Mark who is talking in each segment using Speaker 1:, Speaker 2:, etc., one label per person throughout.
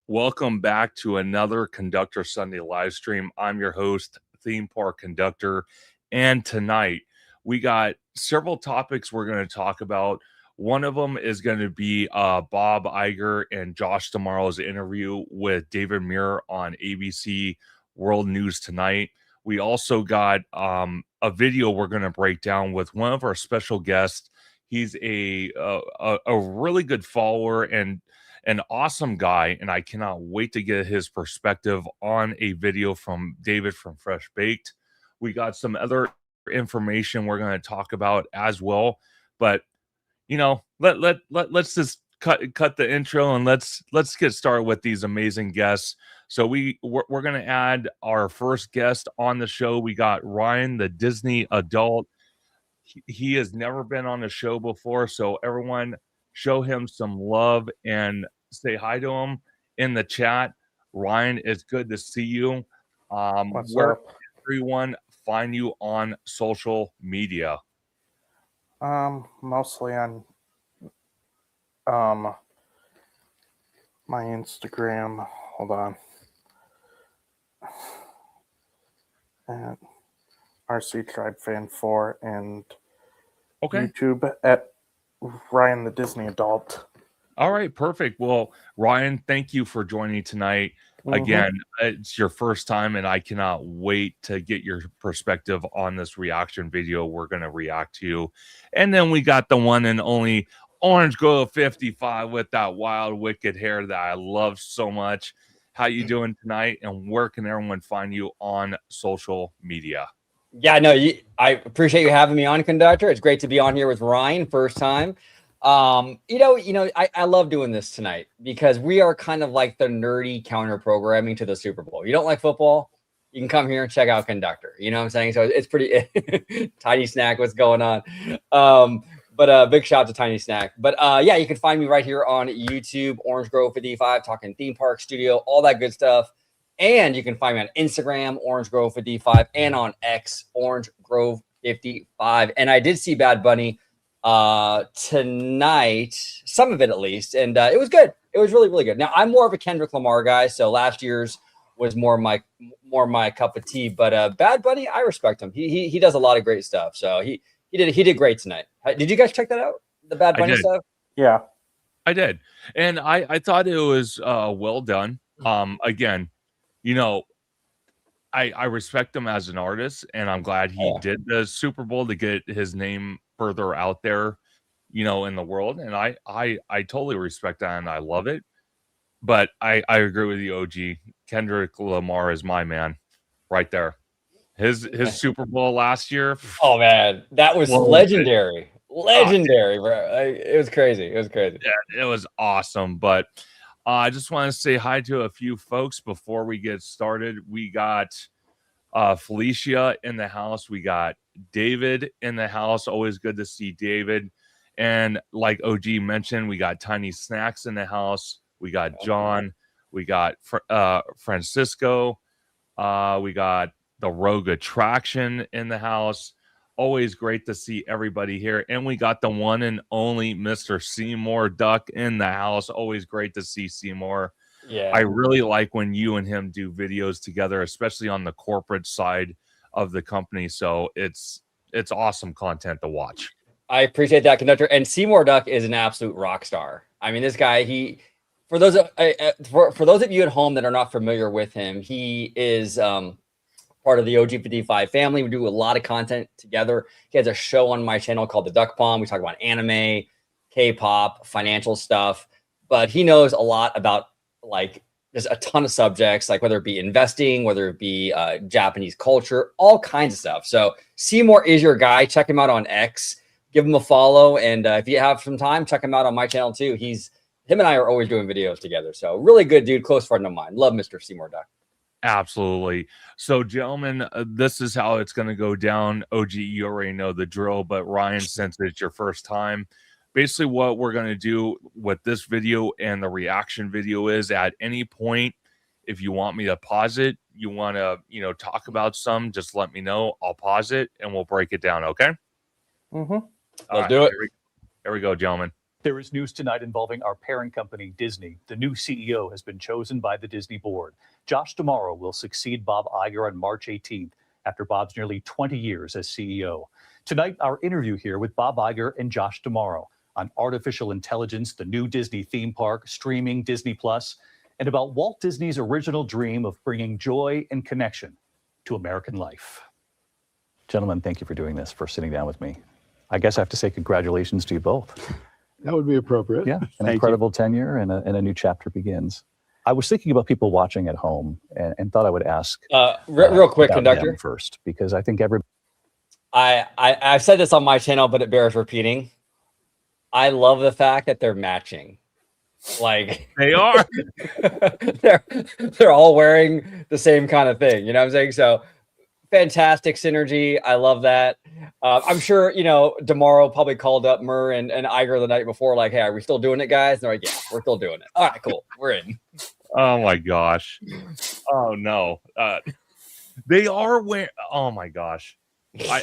Speaker 1: Welcome back to another Conductor Sunday live stream. I'm your host, Theme Park Conductor. And tonight we got several topics we're going to talk about. One of them is going to be Bob Iger and Josh tomorrow's interview with David Muir on ABC World News Tonight. We also got a video we're going to break down with one of our special guests. He's a really good follower and an awesome guy, and I cannot wait to get his perspective on a video from David from Fresh Baked. We got some other information we're going to talk about as well, but you know, let's just cut the intro and let's get started with these amazing guests. So we're going to add our first guest on the show. We got Ryan, the Disney adult. He has never been on the show before, so everyone show him some love and say hi to him in the chat. Ryan, it's good to see you. Where
Speaker 2: up?
Speaker 1: can everyone find you on social media?
Speaker 2: Mostly on my Instagram. Hold on. At RC Tribe Fan 4 and YouTube at Ryan the Disney Adult.
Speaker 1: All right, perfect. Well, Ryan, thank you for joining tonight. Again, it's your first time, and I cannot wait to get your perspective on this reaction video we're going to react to. And then we got the one and only Orange Grove 55 with that wild, wicked hair that I love so much. How you doing tonight, and where can everyone find you on social media?
Speaker 3: Yeah, no, I appreciate you having me on, Conductor. It's great to be on here with Ryan, first time. I love doing this tonight because we are kind of like the nerdy counter programming to the Super Bowl. You don't like football, you can come here and check out Conductor. You know what I'm saying? So it's pretty Tiny Snack, what's going on? But big shout out to Tiny Snack. But yeah, you can find me right here on YouTube, Orange Grove 55, talking theme park studio, all that good stuff. And you can find me on Instagram, Orange Grove 55, and on X, Orange Grove 55. And I did see Bad Bunny tonight, some of it at least, and it was good. It was really, really good. Now I'm more of a Kendrick Lamar guy, so last year's was more my cup of tea. But Bad Bunny, I respect him. He does a lot of great stuff. So he did great tonight. Did you guys check that out? The Bad Bunny stuff?
Speaker 2: Yeah,
Speaker 1: I did, and I thought it was well done. Again, you know, I respect him as an artist, and I'm glad he did the Super Bowl to get his name further out there, you know, in the world. And I totally respect that, and I love it. But I agree with you, OG. Kendrick Lamar is my man right there. His Super Bowl last year.
Speaker 3: Oh man, that was legendary. Legendary, bro. It was crazy. It was crazy.
Speaker 1: Yeah, it was awesome. But I just want to say hi to a few folks before we get started. We got Felicia in the house. We got David in the house. Always good to see David. And like OG mentioned, we got Tiny Snacks in the house. We got John. We got Francisco. We got the Rogue Attraction in the house. Always great to see everybody here. And we got the one and only Mr. Seymour Duck in the house. Always great to see Seymour.
Speaker 3: Yeah,
Speaker 1: I really like when you and him do videos together, especially on the corporate side of the company. So it's awesome content to watch.
Speaker 3: I appreciate that, Conductor. And Seymour Duck is an absolute rock star. I mean, this guy, for those of you at home that are not familiar with him, he is part of the OG55 family. We do a lot of content together. He has a show on my channel called The Duck Palm. We talk about anime, K-pop, financial stuff, but he knows a lot about like there's a ton of subjects, like whether it be investing, whether it be Japanese culture, all kinds of stuff. So Seymour is your guy. Check him out on X. Give him a follow. And if you have some time, check him out on my channel too. Him and I are always doing videos together. So really good dude, close friend of mine. Love Mr. Seymour Duck.
Speaker 1: Absolutely. So, gentlemen, this is how it's going to go down. OG, you already know the drill, but Ryan, since it's your first time, basically what we're going to do with this video and the reaction video is at any point, if you want me to pause it, you want to, talk about some, just let me know. I'll pause it and we'll break it down. Okay.
Speaker 3: Let's do it.
Speaker 1: Here we go, gentlemen.
Speaker 4: There is news tonight involving our parent company, Disney. The new CEO has been chosen by the Disney board. Josh D'Amaro will succeed Bob Iger on March 18th after Bob's nearly 20 years as CEO. Tonight, our interview here with Bob Iger and Josh D'Amaro on artificial intelligence, the new Disney theme park, streaming Disney Plus, and about Walt Disney's original dream of bringing joy and connection to American life. Gentlemen, thank you for doing this, for sitting down with me. I guess I have to say congratulations to you both.
Speaker 5: That would be appropriate.
Speaker 4: Yeah, an incredible tenure and a new chapter begins. I was thinking about people watching at home and thought I would ask
Speaker 3: real quick, Conductor,
Speaker 4: first, because I think everybody.
Speaker 3: I've said this on my channel, but it bears repeating. I love the fact that they're matching. Like
Speaker 1: they are.
Speaker 3: they're all wearing the same kind of thing. You know what I'm saying? So fantastic synergy. I love that. I'm sure, you know, D'Amaro probably called up Murr and Iger the night before, like, hey, are we still doing it, guys? And they're like, yeah, we're still doing it. All right, cool. We're in.
Speaker 1: Oh, my gosh. Oh, no. They are wearing, oh, my gosh. Oh,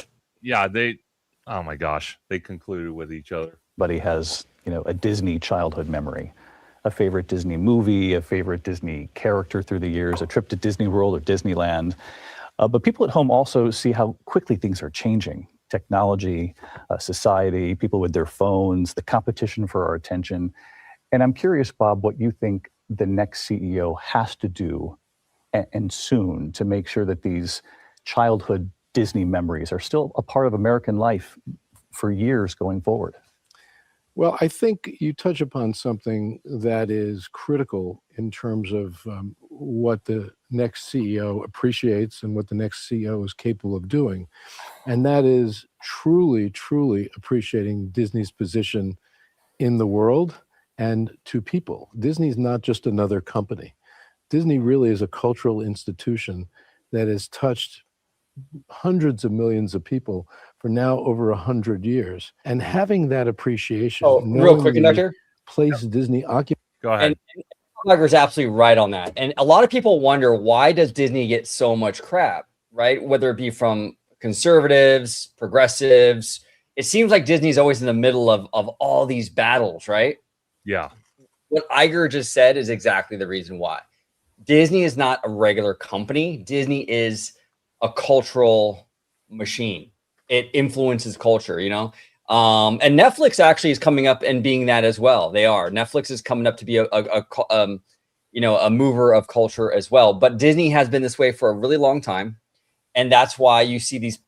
Speaker 1: my gosh. They concluded with each other.
Speaker 4: Everybody has, you know, a Disney childhood memory, a favorite Disney movie, a favorite Disney character through the years, a trip to Disney World or Disneyland. But people at home also see how quickly things are changing. Technology, society, people with their phones, the competition for our attention. And I'm curious, Bob, what you think the next CEO has to do and soon to make sure that these childhood Disney memories are still a part of American life for years going forward.
Speaker 5: Well, I think you touch upon something that is critical in terms of what the next CEO appreciates and what the next CEO is capable of doing. And that is truly, truly appreciating Disney's position in the world and to people. Disney's not just another company. Disney really is a cultural institution that has touched hundreds of millions of people for now over 100 years. And having that appreciation,
Speaker 3: real quick, Conductor,
Speaker 5: place Disney occupies.
Speaker 1: Go ahead.
Speaker 3: And Iger's absolutely right on that. And a lot of people wonder, why does Disney get so much crap, right? Whether it be from conservatives, progressives. It seems like Disney's always in the middle of all these battles, right?
Speaker 1: Yeah.
Speaker 3: What Iger just said is exactly the reason why. Disney is not a regular company. Disney is a cultural machine. It influences culture, you know? And Netflix actually is coming up and being that as well. They are. Netflix is coming up to be a mover of culture as well. But Disney has been this way for a really long time. And that's why you see these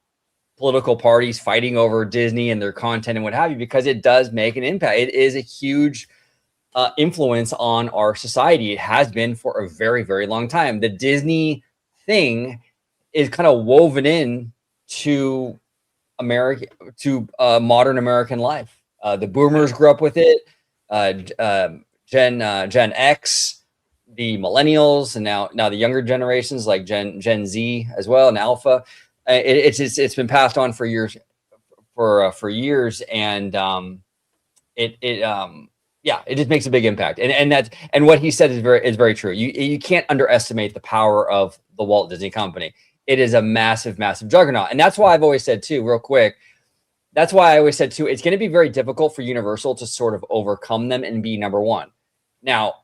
Speaker 3: political parties fighting over Disney and their content and what have you, because it does make an impact. It is a huge influence on our society. It has been for a very, very long time. The Disney thing is kind of woven in to America, to modern American life. The boomers grew up with it. Gen X, the millennials, and now the younger generations like Gen Z as well, and Alpha. It's been passed on for years, and it just makes a big impact. And what he said is very true. You can't underestimate the power of the Walt Disney Company. It is a massive, massive juggernaut. And that's why I've always said too, real quick, it's going to be very difficult for Universal to sort of overcome them and be number one. Now,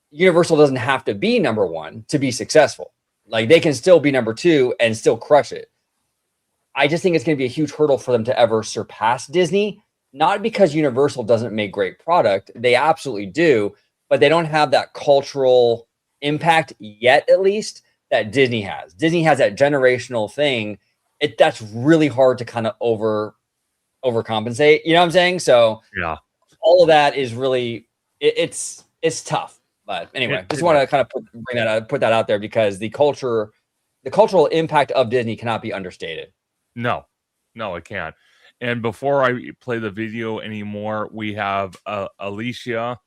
Speaker 3: Universal doesn't have to be number one to be successful. Like, they can still be number two and still crush it. I just think it's going to be a huge hurdle for them to ever surpass Disney, not because Universal doesn't make great product. They absolutely do, but they don't have that cultural impact yet, at least, that Disney has. Disney has that generational thing. That's really hard to kind of overcompensate. You know what I'm saying? So
Speaker 1: yeah,
Speaker 3: all of that is really, it's tough. But anyway, just want to kind of put that out there, because the cultural impact of Disney cannot be understated.
Speaker 1: No, it can't. And before I play the video anymore, we have Alicia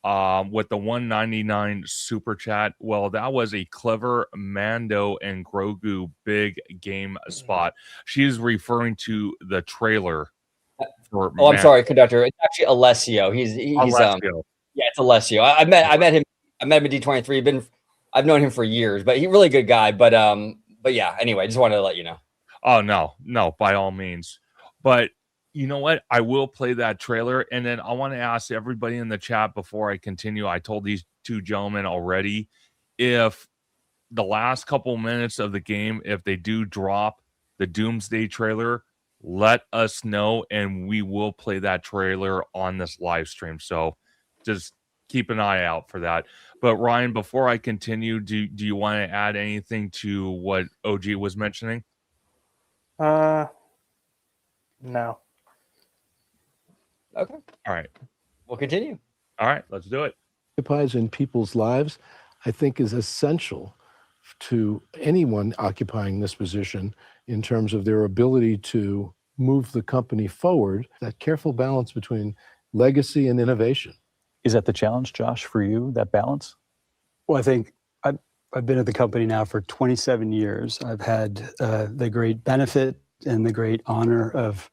Speaker 1: with the $1.99 super chat. Well, that was a clever Mando and Grogu big game spot. She's referring to the trailer.
Speaker 3: I'm sorry, Conductor. It's actually Alessio. He's
Speaker 1: Alessio.
Speaker 3: Yeah, it's Alessio. I met him in D23. I've known him for years, but he's a really good guy. But yeah. Anyway, just wanted to let you know.
Speaker 1: Oh no, by all means. But You know what? I will play that trailer, and then I want to ask everybody in the chat before I continue. I told these two gentlemen already, if the last couple minutes of the game, if they do drop the Doomsday trailer, let us know, and we will play that trailer on this live stream. So just keep an eye out for that. But Ryan, before I continue, do you want to add anything to what OG was mentioning?
Speaker 2: No.
Speaker 3: Okay.
Speaker 1: All right.
Speaker 3: We'll continue.
Speaker 1: All right, let's do it.
Speaker 5: Occupies in people's lives, I think, is essential to anyone occupying this position in terms of their ability to move the company forward. That careful balance between legacy and innovation.
Speaker 4: Is that the challenge, Josh, for you, that balance?
Speaker 6: Well, I think I've been at the company now for 27 years. I've had the great benefit and the great honor of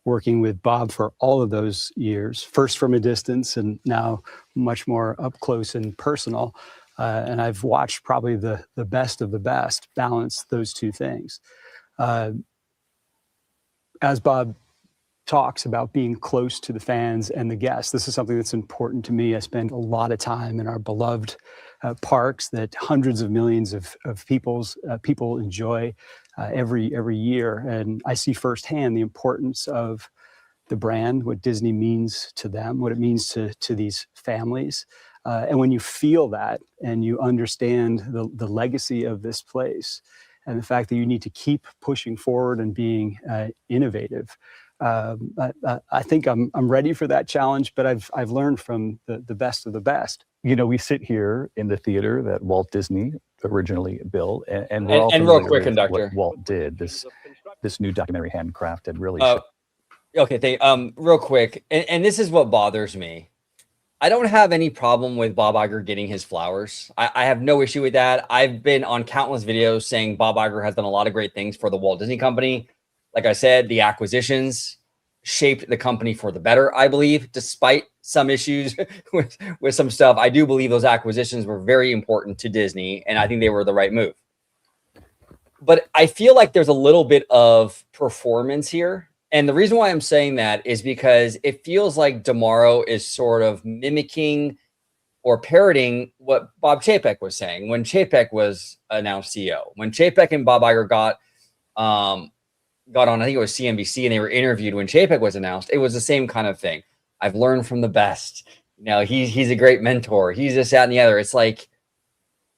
Speaker 6: working with Bob for all of those years, first from a distance and now much more up close and personal. And I've watched probably the best of the best balance those two things. As Bob talks about being close to the fans and the guests, this is something that's important to me. I spend a lot of time in our beloved parks that hundreds of millions of people enjoy every year. And I see firsthand the importance of the brand, what Disney means to them, what it means to these families. And when you feel that and you understand the legacy of this place and the fact that you need to keep pushing forward and being innovative, I think I'm ready for that challenge, but I've learned from the best of the best.
Speaker 4: You know, we sit here in the theater that Walt Disney originally built, and we're all
Speaker 3: And
Speaker 4: familiar
Speaker 3: real quick,
Speaker 4: with
Speaker 3: Conductor.
Speaker 4: what Walt did. This new documentary, Handcrafted, really.
Speaker 3: Okay, real quick, and this is what bothers me. I don't have any problem with Bob Iger getting his flowers. I have no issue with that. I've been on countless videos saying Bob Iger has done a lot of great things for the Walt Disney Company. Like I said, the acquisitions shaped the company for the better, I believe, despite some issues with some stuff. I do believe those acquisitions were very important to Disney, and I think they were the right move. But I feel like there's a little bit of performance here. And the reason why I'm saying that is because it feels like Tomorrow is sort of mimicking or parroting what Bob Chapek was saying when Chapek was announced CEO. When Chapek and Bob Iger got on, I think it was CNBC, and they were interviewed when Chapek was announced, it was the same kind of thing. I've learned from the best. You know, he's a great mentor. He's this, that, and the other. It's like,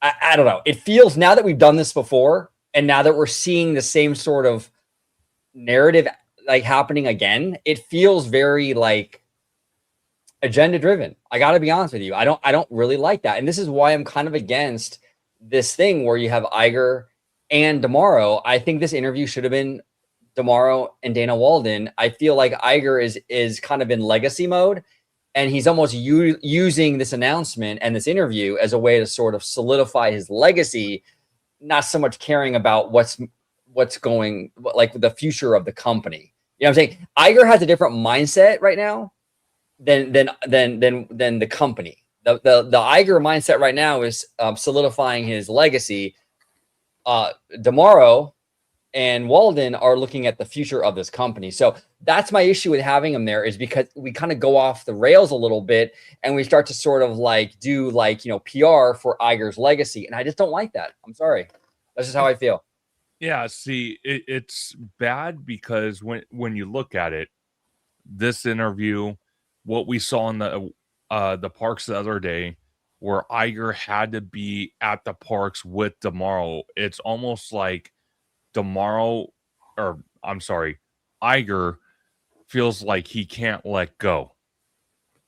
Speaker 3: I don't know. It feels, now that we've done this before, and now that we're seeing the same sort of narrative like happening again, it feels very like agenda driven. I got to be honest with you. I don't really like that. And this is why I'm kind of against this thing where you have Iger and Tomorrow. I think this interview should have been Tomorrow and Dana Walden. I feel like Iger is kind of in legacy mode, and he's almost using this announcement and this interview as a way to sort of solidify his legacy, not so much caring about what's going, like the future of the company. You know what I'm saying? Iger has a different mindset right now than the company. The Iger mindset right now is solidifying his legacy. Tomorrow and Walden are looking at the future of this company. So that's my issue with having him there, is because we kind of go off the rails a little bit and we start to sort of like do like, you know, PR for Iger's legacy. And I just don't like that. I'm sorry. That's just how I feel.
Speaker 1: Yeah, see, it's bad because when you look at it, this interview, what we saw in the parks the other day, where Iger had to be at the parks with Tomorrow, it's almost like Iger feels like he can't let go.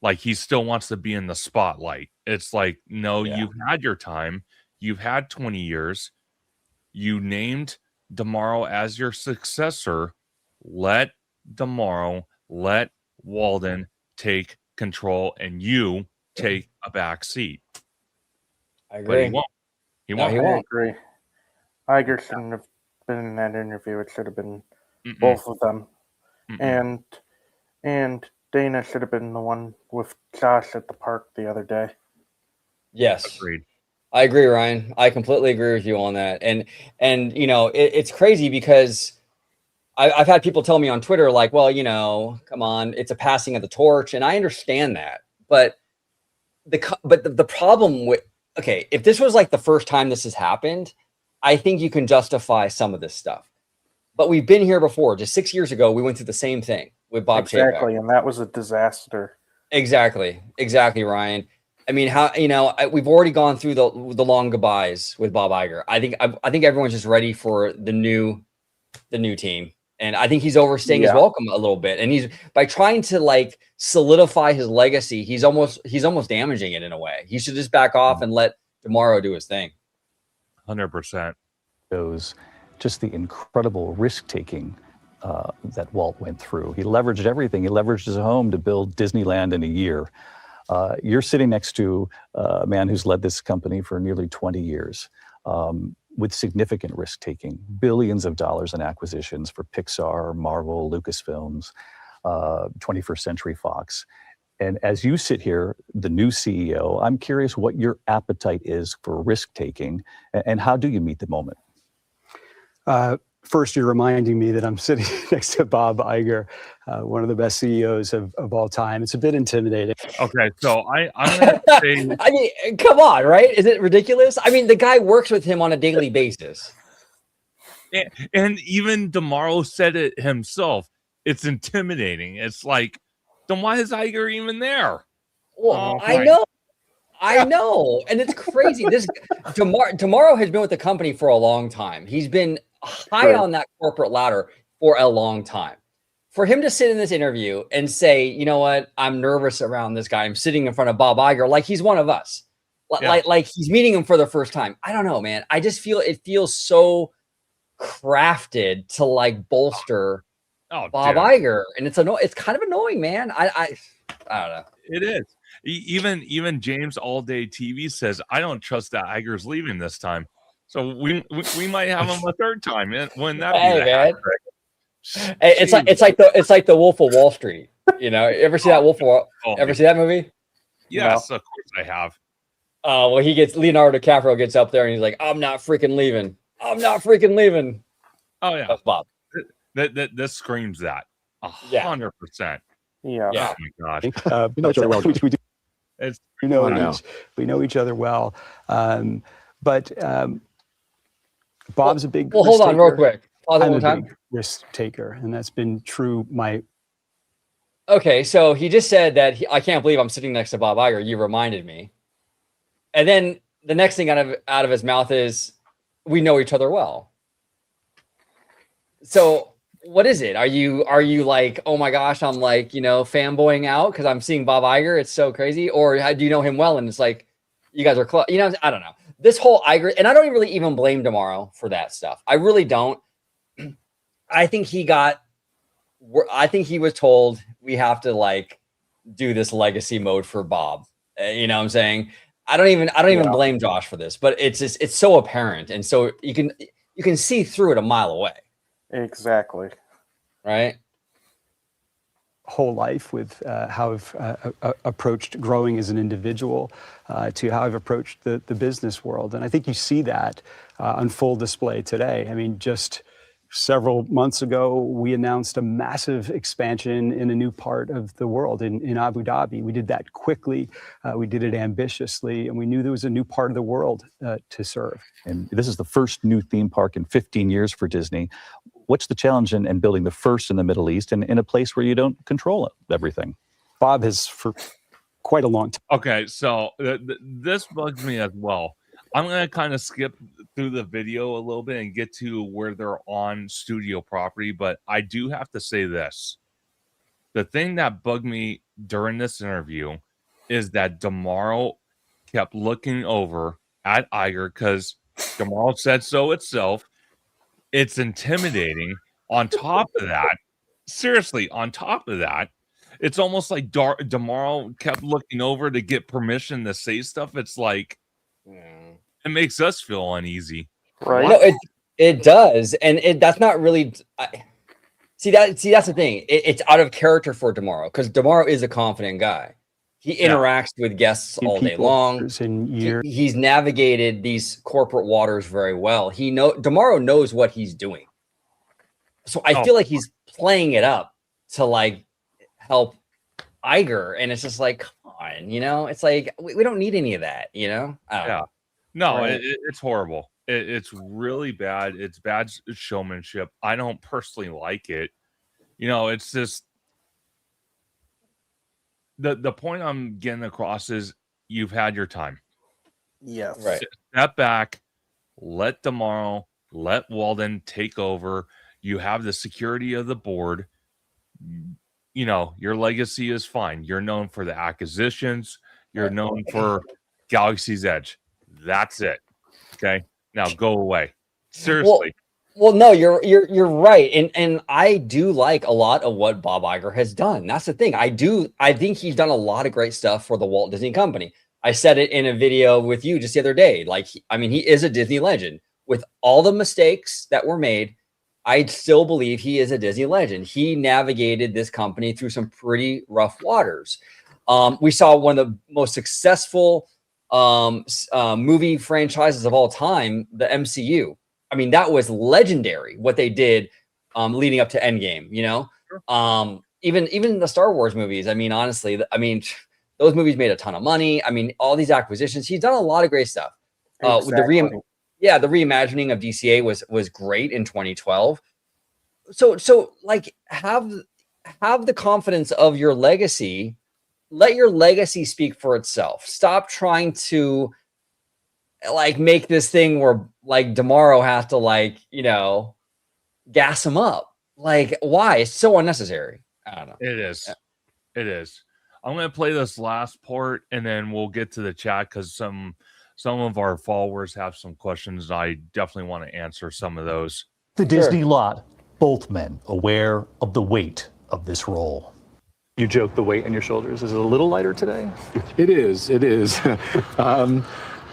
Speaker 1: Like he still wants to be in the spotlight. It's like, no,
Speaker 3: Yeah.
Speaker 1: You've had your time. You've had 20 years. You named Tomorrow as your successor. Let Walden take control, and you take a back seat.
Speaker 3: I agree.
Speaker 1: But he won't. He
Speaker 3: No,
Speaker 1: won't.
Speaker 3: he
Speaker 2: I
Speaker 3: won't.
Speaker 2: agree. Iger shouldn't have been in that interview. It should have been both of them. And Dana should have been the one with Josh at the park the other day.
Speaker 3: Yes.
Speaker 1: Agreed.
Speaker 3: I agree, Ryan. I completely agree with you on that. And you know, it's crazy because I've had people tell me on Twitter, like, well, you know, come on, it's a passing of the torch. And I understand that. But the problem with, okay, if this was like the first time this has happened, I think you can justify some of this stuff. But we've been here before. Just 6 years ago, we went through the same thing with Bob Chapek.
Speaker 2: Exactly, and that was a disaster.
Speaker 3: Exactly, Ryan. I mean, how, you know, we've already gone through the long goodbyes with Bob Iger. I think everyone's just ready for the new team, and I think he's overstaying his welcome a little bit. And he's, by trying to like solidify his legacy, he's almost damaging it in a way. He should just back off and let DeMauro do his thing.
Speaker 1: 100%.
Speaker 4: Shows just the incredible risk-taking that Walt went through. He leveraged everything. He leveraged his home to build Disneyland in a year. You're sitting next to a man who's led this company for nearly 20 years with significant risk-taking, billions of dollars in acquisitions for Pixar, Marvel, Lucasfilms, 21st Century Fox. And as you sit here, the new CEO, I'm curious what your appetite is for risk-taking and how do you meet the moment?
Speaker 6: First, you're reminding me that I'm sitting next to Bob Iger, one of the best CEOs of all time. It's a bit intimidating.
Speaker 1: Okay, so I'm going to say...
Speaker 3: I mean, come on, right? Is it ridiculous? I mean, the guy works with him on a daily basis.
Speaker 1: And even DeMauro said it himself. It's intimidating. It's like, then why is Iger even there?
Speaker 3: Well, I know. And it's crazy. This DeMauro has been with the company for a long time. He's been high on that corporate ladder for a long time. For him to sit in this interview and say, you know what, I'm nervous around this guy. I'm sitting in front of Bob Iger like he's one of us. Like he's meeting him for the first time. I don't know, man. I just feel it feels so crafted to like bolster Bob Iger. And it's kind of annoying, man. I don't know.
Speaker 1: It is. Even James All Day TV says, I don't trust that Iger's leaving this time. So we might have him a third time. Wouldn't that be the hat trick?
Speaker 3: Hey, it's like the Wolf of Wall Street. You know, ever see that Wolf of Wall? Ever see that movie?
Speaker 1: Yes, of course I have.
Speaker 3: Well, Leonardo DiCaprio gets up there and he's like, I'm not freaking leaving. I'm not freaking leaving.
Speaker 1: Oh yeah,
Speaker 3: that's Bob.
Speaker 1: This screams that 100%.
Speaker 2: Yeah.
Speaker 1: Oh my gosh.
Speaker 6: We know each other well. We know each other well. But Bob's a big.
Speaker 3: Well, hold on, real quick.
Speaker 6: I'm a big risk taker, and that's been true.
Speaker 3: Okay, so he just said that I can't believe I'm sitting next to Bob Iger. You reminded me, and then the next thing out of his mouth is, "We know each other well." So what is it? Are you like, oh my gosh, I'm like, you know, fanboying out because I'm seeing Bob Iger? It's so crazy, or do you know him well? And it's like, you guys are close. You know, I don't know. This whole Iger, and I don't really even blame DeMauro for that stuff. I really don't. I think he was told we have to like do this legacy mode for Bob. You know what I'm saying? I don't even blame Josh for this, but it's so apparent. And so you can see through it a mile away.
Speaker 2: Exactly.
Speaker 3: Right.
Speaker 6: Whole life with how I've approached growing as an individual to how I've approached the business world. And I think you see that on full display today. I mean, just several months ago, we announced a massive expansion in a new part of the world in Abu Dhabi. We did that quickly. We did it ambitiously, and we knew there was a new part of the world to serve.
Speaker 4: And this is the first new theme park in 15 years for Disney. What's the challenge in building the first in the Middle East and in a place where you don't control everything?
Speaker 6: Bob has for quite a long time.
Speaker 1: Okay, so this bugs me as well. I'm going to kind of skip through the video a little bit and get to where they're on studio property, but I do have to say this. The thing that bugged me during this interview is that DeMauro kept looking over at Iger because DeMauro said so itself. It's intimidating. On top of that, seriously, on top of that, it's almost like DeMauro kept looking over to get permission to say stuff. It's like, it makes us feel uneasy.
Speaker 2: Right.
Speaker 3: No, it does. And that's not really, see, that's the thing. It's out of character for DeMauro because DeMauro is a confident guy. He interacts with guests all day long. He's navigated these corporate waters very well. DeMauro knows what he's doing. So I feel like he's playing it up to like help Iger, and it's just like, come on, you know, it's like we don't need any of that, you know. I don't know.
Speaker 1: No,
Speaker 2: Right.
Speaker 1: it's horrible. It's really bad. It's bad showmanship. I don't personally like it. You know, it's just the point I'm getting across is you've had your time.
Speaker 2: Yes.
Speaker 3: Right.
Speaker 1: Step back, let Demaro, let Walden take over. You have the security of the board. You know, your legacy is fine. You're known for the acquisitions. You're known for Galaxy's Edge. That's it. Okay. Now go away. Seriously.
Speaker 3: Well, no, you're right, and I do like a lot of what Bob Iger has done. That's the thing. I think he's done a lot of great stuff for the Walt Disney Company. I said it in a video with you just the other day. Like, I mean, he is a Disney legend. With all the mistakes that were made, I still believe he is a Disney legend. He navigated this company through some pretty rough waters. We saw one of the most successful movie franchises of all time, the MCU. I mean, that was legendary what they did leading up to Endgame, you know?
Speaker 1: Sure.
Speaker 3: Even the Star Wars movies. I mean, honestly, I mean, those movies made a ton of money. I mean, all these acquisitions, he's done a lot of great stuff.
Speaker 2: Exactly.
Speaker 3: The reimagining of DCA was great in 2012. So like have the confidence of your legacy. Let your legacy speak for itself. Stop trying to like make this thing where like Demaro has to like, you know, gas him up. Like, why? It's so unnecessary. I don't know.
Speaker 1: It is. It is. I'm going to play this last part and then we'll get to the chat because some of our followers have some questions. I definitely want to answer some of those.
Speaker 4: The Disney lot, both men aware of the weight of this role. You joke the weight on your shoulders. Is it a little lighter today?
Speaker 5: It is. It is.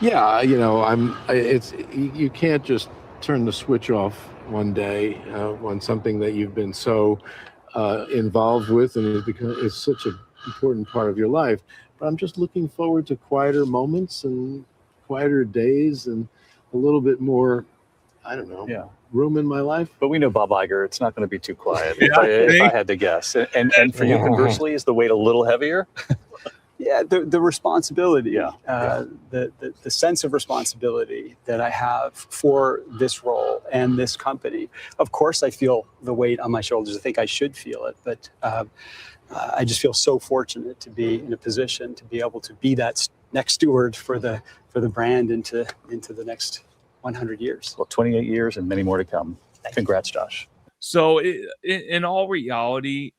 Speaker 5: Yeah, you know, it's you can't just turn the switch off one day on something that you've been so involved with, and it's such an important part of your life. But I'm just looking forward to quieter moments and quieter days and a little bit more, I don't know, room in my life.
Speaker 4: But we know Bob Iger, it's not going to be too quiet,
Speaker 1: Yeah,
Speaker 4: if I had to guess. And for you, conversely, is the weight a little heavier?
Speaker 6: Yeah, the responsibility, the sense of responsibility that I have for this role and this company. Of course, I feel the weight on my shoulders. I think I should feel it, but I just feel so fortunate to be in a position to be able to be that next steward for the brand into the next 100 years.
Speaker 4: Well, 28 years and many more to come. Congrats, Josh.
Speaker 1: So in all reality,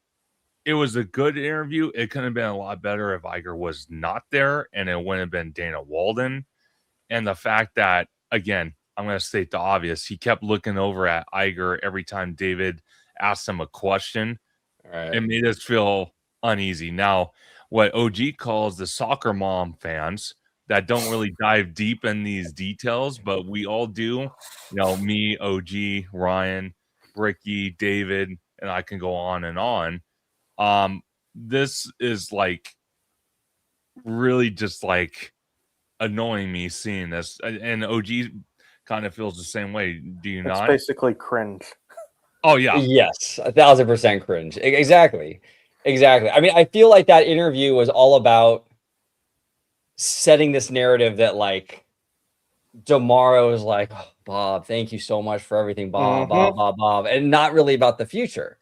Speaker 1: it was a good interview. It could have been a lot better if Iger was not there and it wouldn't have been Dana Walden. And the fact that, again, I'm going to state the obvious. He kept looking over at Iger every time David asked him a question.
Speaker 3: Right.
Speaker 1: It made us feel uneasy. Now, what OG calls the soccer mom fans that don't really dive deep in these details, but we all do. You know, me, OG, Ryan, Ricky, David, and I can go on and on. This is like really just like annoying me seeing this, and OG kind of feels the same way. Do you not?
Speaker 2: It's basically cringe.
Speaker 1: Oh yeah.
Speaker 3: Yes, 1,000% cringe. Exactly. I mean, I feel like that interview was all about setting this narrative that like Demaro is like, oh, Bob, thank you so much for everything, Bob, Bob, and not really about the future.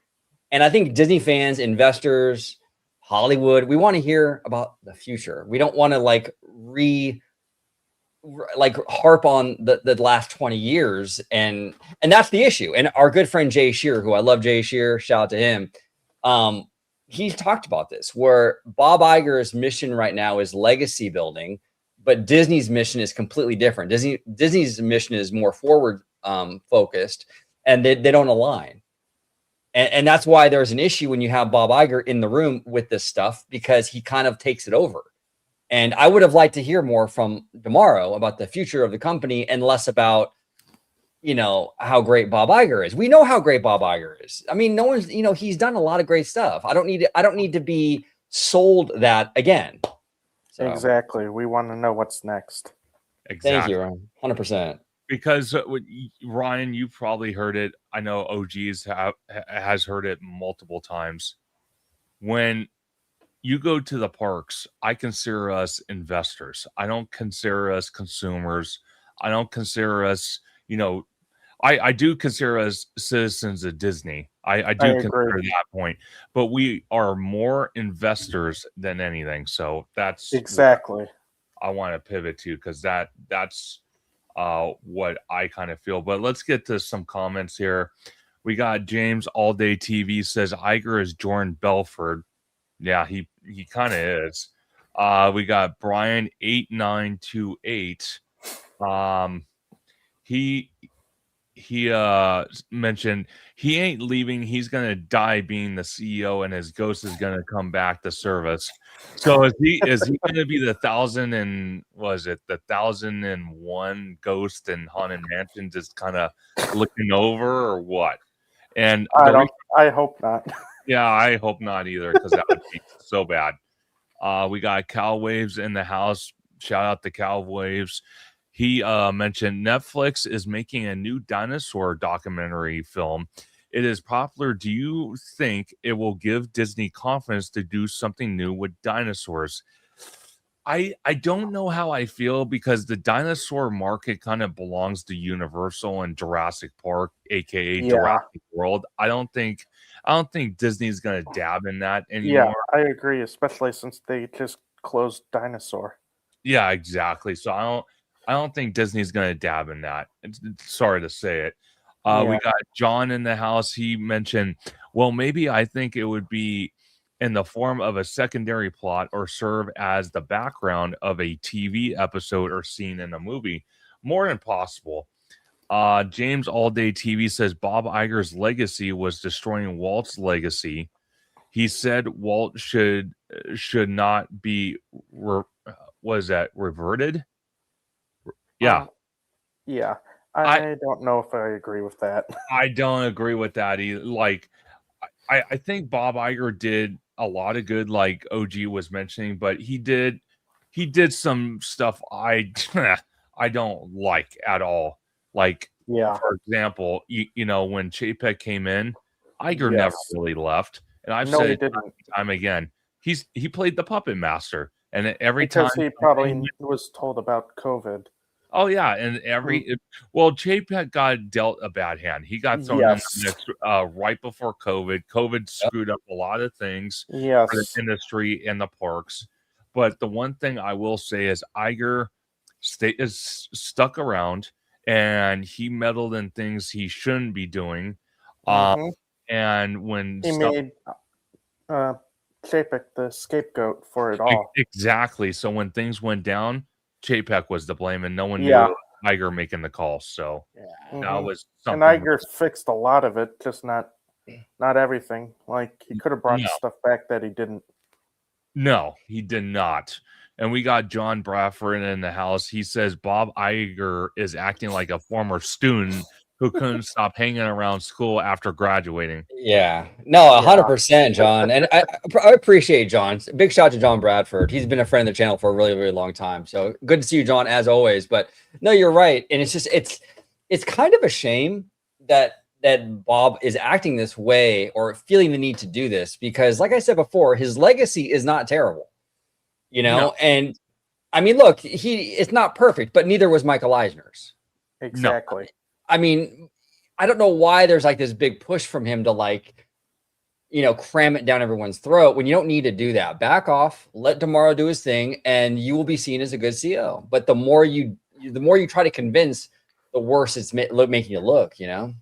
Speaker 3: And I think Disney fans, investors, Hollywood, we want to hear about the future. We don't want to like harp on the last 20 years. And that's the issue. And our good friend Jay Shear, who I love, Jay Shear, shout out to him. He's talked about this, where Bob Iger's mission right now is legacy building, but Disney's mission is completely different. Disney's mission is more forward focused, and they don't align. And that's why there's an issue when you have Bob Iger in the room with this stuff, because he kind of takes it over. And I would have liked to hear more from Demaro about the future of the company and less about, you know, how great Bob Iger is. We know how great Bob Iger is. I mean, no one's, you know, he's done a lot of great stuff. I don't need to be sold that again. So,
Speaker 2: Exactly. We want to know what's next.
Speaker 1: Exactly.
Speaker 3: Thank you, Ron. 100%.
Speaker 1: because Ryan, you've probably heard it. I know OGs has heard it multiple times. When you go to the parks, I consider us investors. I don't consider us consumers. I don't consider us, I do consider us citizens of Disney. I do consider that point, but we are more investors than anything. So that's
Speaker 2: exactly
Speaker 1: I want to pivot to, because that's what I kind of feel. But let's get to some comments here. We got James All Day TV says Iger is Jordan Belford. Yeah, he kind of is. We got Brian 8928. He mentioned he ain't leaving. He's gonna die being the CEO, and his ghost is gonna come back to service. So is he gonna be the 1001 ghost in Haunted Mansion, just kind of looking over, or what? And
Speaker 2: I hope not.
Speaker 1: Yeah, I hope not either, because that would be so bad. We got Cal Waves in the house. Shout out to Cal Waves. He mentioned Netflix is making a new dinosaur documentary film. It is popular. Do you think it will give Disney confidence to do something new with dinosaurs? I don't know how I feel, because the dinosaur market kind of belongs to Universal and Jurassic Park, aka Jurassic World. I don't think Disney's gonna dab in that anymore.
Speaker 2: Yeah, I agree, especially since they just closed Dinosaur.
Speaker 1: Yeah, exactly. So I don't think Disney's gonna dab in that. Sorry to say it. We got John in the house. He mentioned, well, maybe I think it would be in the form of a secondary plot, or serve as the background of a TV episode or scene in a movie. More than possible. James All Day TV says Bob Iger's legacy was destroying Walt's legacy. He said Walt should not be reverted? Yeah.
Speaker 2: I don't know if I agree with that.
Speaker 1: I don't agree with that either. Like, I think Bob Iger did a lot of good, like OG was mentioning, but he did some stuff I don't like at all. Like, for example, when Chapek came in, Iger never really left. And I've said it time again, he played the puppet master. And every time
Speaker 2: he probably was told about COVID.
Speaker 1: Oh yeah, and Chapek got dealt a bad hand. He got thrown in the mix right before COVID. COVID screwed up a lot of things for the industry and the parks. But the one thing I will say is Iger is stuck around, and he meddled in things he shouldn't be doing. And when
Speaker 2: he made Chapek the scapegoat for it all.
Speaker 1: Exactly. So when things went down, Chapek was to blame, and no one knew Iger making the call. So that was something.
Speaker 2: And Iger fixed a lot of it, just not everything. Like, he could have brought stuff back that he didn't.
Speaker 1: No, he did not. And we got John Bradford in the house. He says Bob Iger is acting like a former student who couldn't stop hanging around school after graduating.
Speaker 3: Yeah. No, 100%, John. And I appreciate John. Big shout out to John Bradford. He's been a friend of the channel for a really, really long time. So good to see you, John, as always. But no, you're right. And it's just, it's kind of a shame that Bob is acting this way, or feeling the need to do this, because like I said before, his legacy is not terrible, No. And I mean, look, it's not perfect, but neither was Michael Eisner's.
Speaker 2: Exactly.
Speaker 3: No. I mean, I don't know why there's like this big push from him to cram it down everyone's throat, when you don't need to do that. Back off, let Tomorrow do his thing, and you will be seen as a good CEO. But the more you try to convince, the worse it's making you look,
Speaker 1: No,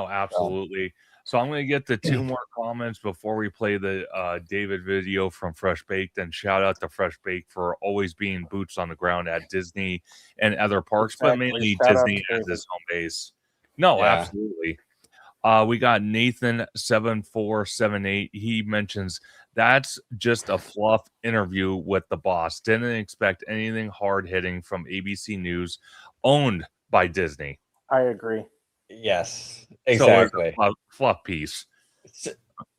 Speaker 1: absolutely. So I'm going to get the two more comments before we play the David video from Fresh Baked. And shout out to Fresh Baked for always being boots on the ground at Disney and other parks, but mainly Disney as his home base. No, absolutely. We got Nathan 7478. He mentions that's just a fluff interview with the boss. Didn't expect anything hard hitting from ABC News, owned by Disney.
Speaker 2: I agree.
Speaker 3: Yes, exactly.
Speaker 1: So fluff piece.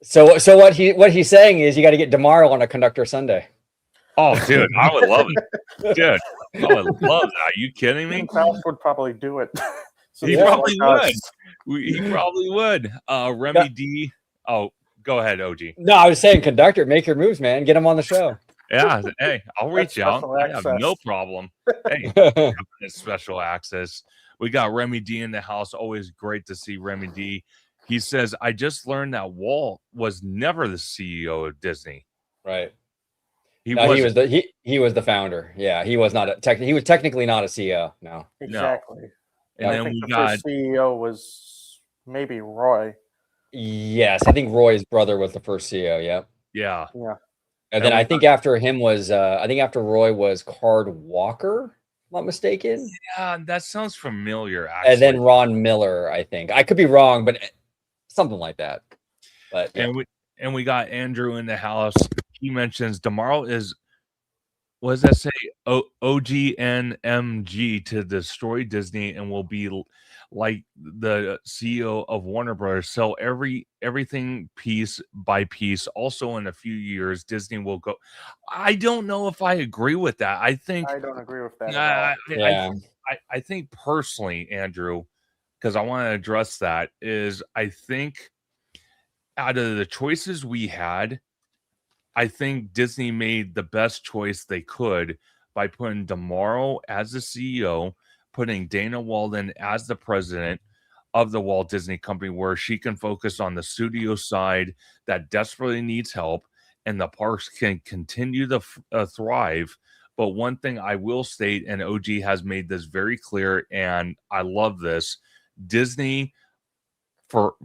Speaker 3: So what he's saying is, you got to get DeMauro on a Conductor Sunday.
Speaker 1: Oh, dude, I would love it. Dude, I would love that. Are you kidding me?
Speaker 2: Klaus would probably do it.
Speaker 1: He probably would. He probably would. Remy D. Oh, go ahead, OG.
Speaker 3: No, I was saying, Conductor, make your moves, man. Get him on the show.
Speaker 1: Yeah, hey, I'll reach out. I have no problem. Hey, it's special access. We got Remy D in the house. Always great to see Remy D. He says, I just learned that Walt was never the CEO of Disney.
Speaker 3: Right.
Speaker 1: He
Speaker 3: was the founder. Yeah, he was not he was technically not a CEO. No.
Speaker 2: Exactly.
Speaker 1: And
Speaker 2: I
Speaker 1: then
Speaker 2: think
Speaker 1: we
Speaker 2: the
Speaker 1: got
Speaker 2: first CEO was maybe Roy.
Speaker 3: Yes, I think Roy's brother was the first CEO. Yep.
Speaker 1: Yeah.
Speaker 3: And then I think after him was after Roy was Card Walker, if I'm not mistaken.
Speaker 1: Yeah, that sounds familiar, actually.
Speaker 3: And then Ron Miller, I think. I could be wrong, but something like that. But yeah.
Speaker 1: And we got Andrew in the house. He mentions tomorrow is, what does that say? OGNMG to destroy Disney and will be like the CEO of Warner Brothers. Sell everything piece by piece. Also, in a few years, Disney will go. I don't know if I agree with that. I
Speaker 2: don't agree with that at all.
Speaker 1: I think personally, Andrew, because I want to address that, is I think out of the choices we had, I think Disney made the best choice they could by putting DeMauro as the CEO, putting Dana Walden as the president of the Walt Disney Company, where she can focus on the studio side that desperately needs help, and the parks can continue to thrive. But one thing I will state, and OG has made this very clear, and I love this, Disney for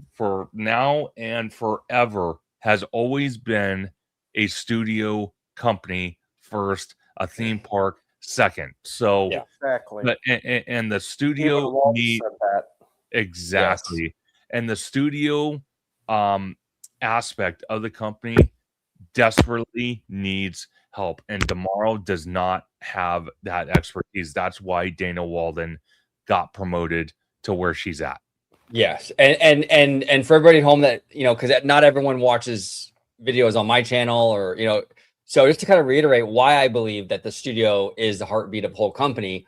Speaker 1: now and forever has always been a studio company first, a theme park second. So
Speaker 2: yeah, exactly.
Speaker 1: And the studio need exactly. Yes. And the studio aspect of the company desperately needs help, and DeMauro does not have that expertise. That's why Dana Walden got promoted to where she's at.
Speaker 3: Yes, and for everybody at home that, you know, because not everyone watches videos on my channel, or, you know, so just to kind of reiterate why I believe that the studio is the heartbeat of the whole company.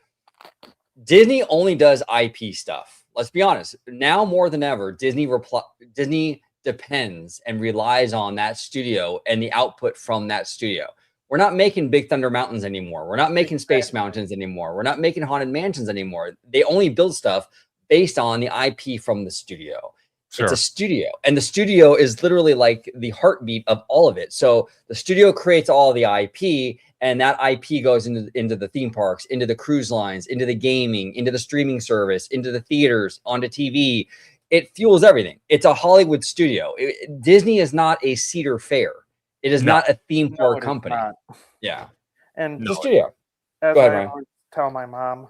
Speaker 3: Disney only does IP stuff. Let's be honest. Now more than ever, Disney depends and relies on that studio and the output from that studio. We're not making Big Thunder Mountains anymore. We're not making Space Mountains anymore. We're not making Haunted Mansions anymore. They only build stuff based on the IP from the studio. Sure. It's a studio, and the studio is literally like the heartbeat of all of it. So the studio creates all the IP, and that IP goes into the theme parks, into the cruise lines, into the gaming, into the streaming service, into the theaters, onto TV. It fuels everything. It's a Hollywood studio. Disney is not a Cedar Fair. It is not a theme park company. Yeah.
Speaker 2: And
Speaker 3: the studio.
Speaker 2: As Go ahead, I always tell my mom,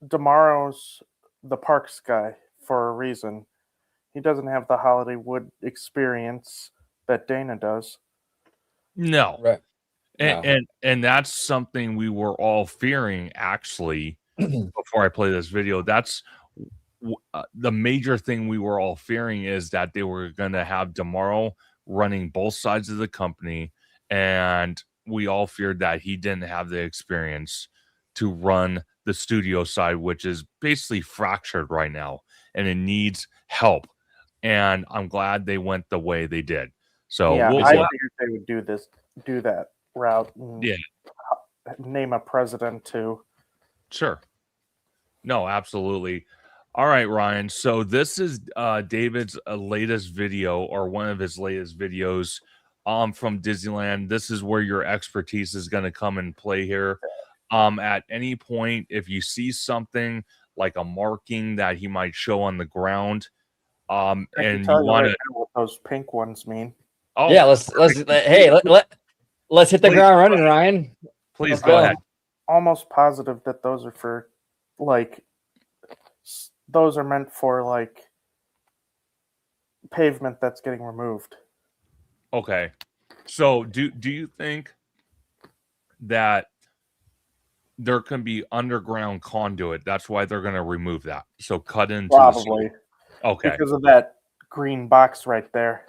Speaker 2: DeMauro's the parks guy for a reason. He doesn't have the Hollywood experience that Dana does.
Speaker 1: No.
Speaker 3: Right.
Speaker 1: And that's something we were all fearing, actually, before I play this video. That's the major thing we were all fearing, is that they were going to have DeMauro running both sides of the company, and we all feared that he didn't have the experience to run the studio side, which is basically fractured right now, and it needs help. And I'm glad they went the way they did. So
Speaker 2: yeah, I figured they would do that route. And name a president too.
Speaker 1: Sure. No, absolutely. All right, Ryan. So this is David's latest video, or one of his latest videos from Disneyland. This is where your expertise is going to come and play here. At any point, if you see something like a marking that he might show on the ground, and you want to
Speaker 2: know what those pink ones mean.
Speaker 3: Oh yeah, let's hit the ground running, Ryan.
Speaker 1: Please go ahead.
Speaker 2: Almost positive that those are for, like, those are meant for, like, pavement that's getting removed.
Speaker 1: Okay. So do you think that there can be underground conduit? That's why they're going to remove that. So cut into
Speaker 2: probably.
Speaker 1: Okay.
Speaker 2: Because of that green box right there.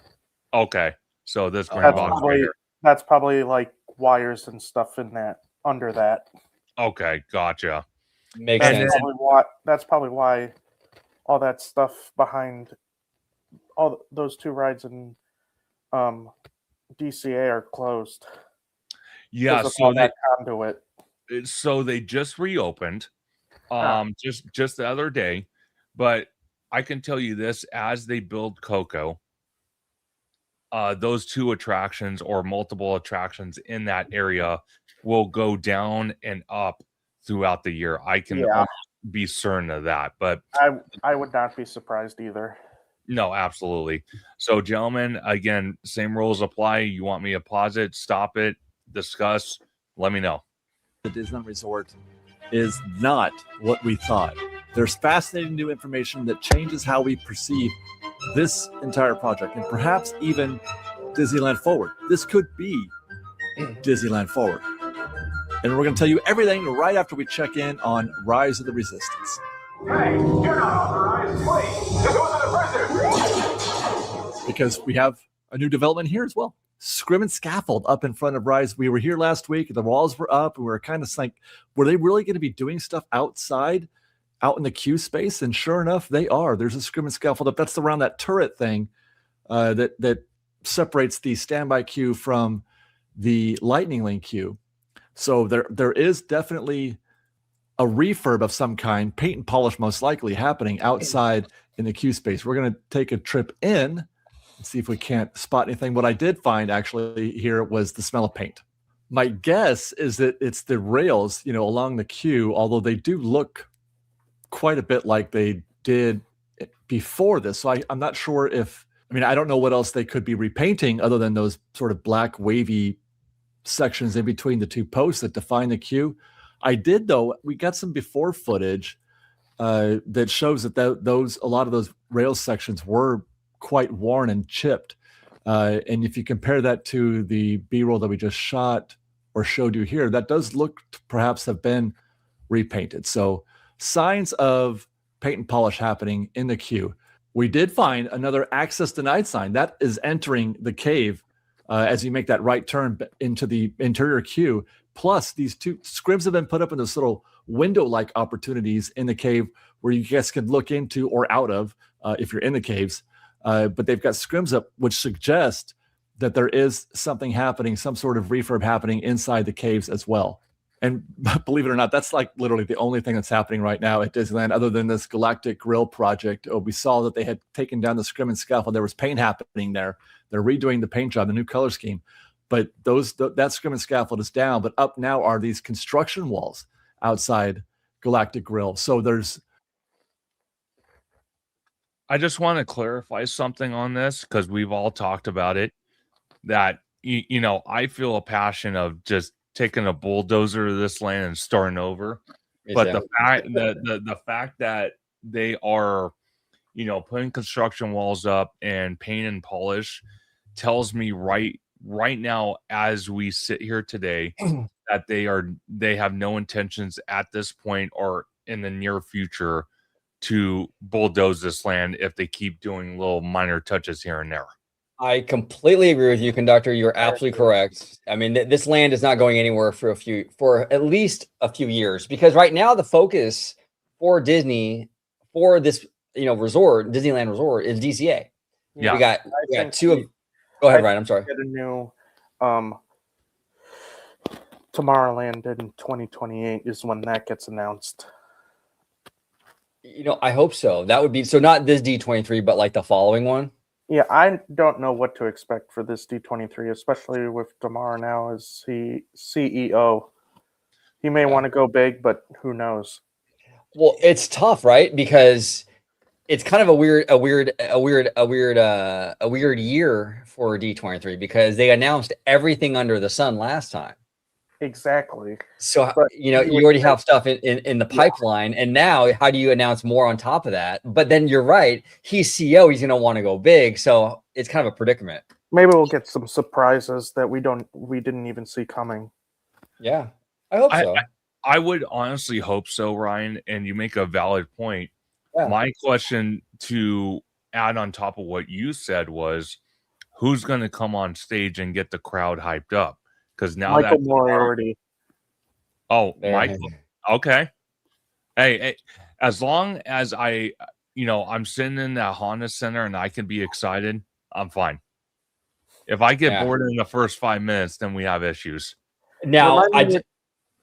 Speaker 1: Okay. So this green box right here.
Speaker 2: That's probably like wires and stuff in that under that.
Speaker 1: Okay, gotcha.
Speaker 3: Makes
Speaker 2: That's
Speaker 3: sense.
Speaker 2: probably why all that stuff behind all those two rides in DCA are closed.
Speaker 1: Yeah, so they just reopened just the other day, but I can tell you this, as they build Coco, those two attractions or multiple attractions in that area will go down and up throughout the year. I can almost be certain of that, but
Speaker 2: I would not be surprised either.
Speaker 1: no, absolutely. So, gentlemen, again, same rules apply. You want me to pause it, stop it, discuss, let me know.
Speaker 7: The Disneyland Resort is not what we thought. There's fascinating new information that changes how we perceive this entire project and perhaps even Disneyland Forward. This could be Disneyland Forward. And we're going to tell you everything right after we check in on Rise of the Resistance.
Speaker 8: Hey, you're not authorized. Please, this wasn't a prison.
Speaker 7: Because we have a new development here as well. Scrim and scaffold up in front of Rise. We were here last week. The walls were up. And we were kind of like, were they really going to be doing stuff outside, out in the queue space? And sure enough, they are. There's a scrim and scaffold up. That's around that turret thing that separates the standby queue from the Lightning Lane queue. So there is definitely a refurb of some kind, paint and polish most likely happening outside in the queue space. We're going to take a trip in and see if we can't spot anything. What I did find actually here was the smell of paint. My guess is that it's the rails, along the queue, although they do look quite a bit like they did before this. So I'm not sure I don't know what else they could be repainting other than those sort of black wavy sections in between the two posts that define the queue. I did, though, we got some before footage that shows that a lot of those rail sections were quite worn and chipped. And if you compare that to the B-roll that we just shot or showed you here, that does look to perhaps have been repainted. So signs of paint and polish happening in the queue. We did find another access denied sign that is entering the cave as you make that right turn into the interior queue. Plus, these two scrims have been put up in those little window-like opportunities in the cave where you guys can look into or out of if you're in the caves. But they've got scrims up, which suggest that there is something happening, some sort of refurb happening inside the caves as well. And believe it or not, that's like literally the only thing that's happening right now at Disneyland other than this Galactic Grill project. We saw that they had taken down the scrim and scaffold. There was paint happening there. They're redoing the paint job, the new color scheme. But that scrim and scaffold is down. But up now are these construction walls outside Galactic Grill. So
Speaker 1: I just want to clarify something on this because we've all talked about it. That I feel a passion of just taking a bulldozer to this land and starting over. But the fact that they are, putting construction walls up and paint and polish tells me right now as we sit here today that they have no intentions at this point or in the near future to bulldoze this land if they keep doing little minor touches here and there.
Speaker 3: I completely agree with you, Conductor. You're absolutely correct. I mean, this land is not going anywhere for at least a few years, because right now the focus for Disney for this, resort, Disneyland Resort, is DCA.
Speaker 1: Yeah,
Speaker 3: we got two of. Go ahead, Ryan. I'm sorry.
Speaker 2: Get a new Tomorrowland in 2028 is when that gets announced.
Speaker 3: I hope so. That would be so not this D23, but like the following one.
Speaker 2: Yeah, I don't know what to expect for this D23, especially with Damar now as CEO. He may want to go big, but who knows?
Speaker 3: Well, it's tough, right? Because it's kind of a weird year for D23 because they announced everything under the sun last time.
Speaker 2: Exactly.
Speaker 3: So, you already have stuff in the pipeline. And now how do you announce more on top of that? But then you're right. He's CEO. He's going to want to go big. So it's kind of a predicament.
Speaker 2: Maybe we'll get some surprises that we didn't even see coming.
Speaker 3: Yeah, I hope so.
Speaker 1: I would honestly hope so, Ryan. And you make a valid point. Yeah. My question to add on top of what you said was, who's going to come on stage and get the crowd hyped up? because now
Speaker 2: Michael
Speaker 1: that
Speaker 2: Moriarty.
Speaker 1: Michael. Okay. Hey, as long as I'm sitting in that Honda Center and I can be excited, I'm fine. If I get bored in the first 5 minutes, then we have issues.
Speaker 3: Now,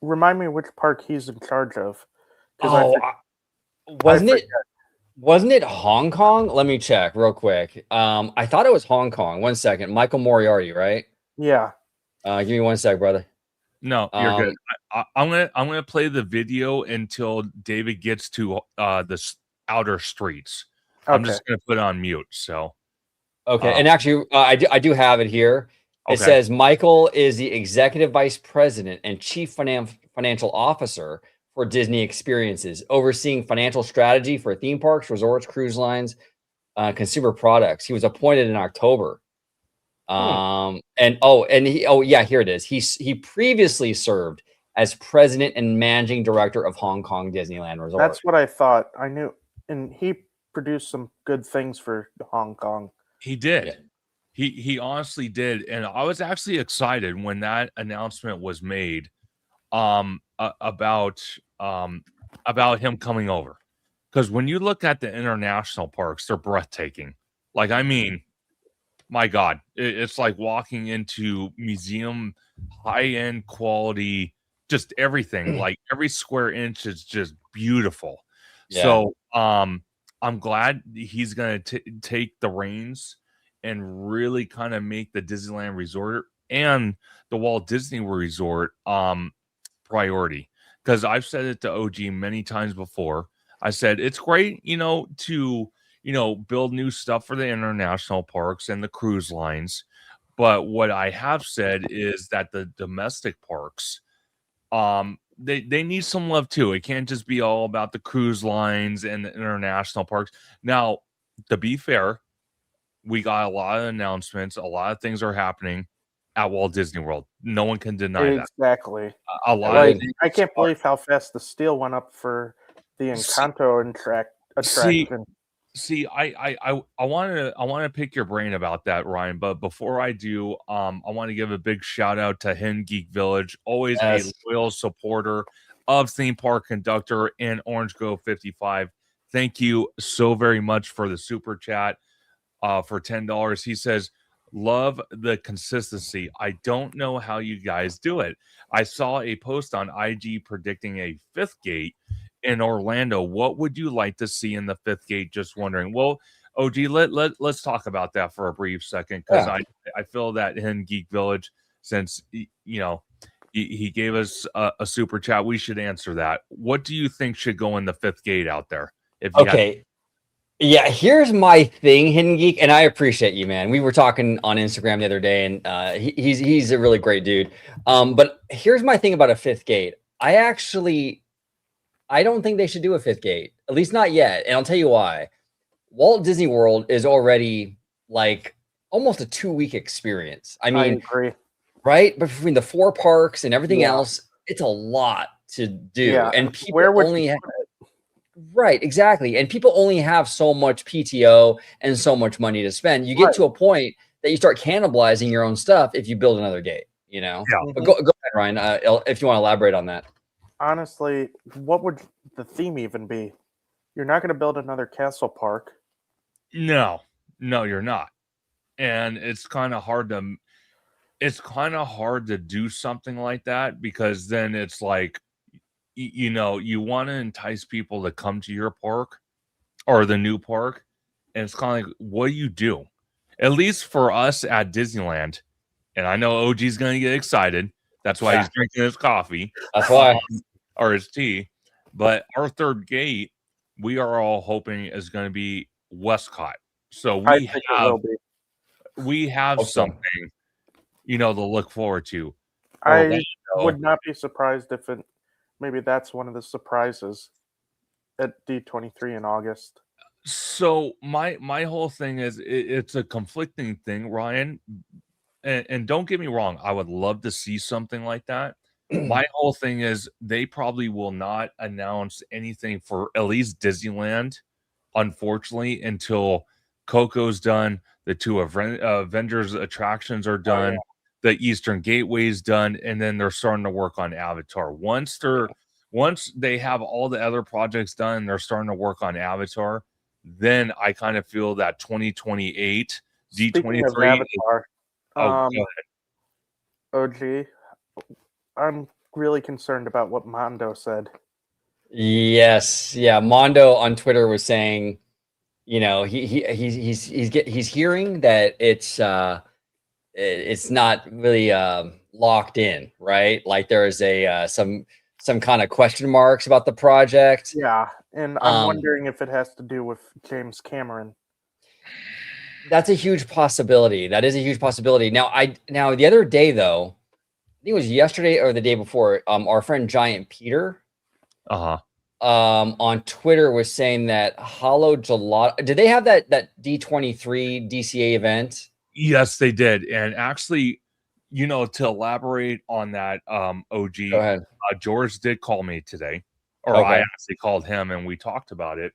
Speaker 2: remind me which park he's in charge of.
Speaker 3: Wasn't it Hong Kong? Let me check real quick. I thought it was Hong Kong. 1 second. Michael Moriarty, right?
Speaker 2: Yeah.
Speaker 3: Give me 1 sec, brother.
Speaker 1: No, you're good. I'm gonna play the video until David gets to the outer streets. Okay. I'm just gonna put it on mute. So,
Speaker 3: okay. And actually, I do have it here. It says Michael is the executive vice president and chief financial officer for Disney Experiences, overseeing financial strategy for theme parks, resorts, cruise lines, consumer products. He was appointed in October. Here it is. He previously served as president and managing director of Hong Kong Disneyland Resort.
Speaker 2: That's what I thought. I knew, and he produced some good things for Hong Kong.
Speaker 1: He did. Yeah. He honestly did, and I was actually excited when that announcement was made about him coming over, because when you look at the international parks, they're breathtaking. Like, I mean, my God, it's like walking into museum, high-end quality, just everything. Like, every square inch is just beautiful. Yeah. So I'm glad he's going to take the reins and really kind of make the Disneyland Resort and the Walt Disney Resort priority. Because I've said it to OG many times before. I said it's great, to build new stuff for the international parks and the cruise lines. But what I have said is that the domestic parks, they need some love too. It can't just be all about the cruise lines and the international parks. Now, to be fair, we got a lot of announcements. A lot of things are happening at Walt Disney World. No one can deny that.
Speaker 2: Exactly.
Speaker 1: A lot of
Speaker 2: I can't believe how fast the steel went up for the Encanto attraction.
Speaker 1: See, I want to pick your brain about that, Ryan. But before I do, I want to give a big shout out to Hidden Geek Village, always a loyal supporter of Theme Park Conductor and Orange Grove 55. Thank you so very much for the super chat for $10. He says, love the consistency. I don't know how you guys do it. I saw a post on IG predicting a 5th gate in Orlando. What would you like to see in the 5th gate? Just wondering. Well, OG, let's talk about that for a brief second, because I feel that in Geek Village, since he gave us a super chat, we should answer that. What do you think should go in the 5th gate out there?
Speaker 3: Yeah, here's my thing, Hidden Geek, and I appreciate you, man. We were talking on Instagram the other day, and he's a really great dude. But here's my thing about a 5th gate. I don't think they should do a 5th gate, at least not yet. And I'll tell you why. Walt Disney World is already like almost a 2-week experience. I mean,
Speaker 2: agree.
Speaker 3: Right? But between the 4 parks and everything else, it's a lot to do.
Speaker 2: Yeah.
Speaker 3: And people right, exactly. And people only have so much PTO and so much money to spend. You get to a point that you start cannibalizing your own stuff if you build another gate, Yeah. But go ahead, Ryan, if you want to elaborate on that.
Speaker 2: Honestly, what would the theme even be? You're not going to build another castle park.
Speaker 1: No, you're not. And it's kind of hard to do something like that, because then it's like, you want to entice people to come to your park or the new park. And it's kind of like, what do you do? At least for us at Disneyland, and I know OG's going to get excited. That's why he's drinking his coffee.
Speaker 3: That's why.
Speaker 1: Or his tea. But our 3rd gate, we are all hoping is going to be Westcott. So we have something, to look forward to.
Speaker 2: I would not be surprised if maybe that's one of the surprises at D23 in August.
Speaker 1: So my whole thing is it's a conflicting thing, Ryan. And don't get me wrong, I would love to see something like that. My whole thing is they probably will not announce anything for at least Disneyland, unfortunately, until Coco's done, the 2 Avengers attractions are done, the Eastern Gateway is done, and then they're starting to work on Avatar. Once they have all the other projects done and they're starting to work on Avatar, then I kind of feel that 2028
Speaker 2: Speaking of
Speaker 1: D23
Speaker 2: Avatar,
Speaker 1: oh, go
Speaker 2: um,
Speaker 1: ahead.
Speaker 2: OG, I'm really concerned about what Mondo said.
Speaker 3: Yes, yeah. Mondo on Twitter was saying, you know, he's hearing that it's not really locked in, right? Like there is a some kind of question marks about the project.
Speaker 2: Yeah, and I'm wondering if it has to do with James Cameron.
Speaker 3: That's a huge possibility. That is a huge possibility. Now the other day though, I think it was yesterday or the day before, our friend Giant Peter on Twitter was saying that Hollow Gelato, did they have that D23 DCA event?
Speaker 1: Yes, they did. And actually, you know, to elaborate on that, OG,
Speaker 3: Go ahead.
Speaker 1: George did call me today, or I
Speaker 3: Okay.
Speaker 1: actually called him and we talked about it.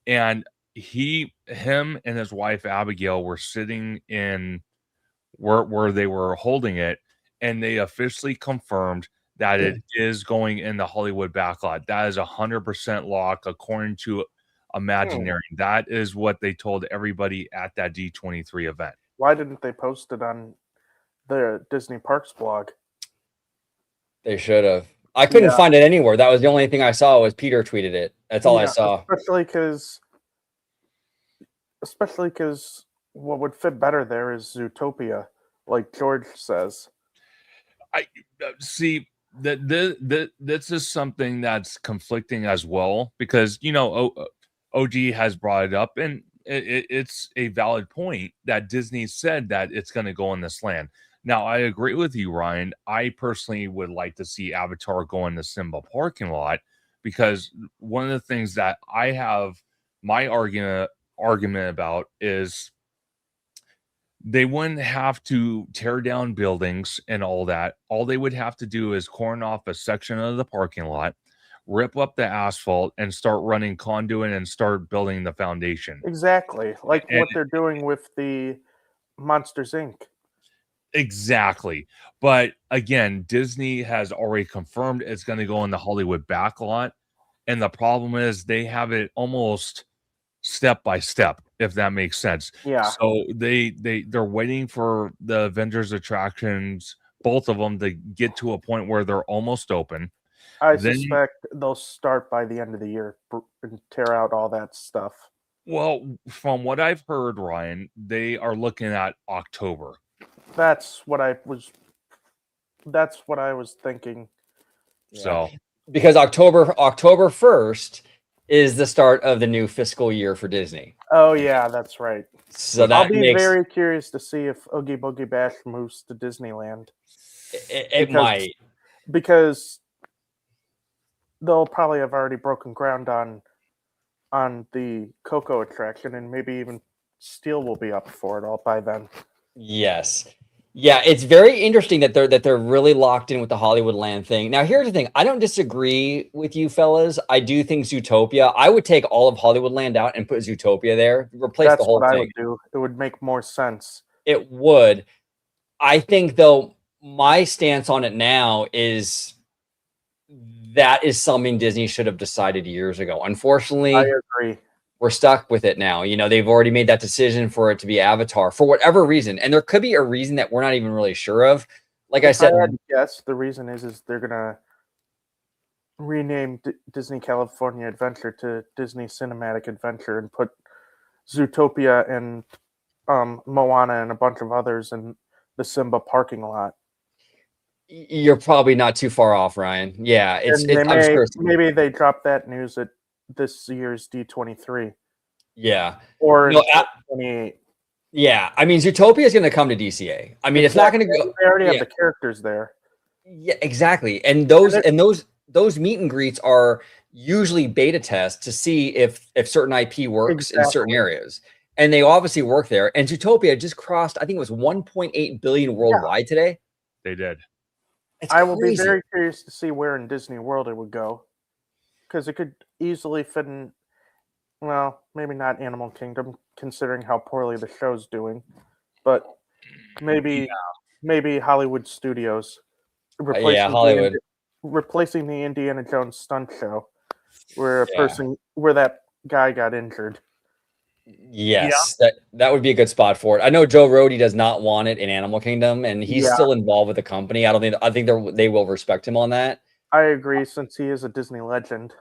Speaker 1: And him and his wife Abigail were sitting in where they were holding it, and they officially confirmed that it is going in the Hollywood backlot. That is 100% lock according to Imaginary. That is what they told everybody at that D23 event.
Speaker 2: Why didn't they post it on the Disney Parks blog?
Speaker 3: They should have. I couldn't find it anywhere. That was the only thing I saw was Peter tweeted it. That's all I saw.
Speaker 2: Especially because what would fit better there is Zootopia, like George says.
Speaker 1: I see that this is something that's conflicting as well, because you know OG has brought it up, and it's a valid point that Disney said that it's going to go in this land. Now, I agree with you, Ryan. I personally would like to see Avatar go in the Simba parking lot, because one of the things that I have my argument about is they wouldn't have to tear down buildings and all that. All they would have to do is corn off a section of the parking lot, rip up the asphalt, and start running conduit and start building the foundation.
Speaker 2: Exactly. Like what they're doing with the Monsters, Inc.
Speaker 1: Exactly. But again, Disney has already confirmed it's going to go in the Hollywood backlot. And the problem is they have it almost step by step, if that makes sense.
Speaker 2: Yeah.
Speaker 1: So they're waiting for the Avengers attractions, both of them, to get to a point where they're almost open.
Speaker 2: I suspect they'll start by the end of the year and tear out all that stuff.
Speaker 1: Well, from what I've heard, Ryan, they are looking at October.
Speaker 2: That's what I was thinking.
Speaker 1: So
Speaker 3: because October 1st is the start of the new fiscal year for Disney.
Speaker 2: Oh yeah, that's right.
Speaker 3: So
Speaker 2: I'll be very curious to see if Oogie Boogie Bash moves to Disneyland.
Speaker 3: It might,
Speaker 2: because they'll probably have already broken ground on the Coco attraction, and maybe even Steel will be up for it all by then.
Speaker 3: Yes. Yeah, it's very interesting that they're really locked in with the Hollywood Land thing. Now, here's the thing. I don't disagree with you fellas. I do think Zootopia, I would take all of Hollywood Land out and put Zootopia there, replace the whole thing.
Speaker 2: That's what I would do. It would make more sense.
Speaker 3: It would. I think, though, my stance on it now is that is something Disney should have decided years ago. Unfortunately,
Speaker 2: I agree.
Speaker 3: We're stuck with it now. You know, they've already made that decision for it to be Avatar for whatever reason. And there could be a reason that we're not even really sure of. Like I said,
Speaker 2: yes, the reason is they're going to rename Disney California Adventure to Disney Cinematic Adventure and put Zootopia and Moana and a bunch of others in the Simba parking lot.
Speaker 3: You're probably not too far off, Ryan. Yeah, I'm sure
Speaker 2: maybe they dropped that news at this year's D23.
Speaker 3: Yeah.
Speaker 2: Or 28.
Speaker 3: Yeah. I mean, Zootopia is going to come to DCA. I mean, it's not going to go.
Speaker 2: They already have the characters there.
Speaker 3: Yeah, exactly. And those meet and greets are usually beta tests to see if certain IP works in certain areas. And they obviously work there. And Zootopia just crossed, I think it was 1.8 billion worldwide today.
Speaker 1: They did.
Speaker 2: I will be very curious to see where in Disney World it would go. Because it could easily fit in, well, maybe not Animal Kingdom, considering how poorly the show's doing. But maybe maybe Hollywood Studios
Speaker 3: Yeah, Hollywood.
Speaker 2: replacing the Indiana Jones stunt show, where
Speaker 3: Yeah.
Speaker 2: where that guy got injured.
Speaker 3: Yes, that would be a good spot for it. I know Joe Rohde does not want it in Animal Kingdom, and he's
Speaker 2: Yeah.
Speaker 3: still involved with the company. I think they will respect him on that.
Speaker 2: I agree, since he is a Disney legend.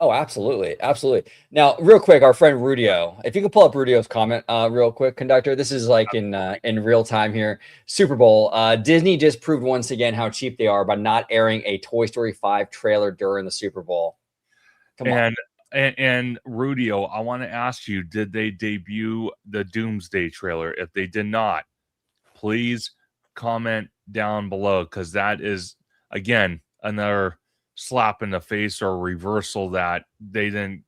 Speaker 3: Oh, absolutely, absolutely. Now, real quick, our friend Rudio, if you can pull up Rudio's comment, real quick, Conductor. This is like in real time here. Super Bowl. Disney just proved once again how cheap they are by not airing a Toy Story 5 trailer during the Super Bowl. Come on.
Speaker 1: And Rudio, I want to ask you, did they debut the Doomsday trailer? If they did not, please comment down below, because that is, again, another slap in the face or reversal that they didn't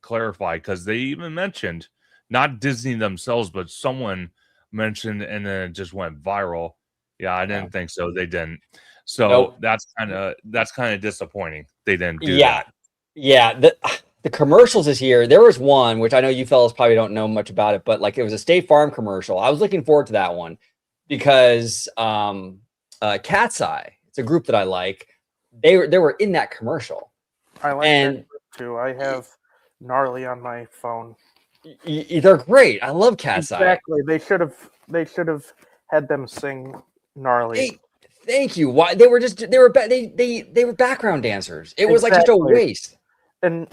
Speaker 1: clarify, because they even mentioned, not Disney themselves, but someone mentioned, and then it just went viral. Yeah, I didn't think so. They didn't. So
Speaker 3: Nope.
Speaker 1: that's kind of disappointing. They didn't do
Speaker 3: Yeah.
Speaker 1: that.
Speaker 3: Yeah. The commercials this year, there was one, which I know you fellas probably don't know much about it, but like it was a State Farm commercial. I was looking forward to that one because Cat's Eye, it's a group that I like. They were in that commercial.
Speaker 2: I like that group too. I have Gnarly on my phone.
Speaker 3: They're great. I love Cat's Eye.
Speaker 2: Exactly. They should have had them sing Gnarly.
Speaker 3: Thank you. Why they were background dancers. It was like just a waste.
Speaker 2: And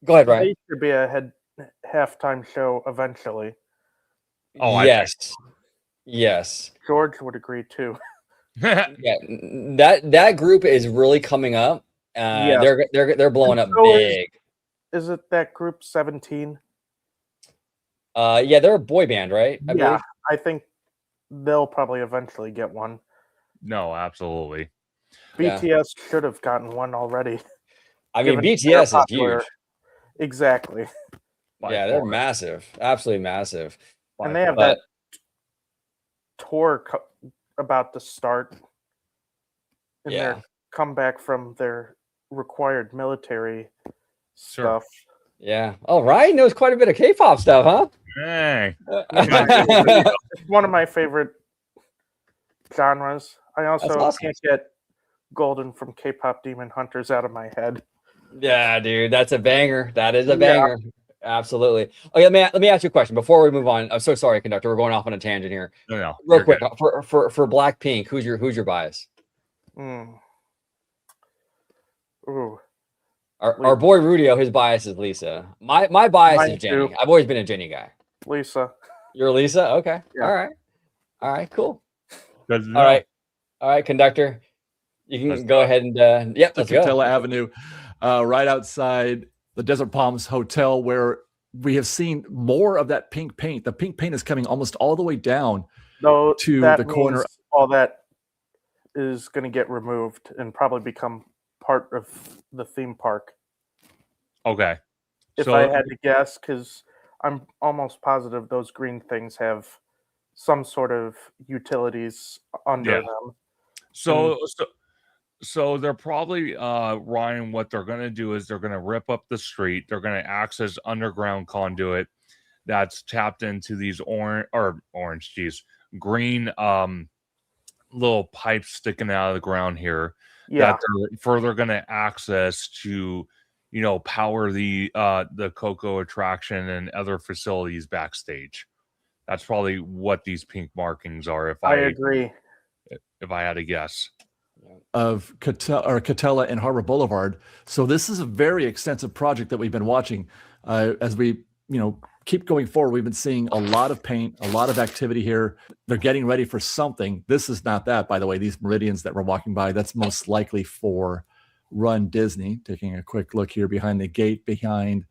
Speaker 3: go ahead, Ryan.
Speaker 2: They should be a halftime show eventually.
Speaker 3: Oh, yes. Yes.
Speaker 2: George would agree too.
Speaker 3: Yeah, that group is really coming up. They're blowing up big.
Speaker 2: Is it that group 17?
Speaker 3: Yeah, they're a boy band, right?
Speaker 2: I think they'll probably eventually get one.
Speaker 1: No, absolutely.
Speaker 2: BTS should have gotten one already.
Speaker 3: I mean, BTS is huge.
Speaker 2: Exactly.
Speaker 3: Yeah, they're massive. Absolutely massive.
Speaker 2: And they have that tour about to start in their comeback from their required military stuff.
Speaker 3: Yeah. Oh, Ryan knows quite a bit of K-pop stuff, huh?
Speaker 1: Hey.
Speaker 2: It's one of my favorite genres. I also can't get Golden from K-pop Demon Hunters out of my head.
Speaker 3: Yeah, dude, that's a banger. That is a banger. Absolutely. Okay, let me ask you a question before we move on. I'm so sorry, Conductor. We're going off on a tangent here.
Speaker 1: No,
Speaker 3: real quick for Blackpink. Who's your bias?
Speaker 2: Ooh.
Speaker 3: Our boy Rudio, his bias is Lisa. My bias is Jenny. I've always been a Jenny guy.
Speaker 2: Lisa.
Speaker 3: You're Lisa? Okay.
Speaker 2: Yeah.
Speaker 3: All right, cool.
Speaker 1: All
Speaker 3: right, Conductor. You can go ahead and let's go.
Speaker 7: Catella Avenue, right outside the Desert Palms Hotel, where we have seen more of that pink paint. The pink paint is coming almost all the way down to the corner.
Speaker 2: All that is going to get removed and probably become part of the theme park.
Speaker 1: Okay.
Speaker 2: If I had to guess, because I'm almost positive those green things have some sort of utilities under them.
Speaker 1: So they're probably, Ryan, what they're going to do is they're going to rip up the street. They're going to access underground conduit that's tapped into these green little pipes sticking out of the ground here.
Speaker 2: Yeah.
Speaker 1: That they're further going to access to, power the Coco attraction and other facilities backstage. That's probably what these pink markings are. I
Speaker 2: agree.
Speaker 1: If I had to guess.
Speaker 7: Of Catella and Harbor Boulevard. So this is a very extensive project that we've been watching. As we, keep going forward, we've been seeing a lot of paint, a lot of activity here. They're getting ready for something. This is not that, by the way. These meridians that we're walking by, that's most likely for Run Disney. Taking a quick look here behind the gate, behind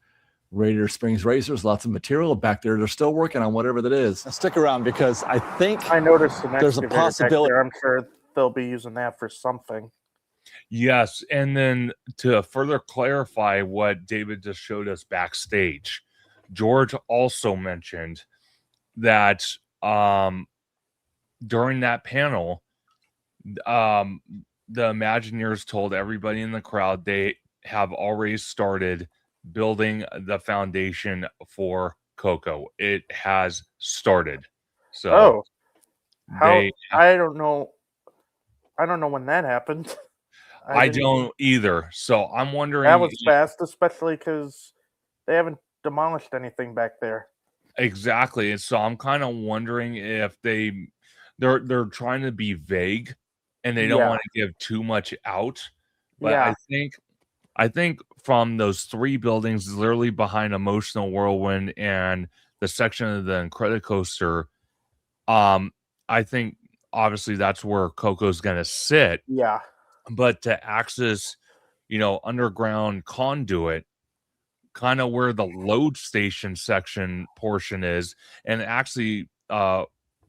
Speaker 7: Radiator Springs Racers, lots of material back there. They're still working on whatever that is.
Speaker 4: Now stick around, because I think
Speaker 2: I noticed
Speaker 4: there's a possibility.
Speaker 2: I'm sure they'll be using that for something.
Speaker 1: Yes, and then to further clarify what David just showed us backstage, George also mentioned that during that panel, the Imagineers told everybody in the crowd they have already started building the foundation for Coco. It has started. So
Speaker 2: I don't know. I don't know when that happened.
Speaker 1: I don't either. So I'm wondering.
Speaker 2: That was fast, especially because they haven't demolished anything back there.
Speaker 1: Exactly. And so I'm kind of wondering if they're trying to be vague and they don't
Speaker 2: Yeah.
Speaker 1: want to give too much out. But
Speaker 2: Yeah.
Speaker 1: I think from those 3 buildings literally behind Emotional Whirlwind and the section of the Incredicoaster, I think obviously that's where Coco's gonna sit.
Speaker 2: Yeah.
Speaker 1: But to access, underground conduit, kind of where the load station section portion is, and actually,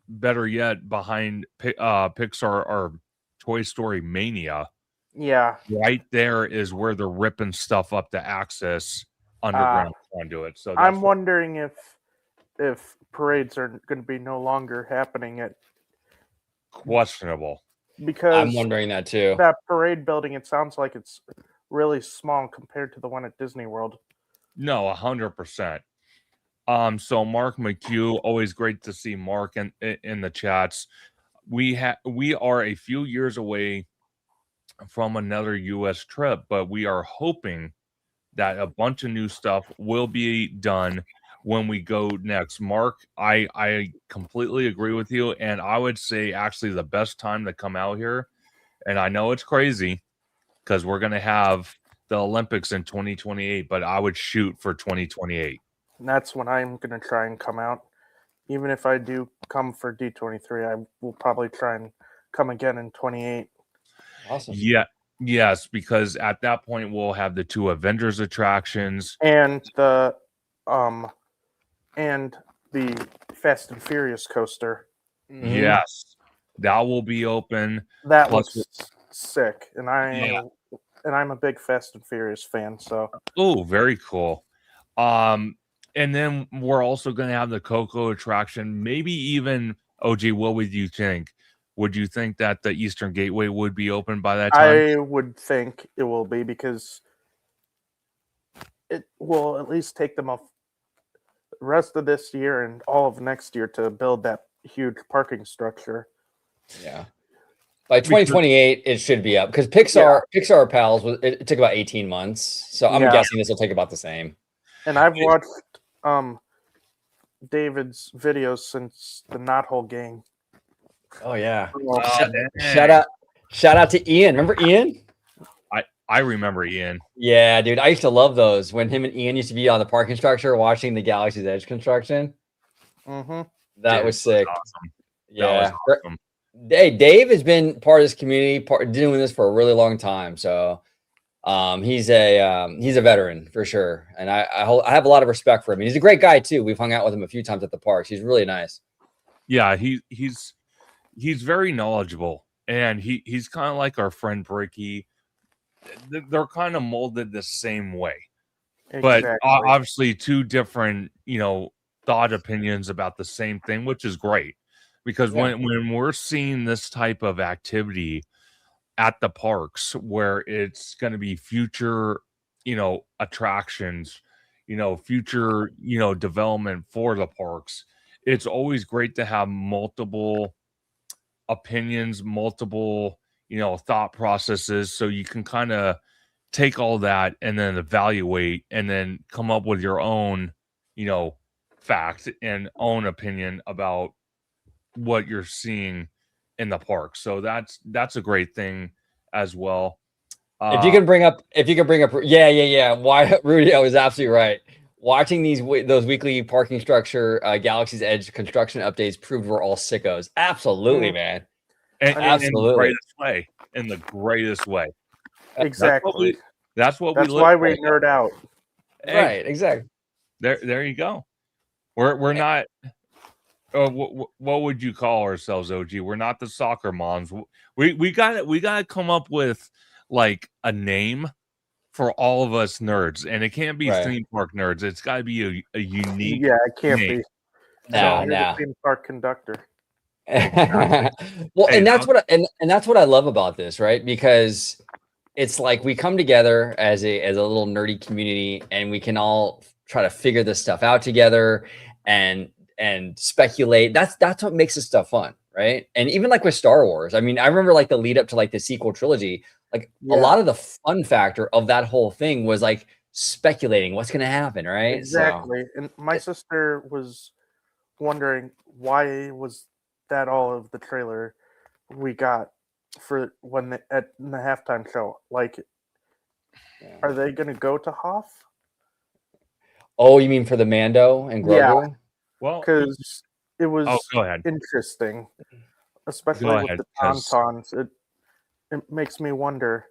Speaker 1: better yet, behind Pixar or Toy Story Mania,
Speaker 2: Yeah.
Speaker 1: right there is where they're ripping stuff up to access underground conduit. So that's
Speaker 2: I'm wondering if parades are going to be no longer happening at
Speaker 1: questionable.
Speaker 2: because
Speaker 3: I'm wondering that too.
Speaker 2: that parade building, it sounds like it's really small compared to the one at Disney World.
Speaker 1: No, 100%. So Mark McHugh, always great to see Mark in the chats. We are a few years away from another US trip, but we are hoping that a bunch of new stuff will be done when we go next. Mark, I completely agree with you, and I would say actually the best time to come out here, and I know it's crazy because we're going to have the Olympics in 2028, but I would shoot for 2028.
Speaker 2: And that's when I'm going to try and come out. Even if I do come for D23, I will probably try and come again in 28.
Speaker 3: Awesome.
Speaker 1: Yeah. Yes, because at that point we'll have the 2 Avengers attractions
Speaker 2: and the Fast and Furious coaster.
Speaker 3: Mm-hmm.
Speaker 1: Yes, that will be open.
Speaker 2: That
Speaker 1: Plus-
Speaker 2: was sick, and I'm a big Fast and Furious fan. So
Speaker 1: Oh, very cool. And then we're also going to have the Coco attraction. Maybe even OG. What would you think? Would you think that the Eastern Gateway would be open by that time?
Speaker 2: I would think it will be because it will at least take them the rest of this year and all of next year to build that huge parking structure.
Speaker 3: Yeah. By 2028, it should be up because Pixar Pals it took about 18 months. So I'm guessing this will take about the same.
Speaker 2: And I've watched David's videos since the Knothole gang.
Speaker 3: Oh yeah.
Speaker 1: Shout
Speaker 3: out to Ian. Remember Ian?
Speaker 1: I remember Ian.
Speaker 3: Yeah, dude. I used to love those when him and Ian used to be on the parking structure watching the Galaxy's Edge construction.
Speaker 2: Mm-hmm.
Speaker 3: That was sick.
Speaker 1: Awesome.
Speaker 3: Yeah.
Speaker 1: That was awesome.
Speaker 3: Hey, Dave has been part of this community, doing this for a really long time. So he's a veteran for sure. And I have a lot of respect for him. He's a great guy too. We've hung out with him a few times at the parks. He's really nice.
Speaker 1: Yeah, he's very knowledgeable, and he's kind of like our friend Bricky. They're kind of molded the same way, but obviously 2 different, thought opinions about the same thing, which is great because when we're seeing this type of activity at the parks where it's going to be future, attractions, future, development for the parks, it's always great to have multiple opinions, multiple, thought processes, so you can kind of take all that and then evaluate and then come up with your own, fact and own opinion about what you're seeing in the park. So that's a great thing as well.
Speaker 3: If you can bring up, yeah. Why Rudy, I was absolutely right. Watching those weekly parking structure Galaxy's Edge construction updates proved we're all sickos. Absolutely, man.
Speaker 1: Absolutely. In the greatest way.
Speaker 2: Exactly.
Speaker 1: That's
Speaker 2: why we nerd out.
Speaker 3: Right, exactly.
Speaker 1: There you go. We're not what would you call ourselves, OG? We're not the soccer moms. We got to come up with like a name for all of us nerds, and it can't be theme park nerds. It's got to be a unique.
Speaker 2: Yeah, it can't
Speaker 1: name.
Speaker 2: be.
Speaker 3: No.
Speaker 2: The theme park conductor.
Speaker 3: Well, and that's what I love about this, right? Because it's like we come together as a little nerdy community, and we can all try to figure this stuff out together and speculate. That's what makes this stuff fun, right? And even like with Star Wars, I mean, I remember like the lead up to like the sequel trilogy, like a lot of the fun factor of that whole thing was like speculating what's going to happen, right?
Speaker 2: Exactly. And my sister was wondering why was that all of the trailer we got for when in the halftime show. Like, are they going to go to Hoth?
Speaker 3: Oh, you mean for the Mando and Grogu?
Speaker 2: Yeah,
Speaker 1: Well,
Speaker 2: because it was
Speaker 1: go ahead.
Speaker 2: interesting, especially
Speaker 1: Go
Speaker 2: with
Speaker 1: ahead,
Speaker 2: the
Speaker 1: 'cause-
Speaker 2: tauntauns. It makes me wonder.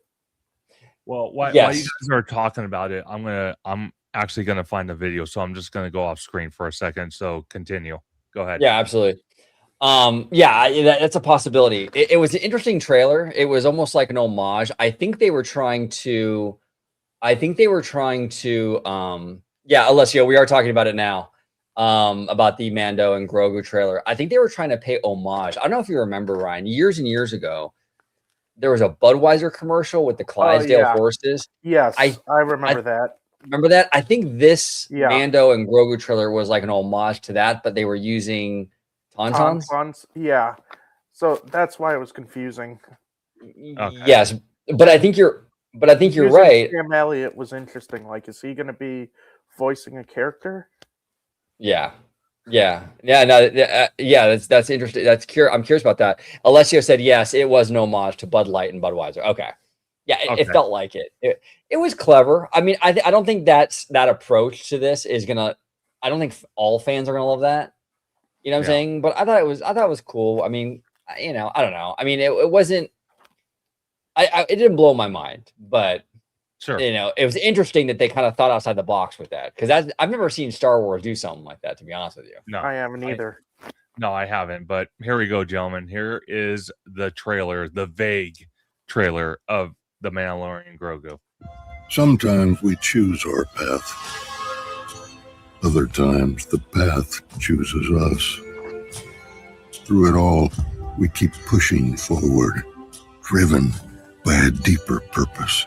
Speaker 1: Well, while you
Speaker 3: Yes.
Speaker 1: guys are talking about it, I'm actually gonna find the video, so I'm just gonna go off screen for a second. So continue. Go ahead.
Speaker 3: Yeah, absolutely. That's a possibility. It was an interesting trailer. It was almost like an homage. I think they were trying to. Yeah, Alessio, we are talking about it now. About the Mando and Grogu trailer. I think they were trying to pay homage. I don't know if you remember, Ryan. Years and years ago, there was a Budweiser commercial with the Clydesdale horses.
Speaker 2: Yes, I remember that.
Speaker 3: Remember that? I think this
Speaker 2: Yeah.
Speaker 3: Mando and Grogu trailer was like an homage to that, but they were using tauntauns.
Speaker 2: Yeah. So that's why it was confusing.
Speaker 1: Okay.
Speaker 3: Yes, but I think you're
Speaker 2: Using
Speaker 3: right.
Speaker 2: Sam Elliott was interesting. Like, is he going to be voicing a character?
Speaker 3: Yeah. No, that's interesting. I'm curious about that. Alessio said yes, it was an homage to Bud Light and Budweiser. Okay. Yeah, it felt like it. It was clever. I mean, I don't think that approach to this is gonna. I don't think all fans are gonna love that. You know what I'm saying? But I thought it was cool. I mean, I don't know. I mean, it wasn't. It didn't blow my mind, but
Speaker 1: Sure.
Speaker 3: it was interesting that they kind of thought outside the box with that, because I've never seen Star Wars do something like that, to be honest with you.
Speaker 1: No,
Speaker 2: I haven't either.
Speaker 1: No, I haven't. But here we go, gentlemen. Here is the trailer, the vague trailer of The Mandalorian Grogu.
Speaker 9: Sometimes we choose our path. Other times the path chooses us. Through it all, we keep pushing forward, driven by a deeper purpose,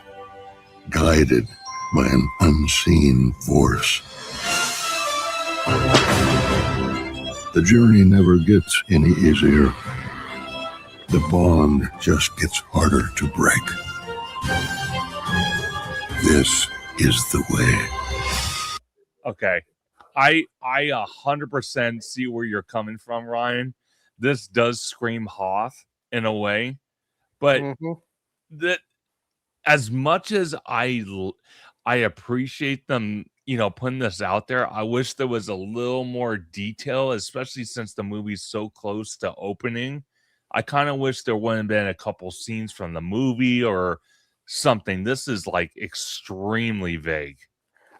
Speaker 9: guided by an unseen force. The journey never gets any easier. The bond just gets harder to break. This is the way.
Speaker 1: Okay. I 100% see where you're coming from, Ryan. This does scream Hoth in a way, but that as much as I appreciate them, putting this out there, I wish there was a little more detail, especially since the movie's so close to opening. I kind of wish there wouldn't have been a couple scenes from the movie or something. This is like extremely vague.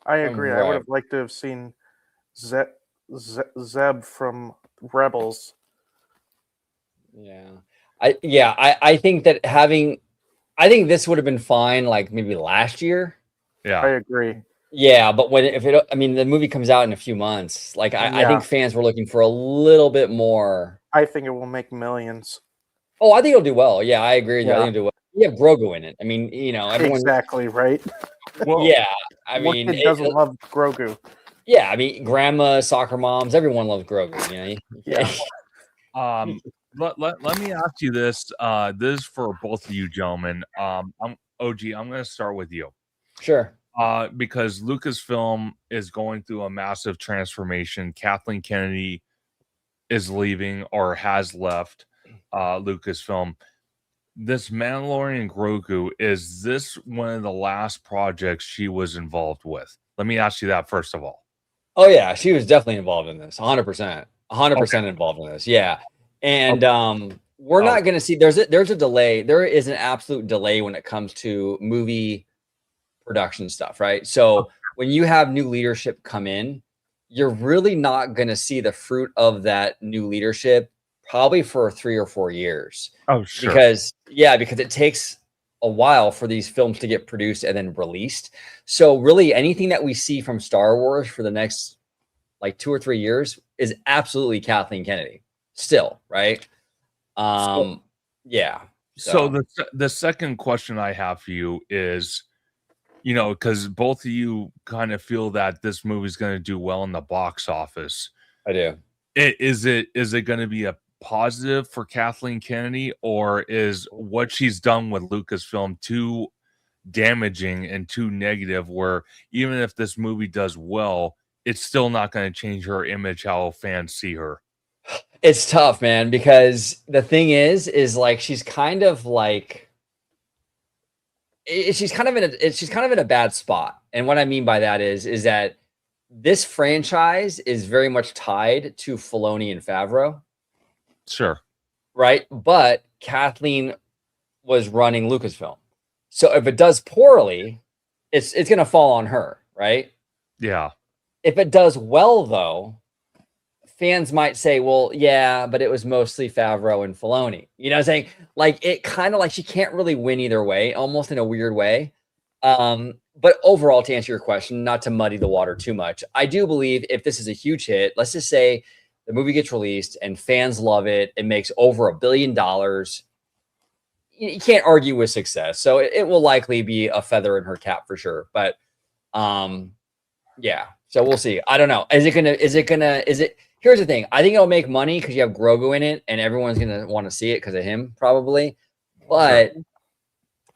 Speaker 2: I agree. I would have liked to have seen Zeb from Rebels.
Speaker 3: I think that I think this would have been fine, like maybe last year.
Speaker 1: Yeah,
Speaker 2: I agree.
Speaker 3: Yeah, but the movie comes out in a few months. Like I think fans were looking for a little bit more.
Speaker 2: I think it will make millions.
Speaker 3: Oh, I think it'll do well. Yeah, I agree with you. I think it'll do well. You have Grogu in it. I mean, everyone.
Speaker 2: Exactly right.
Speaker 3: Well, yeah, I
Speaker 2: what
Speaker 3: mean,
Speaker 2: kid doesn't love Grogu?
Speaker 3: Yeah, I mean, grandma, soccer moms, everyone loves Grogu.
Speaker 2: Yeah.
Speaker 1: Let me ask you this. This is for both of you gentlemen. I'm going to start with you.
Speaker 3: Sure.
Speaker 1: Because Lucasfilm is going through a massive transformation. Kathleen Kennedy is leaving or has left Lucasfilm. This Mandalorian Grogu, is this one of the last projects she was involved with? Let me ask you that first of all.
Speaker 3: Oh yeah, she was definitely involved in this. 100%. 100% involved in this. Yeah. And we're not going to see there's a delay. There is an absolute delay when it comes to movie production stuff, right? So when you have new leadership come in, you're really not going to see the fruit of that new leadership probably for 3 or 4 years.
Speaker 1: Oh, sure.
Speaker 3: Because it takes a while for these films to get produced and then released. So really anything that we see from Star Wars for the next like 2 or 3 years is absolutely Kathleen Kennedy still, right? Yeah.
Speaker 1: So the second question I have for you is, because both of you kind of feel that this movie's going to do well in the box office.
Speaker 3: I do.
Speaker 1: Is it going to be a positive for Kathleen Kennedy, or is what she's done with Lucasfilm too damaging and too negative, where even if this movie does well, it's still not going to change her image, how fans see her?
Speaker 3: It's tough, man, because the thing is like she's kind of like she's kind of in a bad spot. And what I mean by that is that this franchise is very much tied to Filoni and Favreau.
Speaker 1: Sure.
Speaker 3: Right? But Kathleen was running Lucasfilm. So if it does poorly, it's going to fall on her, right?
Speaker 1: Yeah.
Speaker 3: If it does well, though, fans might say, well, yeah, but it was mostly Favreau and Filoni. You know what I'm saying? Like, it kind of like she can't really win either way, almost in a weird way. But overall, to answer your question, not to muddy the water too much, I do believe if this is a huge hit, let's just say the movie gets released and fans love it, it makes over $1 billion. You can't argue with success. So it will likely be a feather in her cap for sure. But yeah, so we'll see. I don't know. Here's the thing. I think it'll make money because you have Grogu in it and everyone's going to want to see it because of him probably. But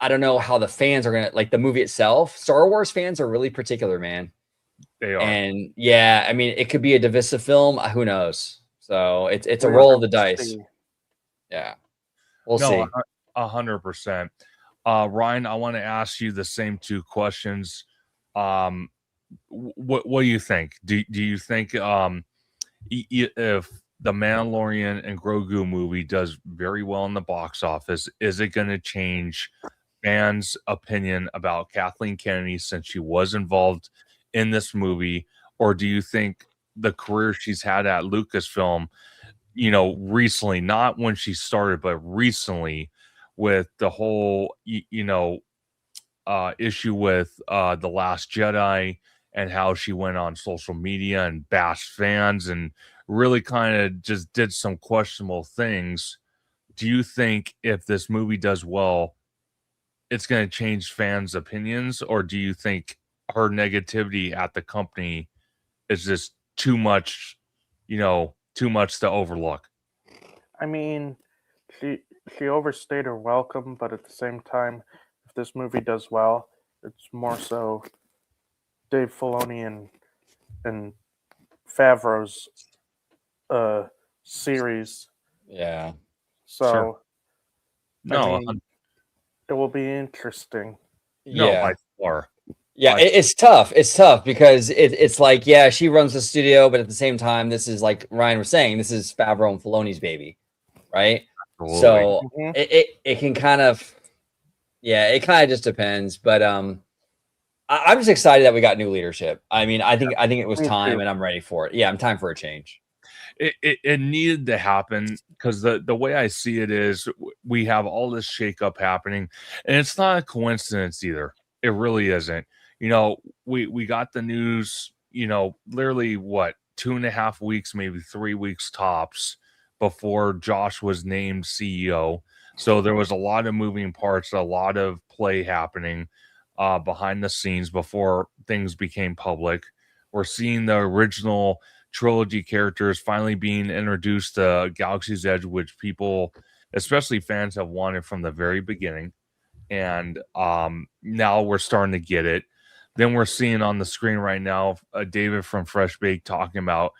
Speaker 3: I don't know how the fans are going to like the movie itself. Star Wars fans are really particular, man.
Speaker 1: They are.
Speaker 3: And yeah, I mean, it could be a divisive film. Who knows? So it's a roll of the dice. Yeah. We'll see.
Speaker 1: 100%. Ryan, I want to ask you the same two questions. What do you think? Do you think if the Mandalorian and Grogu movie does very well in the box office, is it going to change fans' opinion about Kathleen Kennedy since she was involved in this movie? Or do you think the career she's had at Lucasfilm, recently, not when she started, but recently, with the whole, issue with The Last Jedi and how she went on social media and bashed fans and really kind of just did some questionable things. Do you think if this movie does well, it's going to change fans' opinions? Or do you think her negativity at the company is just too much to overlook?
Speaker 2: I mean, she overstayed her welcome, but at the same time, if this movie does well, it's more so Dave Filoni and Favreau's series.
Speaker 3: Yeah.
Speaker 2: So,
Speaker 1: sure. No,
Speaker 2: it will be interesting.
Speaker 1: No,
Speaker 3: Yeah.
Speaker 1: by far.
Speaker 3: Yeah, it's tough. It's tough because it's like, yeah, she runs the studio, but at the same time, this is like Ryan was saying, this is Favreau and Filoni's baby, right?
Speaker 1: Absolutely.
Speaker 3: So it can kind of, it kind of just depends. But I'm just excited that we got new leadership. I mean, I think it was time, and I'm ready for it. Yeah, I'm time for a change.
Speaker 1: It needed to happen because the way I see it is we have all this shakeup happening, and it's not a coincidence either. It really isn't. We got the news, literally 2.5 weeks, maybe 3 weeks tops before Josh was named CEO. So there was a lot of moving parts, a lot of play happening behind the scenes before things became public. We're seeing the original trilogy characters finally being introduced to Galaxy's Edge, which people, especially fans, have wanted from the very beginning. And now we're starting to get it. Then we're seeing on the screen right now David from Fresh Bake talking about,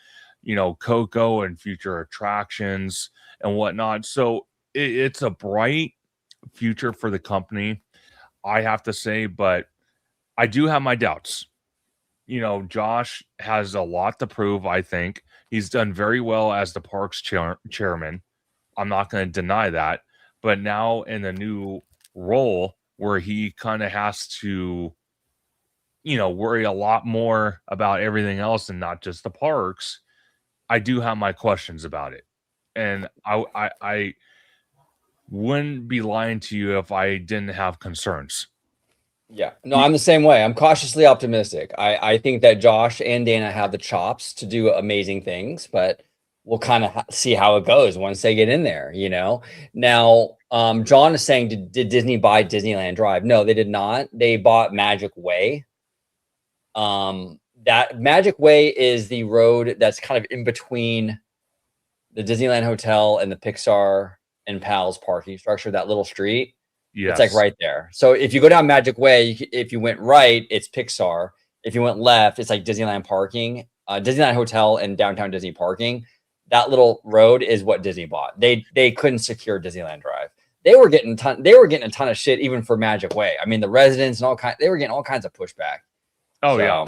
Speaker 1: Coco and future attractions and whatnot. So it's a bright future for the company, I have to say, but I do have my doubts. Josh has a lot to prove, I think. He's done very well as the parks chairman. I'm not going to deny that. But now in a new role where he kind of has to, worry a lot more about everything else and not just the parks, I do have my questions about it. And I wouldn't be lying to you if I didn't have concerns.
Speaker 3: Yeah, no, I'm the same way. I'm cautiously optimistic. I think that Josh and Dana have the chops to do amazing things, but we'll kind of see how it goes once they get in there, Now, John is saying, did Disney buy Disneyland Drive? No, they did not. They bought Magic Way. That Magic Way is the road that's kind of in between the Disneyland Hotel and the Pixar and Pals parking structure, that little street.
Speaker 1: Yes.
Speaker 3: It's like right there. So if you go down Magic Way, if you went right, it's Pixar. If you went left, it's like Disneyland parking, Disneyland Hotel and downtown Disney parking. That little road is what Disney bought. They couldn't secure Disneyland Drive. They were getting a ton of shit even for Magic Way. I mean, the residents and they were getting all kinds of pushback.
Speaker 1: Oh yeah,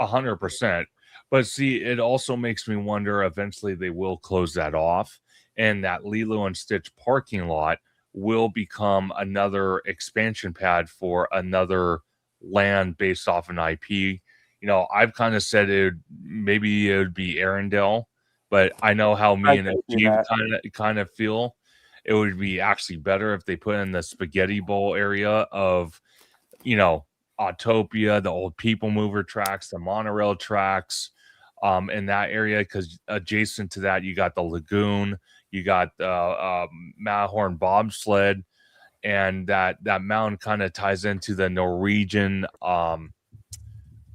Speaker 1: 100%. But see, it also makes me wonder. Eventually, they will close that off, and that Lilo and Stitch parking lot will become another expansion pad for another land based off an IP. You know, I've kind of said maybe it would be Arendelle, but I know how me and OG kind of feel. It would be actually better if they put in the spaghetti bowl area of, you know, Autopia, the old people mover tracks, the monorail tracks, in that area, because adjacent to that you got the lagoon, you got the Matterhorn bobsled, and that mountain kind of ties into the Norwegian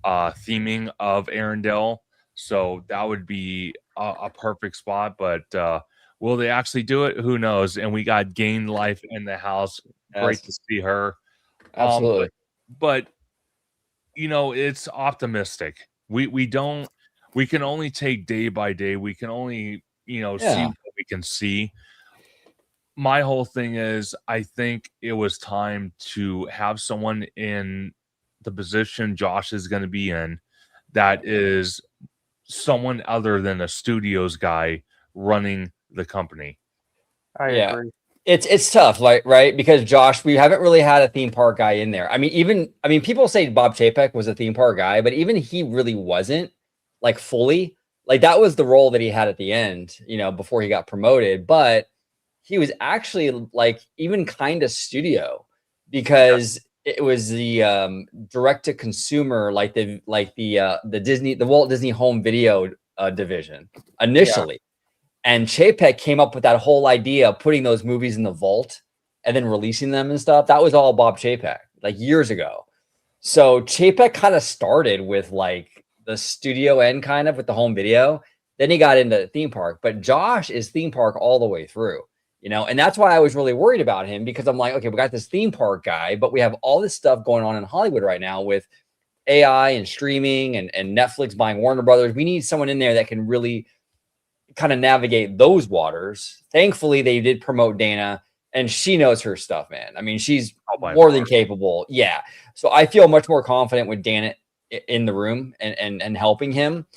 Speaker 1: theming of Arendelle. So that would be a perfect spot. But will they actually do it? Who knows? And we got Gain Life in the house. Great to see her.
Speaker 3: Absolutely.
Speaker 1: But you know, it's optimistic. We can only take day by day. We can only, see what we can see. My whole thing is, I think it was time to have someone in the position Josh is going to be in that is someone other than a studios guy running the company.
Speaker 2: I agree.
Speaker 3: It's tough, like, right? Because Josh, we haven't really had a theme park guy in there. I mean, people say Bob Chapek was a theme park guy, but even he really wasn't, like, fully. Like, that was the role that he had at the end, before he got promoted. But he was actually, like, even kind of studio, because it was the direct to consumer, like the Walt Disney Home Video division initially. Yeah. And Chapek came up with that whole idea of putting those movies in the vault and then releasing them and stuff. That was all Bob Chapek, like, years ago. So Chapek kind of started with, like, the studio end, kind of with the home video. Then he got into theme park. But Josh is theme park all the way through, and that's why I was really worried about him, because I'm like, okay, we got this theme park guy, but we have all this stuff going on in Hollywood right now with AI and streaming and Netflix buying Warner Brothers. We need someone in there that can really kind of navigate those waters. Thankfully, they did promote Dana, and she knows her stuff, man. I mean, she's more than capable. Yeah. So I feel much more confident with Dana in the room and helping him.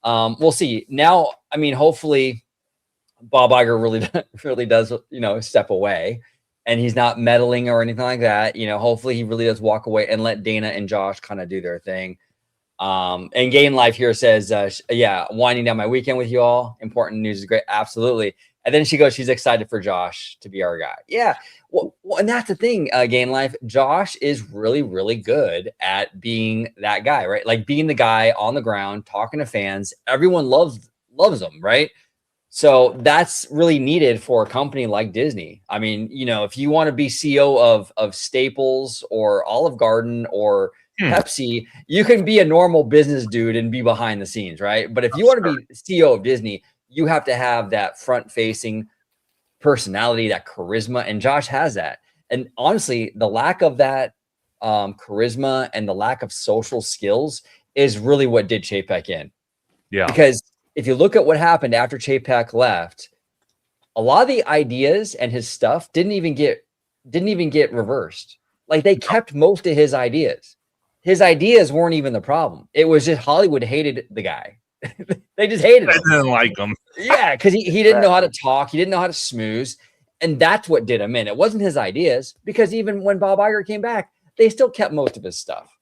Speaker 3: We'll see. Now, I mean, hopefully Bob Iger really does, step away, and he's not meddling or anything like that. Hopefully he really does walk away and let Dana and Josh kind of do their thing. And Gain Life here says, winding down my weekend with you all. Important news is great. Absolutely. And then she goes, she's excited for Josh to be our guy. Yeah. Well, and that's the thing, Gain Life. Josh is really, really good at being that guy, right? Like, being the guy on the ground, talking to fans. Everyone loves him, right? So that's really needed for a company like Disney. I mean, if you want to be CEO of Staples or Olive Garden or Pepsi, you can be a normal business dude and be behind the scenes, right? But if you want to be CEO of Disney, you have to have that front-facing personality, that charisma, and Josh has that. And honestly, the lack of that charisma and the lack of social skills is really what did Chapek in. Yeah. Because if you look at what happened after Chapek left, a lot of the ideas and his stuff didn't even get reversed. Like, they kept most of his ideas. His ideas weren't even the problem. It was just Hollywood hated the guy. They just hated him.
Speaker 1: They didn't like him.
Speaker 3: Yeah, because he didn't know how to talk. He didn't know how to smooth. And that's what did him in. It wasn't his ideas, because even when Bob Iger came back, they still kept most of his stuff.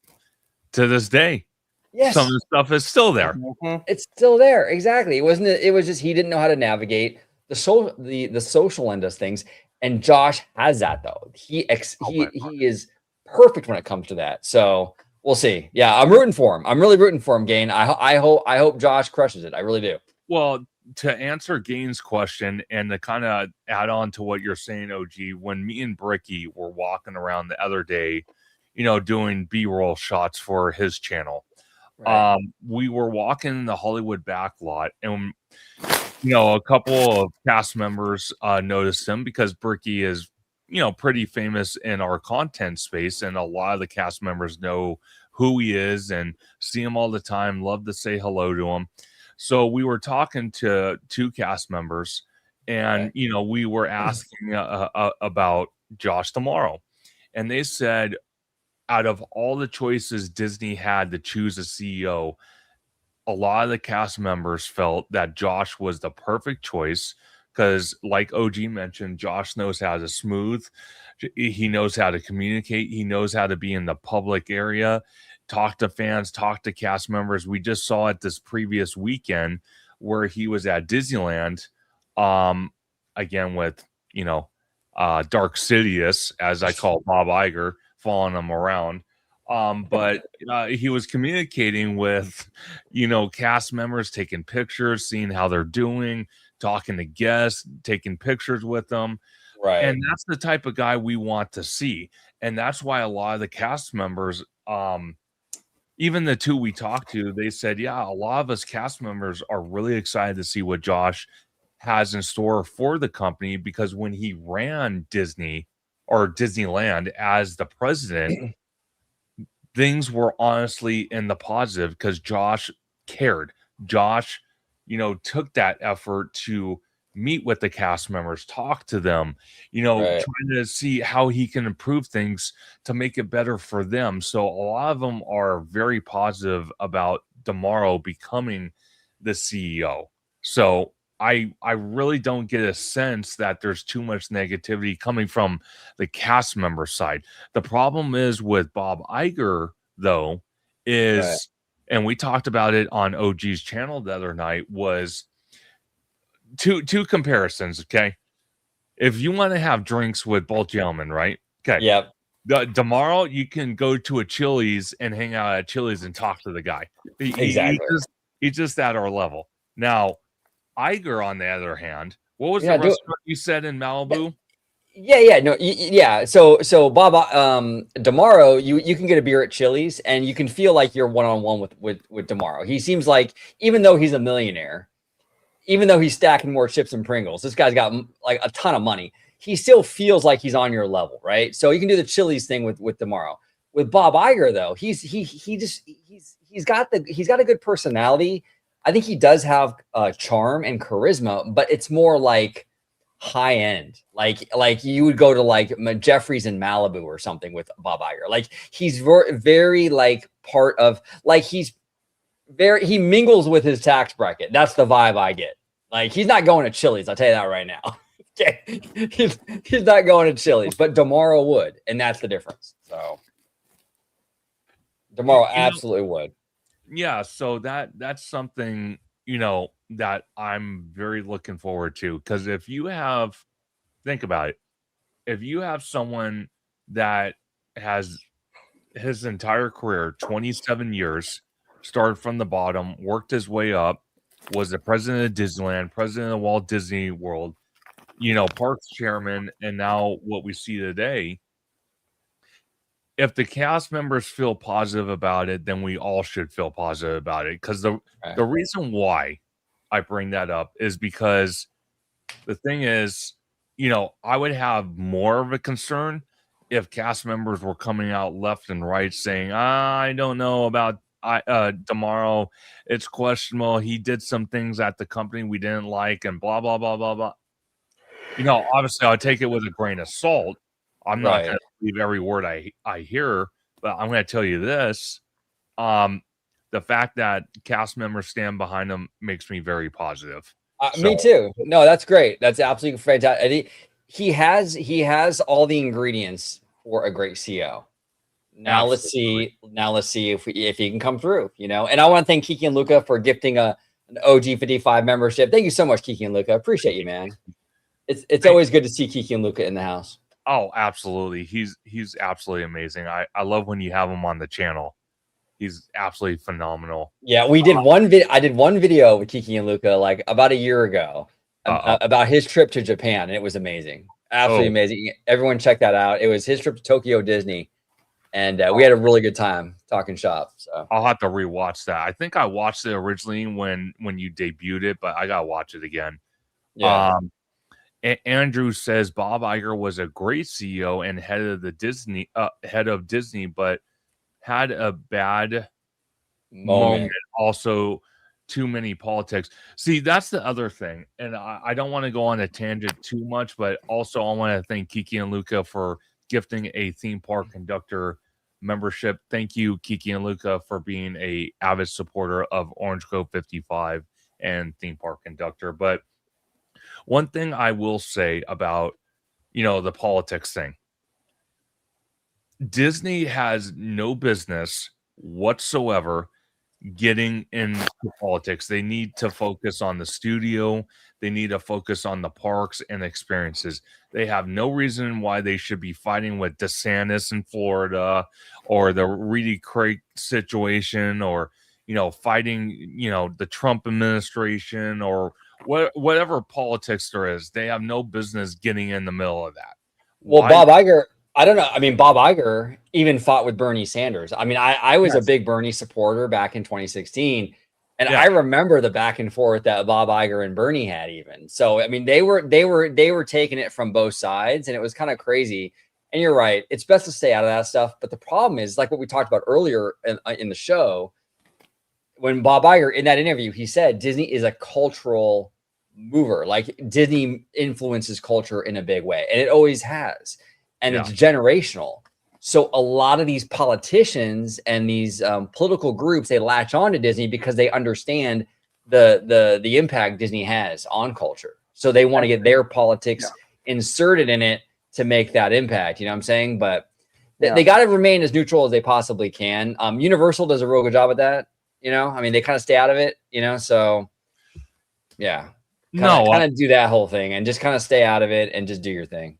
Speaker 1: To this day.
Speaker 3: Yes.
Speaker 1: Some of the stuff is still there.
Speaker 3: Mm-hmm. It's still there. Exactly. It was just he didn't know how to navigate the social end of things. And Josh has that, though. He is perfect when it comes to that. So we'll see. Yeah, I'm rooting for him. I'm really rooting for him, Gain. I hope Josh crushes it. I really do.
Speaker 1: Well, to answer Gain's question and to kind of add on to what you're saying, OG, when me and Bricky were walking around the other day, doing B-roll shots for his channel, right. We were walking the Hollywood back lot, and a couple of cast members noticed him because Bricky is, pretty famous in our content space, and a lot of the cast members know who he is and see him all the time, love to say hello to him. So we were talking to two cast members, and we were asking about Josh Tomorrow, and they said out of all the choices Disney had to choose a CEO, a lot of the cast members felt that Josh was the perfect choice because, like OG mentioned, Josh knows how to smooth. He knows how to communicate. He knows how to be in the public area, talk to fans, talk to cast members. We just saw it this previous weekend where he was at Disneyland, again with, Dark Sidious, as I call Bob Iger, following him around. But he was communicating with, cast members, taking pictures, seeing how they're doing, talking to guests, taking pictures with them.
Speaker 3: Right.
Speaker 1: And that's the type of guy we want to see. And that's why a lot of the cast members, even the two we talked to, they said, yeah, a lot of us cast members are really excited to see what Josh has in store for the company, because when he ran Disney or Disneyland as the president, things were honestly in the positive because Josh cared. Josh, took that effort to meet with the cast members, talk to them,
Speaker 3: Right.
Speaker 1: trying to see how he can improve things to make it better for them. So a lot of them are very positive about Tomorrow becoming the CEO. So I really don't get a sense that there's too much negativity coming from the cast member side. The problem is with Bob Iger, though, is, and we talked about it on OG's channel the other night, was two comparisons. Okay, if you want to have drinks with both gentlemen, right? Okay.
Speaker 3: Yep.
Speaker 1: Tomorrow you can go to a Chili's and hang out at Chili's and talk to the guy.
Speaker 3: Exactly.
Speaker 1: He's just at our level. Now, Iger, on the other hand, what was
Speaker 3: Yeah,
Speaker 1: the restaurant you said in Malibu?
Speaker 3: Yeah. So Bob, Tomorrow, you can get a beer at Chili's, and you can feel like you're one-on-one with Tomorrow. He seems like, even though he's a millionaire, even though he's stacking more chips and Pringles, this guy's got like a ton of money. He still feels like he's on your level, right? So you can do the Chili's thing with Tomorrow. With Bob Iger, though, he's got a good personality. I think he does have charm and charisma, but it's more like high end. Like you would go to like Jeffrey's in Malibu or something with Bob Iger. Like he's very like part of, like he mingles with his tax bracket. That's the vibe I get. Like he's not going to Chili's, I'll tell you that right now. Okay. He's not going to Chili's, but Tomorrow would, and that's the difference. So Tomorrow absolutely would.
Speaker 1: Yeah, so that's something, that I'm very looking forward to, because think about it, if you have someone that has his entire career, 27 years, started from the bottom, worked his way up, was the president of Disneyland, president of Walt Disney World, parks chairman, and now what we see today. If the cast members feel positive about it, then we all should feel positive about it. Because the reason why I bring that up is because the thing is, I would have more of a concern if cast members were coming out left and right saying, I don't know about Tomorrow. It's questionable. He did some things at the company we didn't like, and blah, blah, blah, blah, blah. Obviously, I'll take it with a grain of salt. I'm not going to believe every word I hear, but I'm going to tell you this. The fact that cast members stand behind him makes me very positive.
Speaker 3: Me too. No, that's great. That's absolutely fantastic. He has all the ingredients for a great CEO. Now
Speaker 1: Absolutely.
Speaker 3: let's see if he can come through, And I want to thank Kiki and Luca for gifting an OG 55 membership. Thank you so much, Kiki and Luca. Appreciate you, man. It's always good to see Kiki and Luca in the house.
Speaker 1: Oh, absolutely. He's absolutely amazing. I love when you have him on the channel. He's absolutely phenomenal.
Speaker 3: Yeah, we did I did one video with Kiki and Luca like about a year ago about his trip to Japan, and it was amazing. Absolutely amazing. Everyone check that out. It was his trip to Tokyo Disney. And we had a really good time talking shop. So
Speaker 1: I'll have to rewatch that. I think I watched it originally when you debuted it, but I gotta watch it again.
Speaker 3: yeah,
Speaker 1: Andrew says Bob Iger was a great CEO and head of Disney, but had a bad moment. Also, too many politics. See, that's the other thing, and I don't want to go on a tangent too much, but also I want to thank Kiki and Luca for gifting a theme park conductor membership. Thank you, Kiki and Luca, for being a avid supporter of Orange Grove 55 and theme park conductor. But one thing I will say about, the politics thing, Disney has no business whatsoever getting into politics. They need to focus on the studio. They need to focus on the parks and experiences. They have no reason why they should be fighting with DeSantis in Florida or the Reedy Creek situation or, fighting, the Trump administration or whatever politics there is. They have no business getting in the middle of that.
Speaker 3: Well, Bob Iger, I don't know. I mean, Bob Iger even fought with Bernie Sanders. I mean, I was a big Bernie supporter back in 2016, and I remember the back and forth that Bob Iger and Bernie had even. So, I mean, they were taking it from both sides, and it was kind of crazy. And you're right. It's best to stay out of that stuff. But the problem is, like what we talked about earlier in the show, when Bob Iger, in that interview, he said Disney is a cultural mover. Like Disney influences culture in a big way, and it always has. And it's generational. So a lot of these politicians and these political groups, they latch on to Disney because they understand the impact Disney has on culture. So they want to get their politics inserted in it to make that impact. You know what I'm saying? But they got to remain as neutral as they possibly can. Universal does a real good job at that. I mean, they kind of stay out of it, so yeah. Kind of do that whole thing and just kind of stay out of it and just do your thing.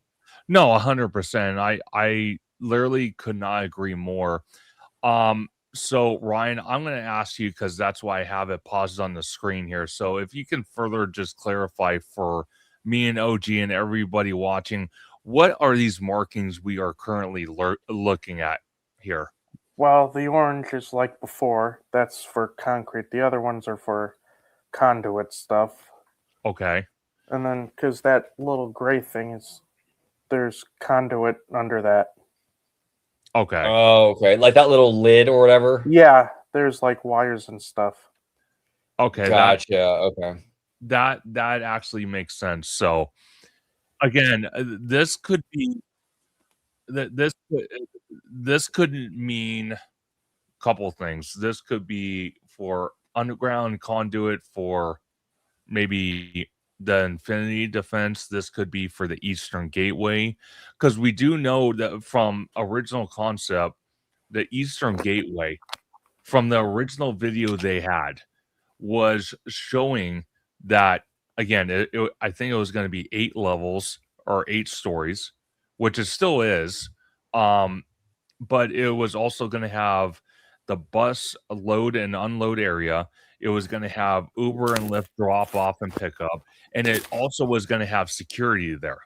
Speaker 1: No, 100%. I literally could not agree more. So Ryan, I'm going to ask you, because that's why I have it paused on the screen here. So if you can further just clarify for me and OG and everybody watching, what are these markings we are currently looking at here?
Speaker 2: Well, the orange is like before. That's for concrete. The other ones are for conduit stuff.
Speaker 1: Okay.
Speaker 2: And then, because that little gray thing there's conduit under that.
Speaker 1: Okay.
Speaker 3: Oh, okay. Like that little lid or whatever?
Speaker 2: Yeah, there's like wires and stuff.
Speaker 1: Okay.
Speaker 3: Gotcha. Okay.
Speaker 1: That actually makes sense. So again, this could be this could mean a couple things. This could be for underground conduit for maybe the Infinity Defense. This could be for the Eastern Gateway, because we do know that from original concept, the Eastern Gateway, from the original video they had, was showing that, again, I think it was going to be 8 levels or 8 stories, which it still is. But it was also going to have the bus load and unload area. It was going to have Uber and Lyft drop off and pick up. And it also was going to have security there.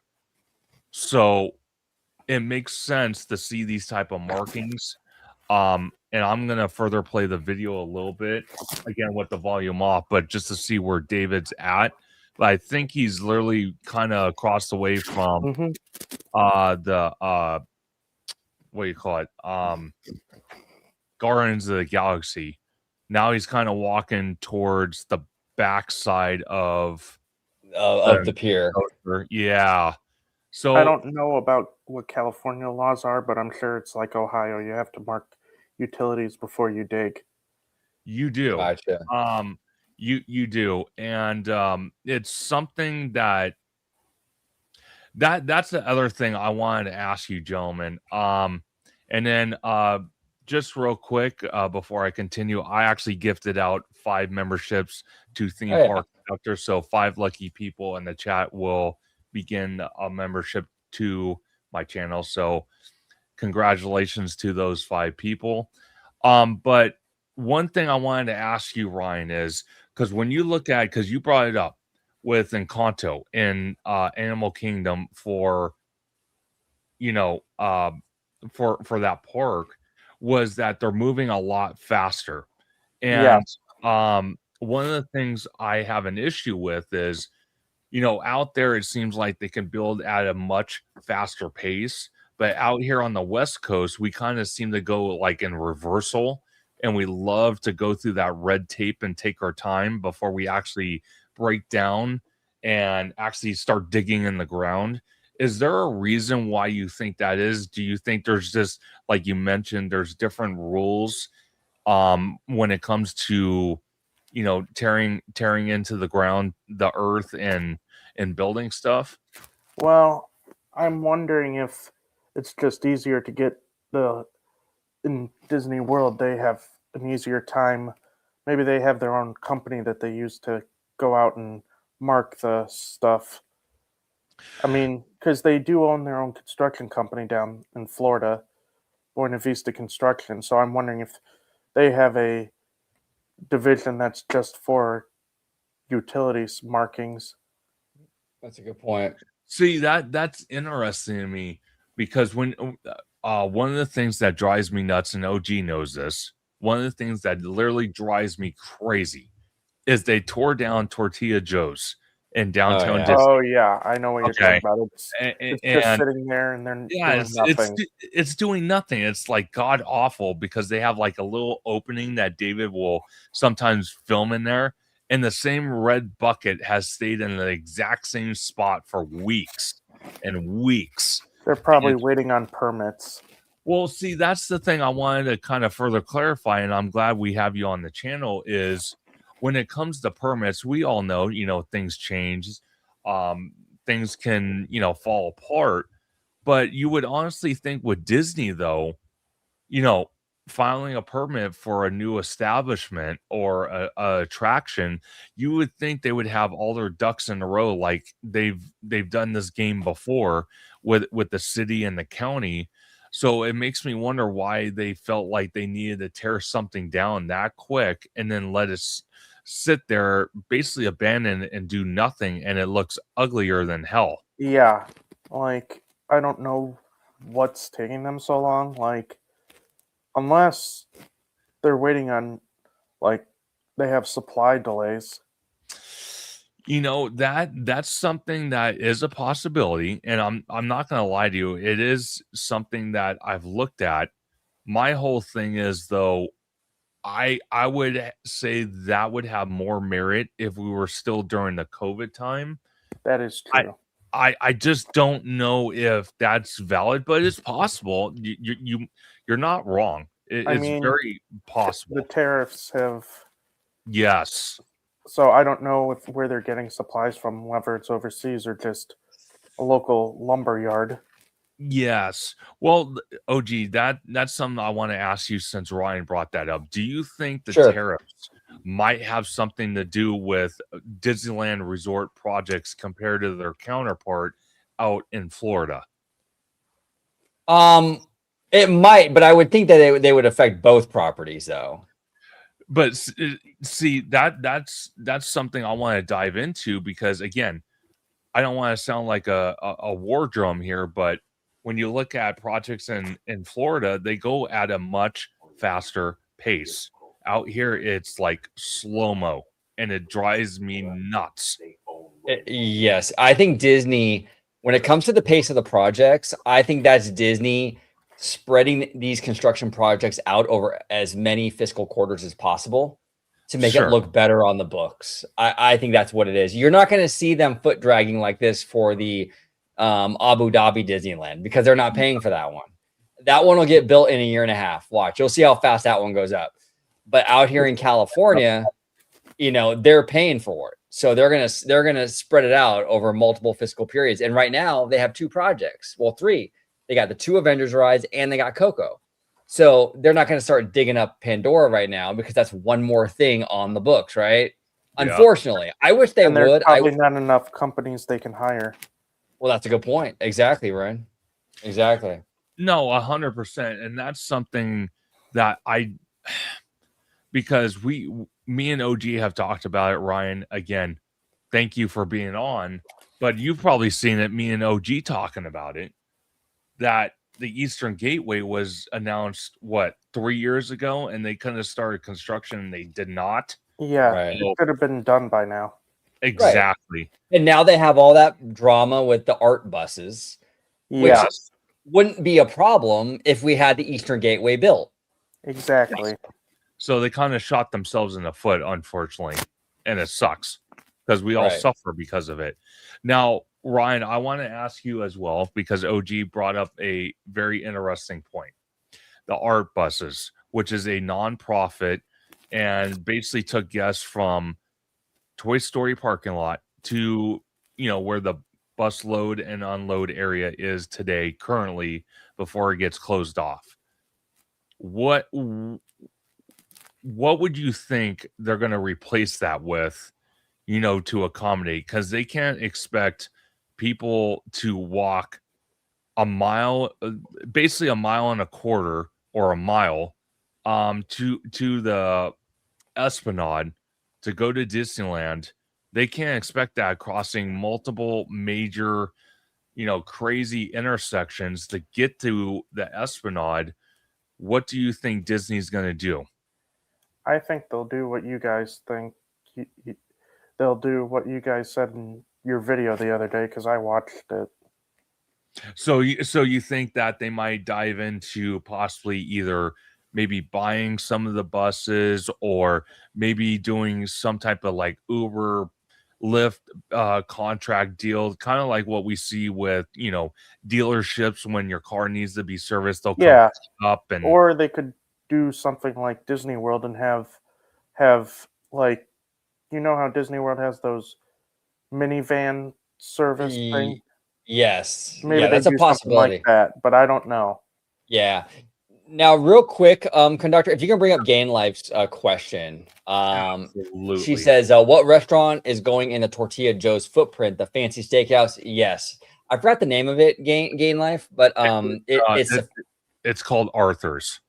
Speaker 1: So it makes sense to see these type of markings. And I'm going to further play the video a little bit, again, with the volume off, but just to see where David's at. But I think he's literally kind of across the way from the what do you call it? Guardians of the Galaxy. Now he's kind of walking towards the backside of
Speaker 3: the pier.
Speaker 1: Yeah. So
Speaker 2: I don't know about what California laws are, but I'm sure it's like Ohio. You have to mark utilities before you dig.
Speaker 1: You do.
Speaker 3: Gotcha.
Speaker 1: You do. And it's something that's the other thing I wanted to ask you, gentlemen. And then just real quick, before I continue, I actually gifted out 5 memberships to Theme Park Conductor. So 5 lucky people in the chat will begin a membership to my channel. So congratulations to those 5 people. But one thing I wanted to ask you, Ryan, is because when you look at, because you brought it up with Encanto in Animal Kingdom for, for that park, was that they're moving a lot faster.
Speaker 2: Yeah.
Speaker 1: And one of the things I have an issue with is, out there it seems like they can build at a much faster pace, but out here on the West Coast, we kind of seem to go like in reversal, and we love to go through that red tape and take our time before we actually break down and actually start digging in the ground. Is there a reason why you think that is? Do you think there's just, like you mentioned, there's different rules when it comes to tearing into the ground, the earth, and building stuff?
Speaker 2: Well, I'm wondering if it's just easier to get in Disney World, they have an easier time. Maybe they have their own company that they use to go out and mark the stuff. I mean, because they do own their own construction company down in Florida, Buena Vista Construction. So I'm wondering if they have a division that's just for utilities markings.
Speaker 3: That's a good point.
Speaker 1: See, that's interesting to me, because when one of the things that drives me nuts, and OG knows this, one of the things that literally drives me crazy is they tore down Tortilla Joe's in downtown
Speaker 3: yeah.
Speaker 1: Disney.
Speaker 2: Oh yeah, I know what you're talking about. It's just
Speaker 1: And
Speaker 2: sitting there and they're
Speaker 1: yeah,
Speaker 2: doing nothing.
Speaker 1: it's doing nothing. It's like god awful, because they have like a little opening that David will sometimes film in there, and the same red bucket has stayed in the exact same spot for weeks and weeks.
Speaker 2: They're probably waiting on permits.
Speaker 1: Well, see, that's the thing I wanted to kind of further clarify, and I'm glad we have you on the channel, is when it comes to permits, we all know, things change. Things can, fall apart. But you would honestly think with Disney, though, filing a permit for a new establishment or a attraction, you would think they would have all their ducks in a row, like they've done this game before with the city and the county. So it makes me wonder why they felt like they needed to tear something down that quick and then let us sit there, basically abandoned and do nothing, and it looks uglier than hell.
Speaker 2: Yeah, like I don't know what's taking them so long. Like, unless they're waiting on, like, they have supply delays.
Speaker 1: That's something that is a possibility, and I'm not gonna lie to you, it is something that I've looked at. My whole thing is, though, I would say that would have more merit if we were still during the COVID time.
Speaker 2: That is true.
Speaker 1: I just don't know if that's valid, but it's possible. You're not wrong. It's very possible.
Speaker 2: The tariffs have.
Speaker 1: Yes.
Speaker 2: So I don't know where they're getting supplies from, whether it's overseas or just a local lumber yard.
Speaker 1: Yes. Well, OG, that's something I want to ask you, since Ryan brought that up. Do you think the tariffs might have something to do with Disneyland resort projects compared to their counterpart out in Florida?
Speaker 3: It might, but I would think that they would affect both properties, though.
Speaker 1: But see, that's something I want to dive into, because again, I don't want to sound like a war drum here, but when you look at projects in Florida, they go at a much faster pace. Out here, it's like slow-mo, and it drives me nuts.
Speaker 3: Yes, I think Disney, when it comes to the pace of the projects, I think that's Disney spreading these construction projects out over as many fiscal quarters as possible to make it look better on the books. I think that's what it is. You're not going to see them foot dragging like this for the Abu Dhabi Disneyland, because they're not paying for that one. That one will get built in a year and a half. Watch, you'll see how fast that one goes up. But out here in California, they're paying for it. So they're gonna spread it out over multiple fiscal periods. And right now they have 2 projects. Well, 3. They got the 2 Avengers rides and they got Coco. So they're not going to start digging up Pandora right now, because that's one more thing on the books, right? Yeah. Unfortunately, I wish they would.
Speaker 2: Probably not enough companies they can hire.
Speaker 3: Well, that's a good point. Exactly, Ryan. Exactly.
Speaker 1: No, 100%, and that's something that because me and OG have talked about it. Ryan, again, thank you for being on, but you've probably seen it. Me and OG talking about it. That the Eastern Gateway was announced, 3 years ago, and they kind of started construction, and they did not.
Speaker 2: Yeah,
Speaker 3: Right.
Speaker 2: it could have been done by now.
Speaker 1: Exactly.
Speaker 3: And now they have all that drama with the art buses, which
Speaker 2: Yeah,
Speaker 1: Yes.
Speaker 3: wouldn't be a problem if we had the Eastern Gateway built.
Speaker 2: exactly.
Speaker 1: So they kind of shot themselves in the foot, unfortunately, and it sucks because we all
Speaker 3: Right.
Speaker 1: suffer because of it. Now, Ryan, I want to ask you as well, because OG brought up a very interesting point. The art buses, which is a nonprofit, and basically took guests from Toy Story parking lot to, where the bus load and unload area is today, currently, before it gets closed off. What would you think they're going to replace that with, to accommodate? Because they can't expect people to walk a mile, basically a mile and a quarter or a mile, to the Esplanade to go to Disneyland. They can't expect that, crossing multiple major, crazy intersections to get to the Esplanade. What do you think Disney's going to do?
Speaker 2: I think they'll do what you guys think. They'll do what you guys said in your video the other day, because I watched it.
Speaker 1: So you think that they might dive into possibly either maybe buying some of the buses, or maybe doing some type of like Uber, Lyft contract deal, kind of like what we see with dealerships when your car needs to be serviced, they'll come
Speaker 2: Yeah,
Speaker 1: up and
Speaker 2: or they could do something like Disney World and have like, how Disney World has those minivan service thing.
Speaker 3: Yes.
Speaker 2: Maybe
Speaker 3: Yeah,
Speaker 2: they
Speaker 3: that's a
Speaker 2: do something
Speaker 3: possibility.
Speaker 2: like that, but I don't know.
Speaker 3: Yeah. Now, real quick, Conductor, if you can bring up Gain Life's question.
Speaker 1: absolutely.
Speaker 3: She says, what restaurant is going in the Tortilla Joe's footprint? The fancy steakhouse? Yes. I forgot the name of it, Gain Life, but
Speaker 1: it's called Arthur's.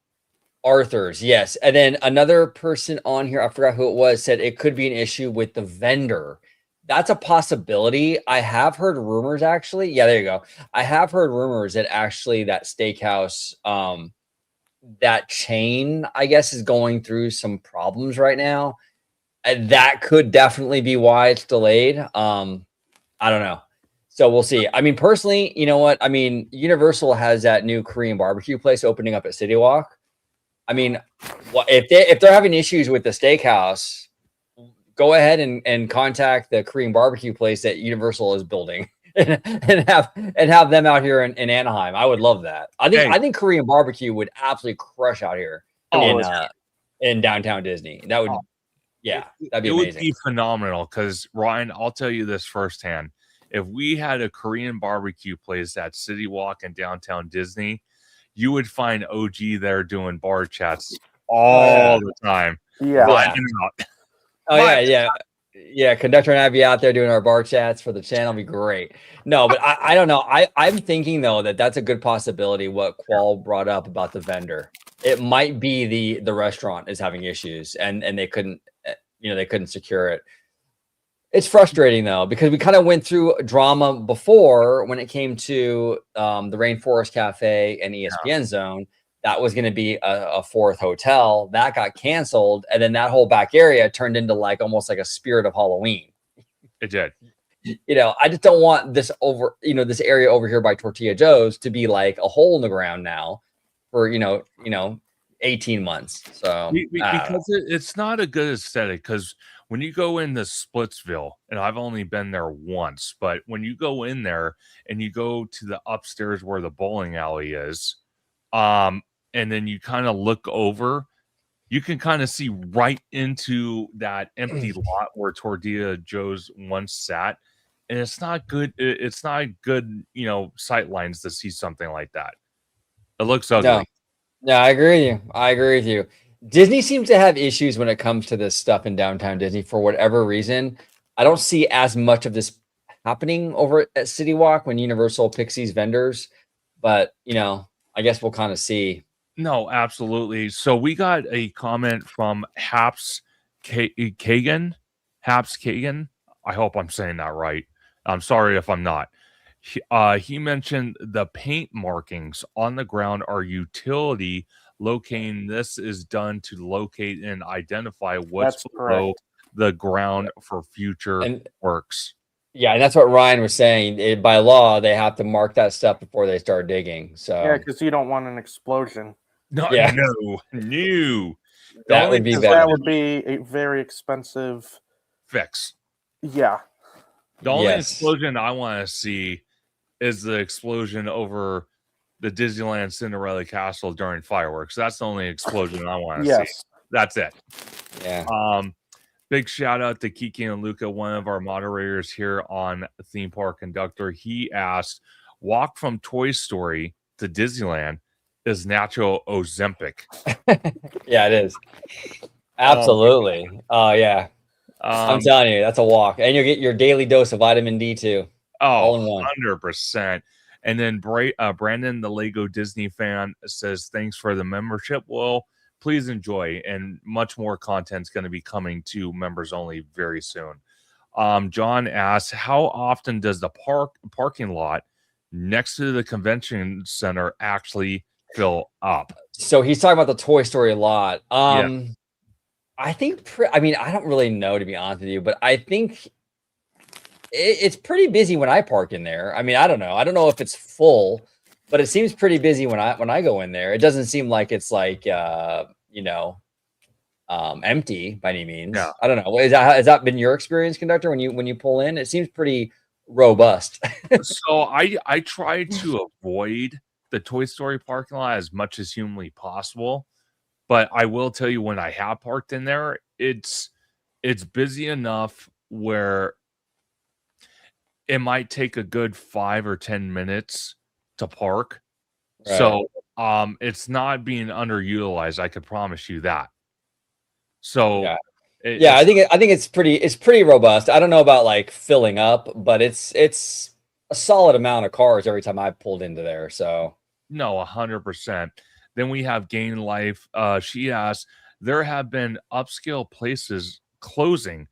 Speaker 3: Arthur's, yes. And then another person on here, I forgot who it was, said it could be an issue with the vendor. That's a possibility. I have heard rumors, actually. Yeah, there you go. I have heard rumors that actually that steakhouse, that chain, I guess, is going through some problems right now. And that could definitely be why it's delayed. I don't know. So we'll see. I mean, personally, you know what? I mean, Universal has that new Korean barbecue place opening up at City Walk. I mean, if they're having issues with the steakhouse, go ahead and contact the Korean barbecue place that Universal is building and have them out here in Anaheim. I would love that. I think Korean barbecue would absolutely crush out here in downtown Disney. That would, that'd be amazing.
Speaker 1: Would be phenomenal. Because Ryan, I'll tell you this firsthand: if we had a Korean barbecue place at City Walk in downtown Disney, you would find OG there doing bar chats all the time.
Speaker 2: Yeah.
Speaker 3: Yeah. Conductor and I'd be out there doing our bar chats for the channel. It'd be great. No, but I don't know. I'm thinking though that's a good possibility. What Qual brought up about the vendor, it might be the restaurant is having issues and they couldn't secure it. It's frustrating though, because we kind of went through drama before when it came to the Rainforest Cafe and ESPN Zone. That was going to be a fourth hotel that got canceled. And then that whole back area turned into almost like a spirit of Halloween.
Speaker 1: It did.
Speaker 3: I just don't want this this area over here by Tortilla Joe's to be like a hole in the ground now for, 18 months. So
Speaker 1: because it's not a good aesthetic, because when you go into Splitsville, and I've only been there once, but when you go in there and you go to the upstairs where the bowling alley is, and then you kind of look over, you can kind of see right into that empty lot where Tortilla Joe's once sat. And it's not good. It's not good, sight lines to see something like that. It looks ugly.
Speaker 3: No, I agree with you. Disney seems to have issues when it comes to this stuff in downtown Disney for whatever reason. I don't see as much of this happening over at City Walk when Universal picks these vendors, but I guess we'll kind of see.
Speaker 1: No, absolutely. So we got a comment from Haps Kagan. I hope I'm saying that right. I'm sorry if I'm not. He mentioned the paint markings on the ground are utility Locating this is done to locate and identify what's
Speaker 2: That's
Speaker 1: below
Speaker 2: correct.
Speaker 1: the ground for future
Speaker 3: And
Speaker 1: works.
Speaker 3: yeah, and that's what Ryan was saying. By law, they have to mark that stuff before they start digging. So
Speaker 2: Yeah, because you don't want an explosion.
Speaker 1: No,
Speaker 3: Yeah.
Speaker 1: no. The
Speaker 3: that
Speaker 1: only
Speaker 3: would be
Speaker 2: Because
Speaker 3: bad.
Speaker 2: that would be a very expensive.
Speaker 1: fix.
Speaker 2: Yeah.
Speaker 1: The only
Speaker 3: Yes.
Speaker 1: explosion I want to see is the explosion over the Disneyland Cinderella Castle during fireworks. That's the only explosion I want to see.
Speaker 2: Yes.
Speaker 1: That's it.
Speaker 3: Yeah.
Speaker 1: Big shout out to Kiki and Luca, one of our moderators here on Theme Park Conductor. He asked, walk from Toy Story to Disneyland is natural Ozempic.
Speaker 3: Yeah, it is. Absolutely. Oh, yeah. I'm telling you, that's a walk. And you'll get your daily dose of vitamin D too. All in one.
Speaker 1: 100%. And then Brandon, the Lego Disney fan, says, thanks for the membership. Well, please enjoy. And much more content is going to be coming to members only very soon. John asks, how often does the parking lot next to the convention center actually fill up?
Speaker 3: So he's talking about the Toy Story lot.
Speaker 1: Yeah.
Speaker 3: I think, I mean, I don't really know, to be honest with you, but I think it's pretty busy when I park in there. I mean, I don't know. I don't know if it's full, but it seems pretty busy when I go in there. It doesn't seem like it's like empty by any means.
Speaker 1: Yeah.
Speaker 3: I don't know. Has that been your experience, Conductor? When you pull in, it seems pretty robust.
Speaker 1: So I try to avoid the Toy Story parking lot as much as humanly possible. But I will tell you, when I have parked in there, it's busy enough where it might take a good 5 or 10 minutes to park.
Speaker 3: Right.
Speaker 1: So it's not being underutilized. I could promise you that. So
Speaker 3: yeah, I think it's pretty robust. I don't know about like filling up, but it's a solid amount of cars every time I've pulled into there. So
Speaker 1: no, 100%. Then we have Gain Life. She asks, there have been upscale places closing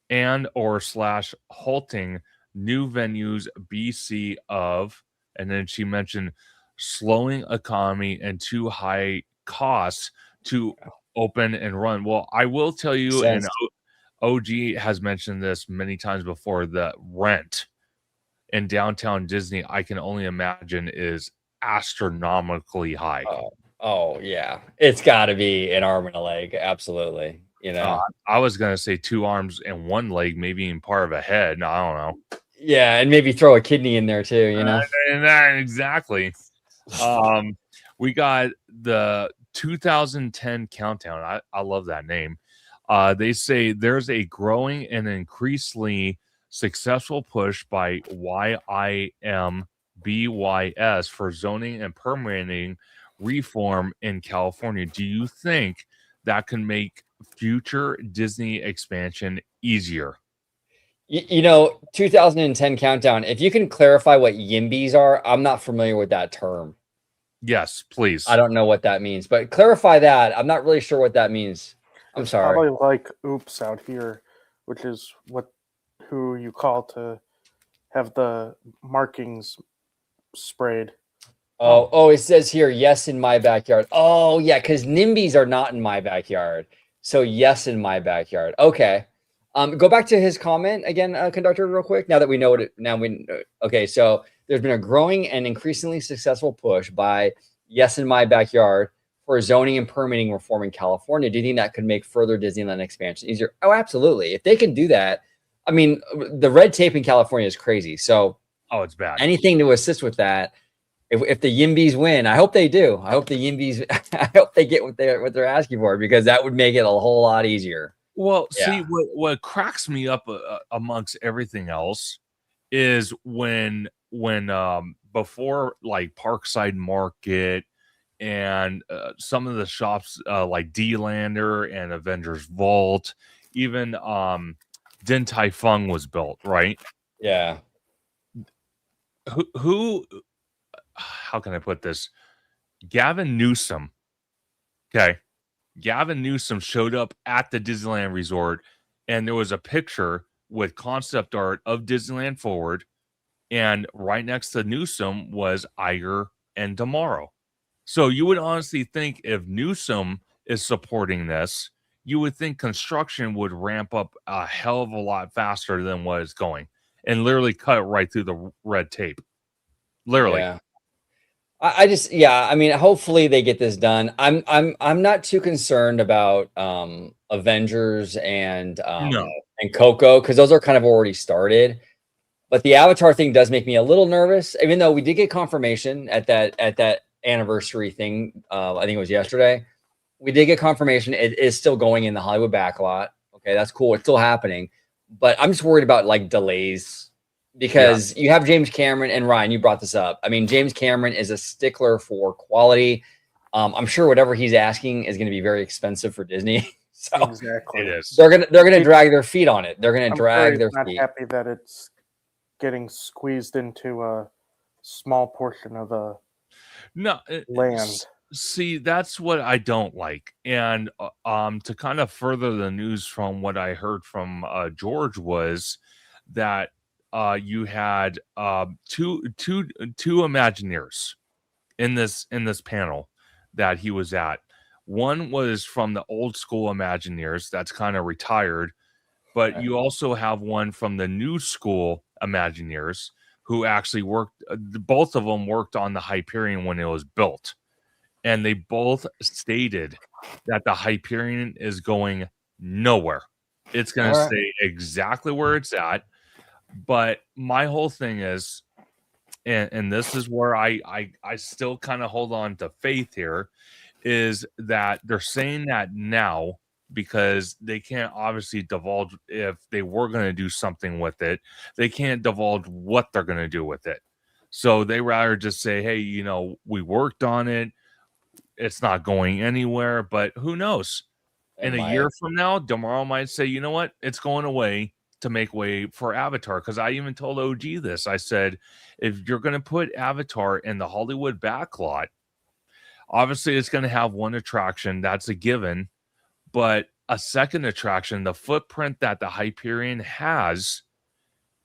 Speaker 1: and or / halting new venues BC of, and then she mentioned slowing economy and too high costs to open and run. Well, I will tell you, and OG has mentioned this many times before, the rent in downtown Disney, I can only imagine, is astronomically high.
Speaker 3: Oh yeah, it's got to be an arm and a leg. Absolutely.
Speaker 1: I was gonna say 2 arms and 1 leg, maybe even part of a head. No, I don't know.
Speaker 3: Yeah, and maybe throw a kidney in there too.
Speaker 1: Exactly. We got the 2010 countdown. I love that name. They say there's a growing and increasingly successful push by YIMBYS for zoning and permitting reform in California. Do you think that can make future Disney expansion easier?
Speaker 3: 2010 countdown. If you can clarify what YIMBYs are, I'm not familiar with that term.
Speaker 1: Yes, please.
Speaker 3: I don't know what that means, but clarify that. I'm not really sure what that means. I'm sorry.
Speaker 2: Probably like oops out here, which is who you call to have the markings sprayed.
Speaker 3: Oh, it says here, yes, in my backyard. Oh, yeah, because NIMBYs are not in my backyard. So yes, in my backyard. Okay. Go back to his comment again, Conductor, real quick. Now that we know what it, now we okay. So there's been a growing and increasingly successful push by Yes in My Backyard for zoning and permitting reform in California. Do you think that could make further Disneyland expansion easier? Oh, absolutely. If they can do that, I mean, the red tape in California is crazy. So,
Speaker 1: it's bad.
Speaker 3: Anything to assist with that. If the YIMBYs win, I hope they do. I hope the YIMBYs. I hope they get what they're asking for, because that would make it a whole lot easier.
Speaker 1: Well, see, what cracks me up amongst everything else is when before, like Parkside Market and some of the shops like D-Lander and Avengers Vault, even Din Tai Fung was built, right?
Speaker 3: Yeah.
Speaker 1: Who how can I put this? Gavin Newsom. Okay. Gavin Newsom showed up at the Disneyland Resort, and there was a picture with concept art of Disneyland Forward, and right next to Newsom was Iger and Tomorrow. So you would honestly think if Newsom is supporting this, you would think construction would ramp up a hell of a lot faster than what it's going, and literally cut right through the red tape. Literally.
Speaker 3: Yeah. I just, yeah, I mean, hopefully they get this done. I'm not too concerned about Avengers and
Speaker 1: No.
Speaker 3: Coco, because those are kind of already started. But the Avatar thing does make me a little nervous, even though we did get confirmation at that anniversary thing. I think it was yesterday. We did get confirmation it is still going in the Hollywood backlot. Okay, that's cool. It's still happening. But I'm just worried about like delays, because you have James Cameron, and Ryan, you brought this up. I mean, James Cameron is a stickler for quality. I'm sure whatever he's asking is going to be very expensive for Disney. So
Speaker 2: Exactly.
Speaker 1: It is.
Speaker 3: they're gonna drag their feet on it. They're gonna
Speaker 2: I'm
Speaker 3: drag
Speaker 2: very
Speaker 3: their
Speaker 2: not
Speaker 3: feet.
Speaker 2: happy that it's getting squeezed into a small portion of the
Speaker 1: No,
Speaker 2: land.
Speaker 1: see, that's what I don't like. And to kind of further the news from what I heard from George was that you had two Imagineers in this panel that he was at. One was from the old school Imagineers that's kind of retired, but you also have one from the new school Imagineers who actually worked. Both of them worked on the Hyperion when it was built, and they both stated that the Hyperion is going nowhere. It's going to stay exactly where it's at. But my whole thing is, and this is where I still kind of hold on to faith here, is that they're saying that now because they can't obviously divulge if they were going to do something with it. They can't divulge what they're going to do with it. So they rather just say, hey, you know, we worked on it. It's not going anywhere, but who knows? In a year from now, tomorrow might say, you know what? It's going away to make way for Avatar. Because I even told OG this. I said, if you're going to put Avatar in the Hollywood backlot, obviously it's going to have one attraction. That's a given. But a second attraction, the footprint that the Hyperion has,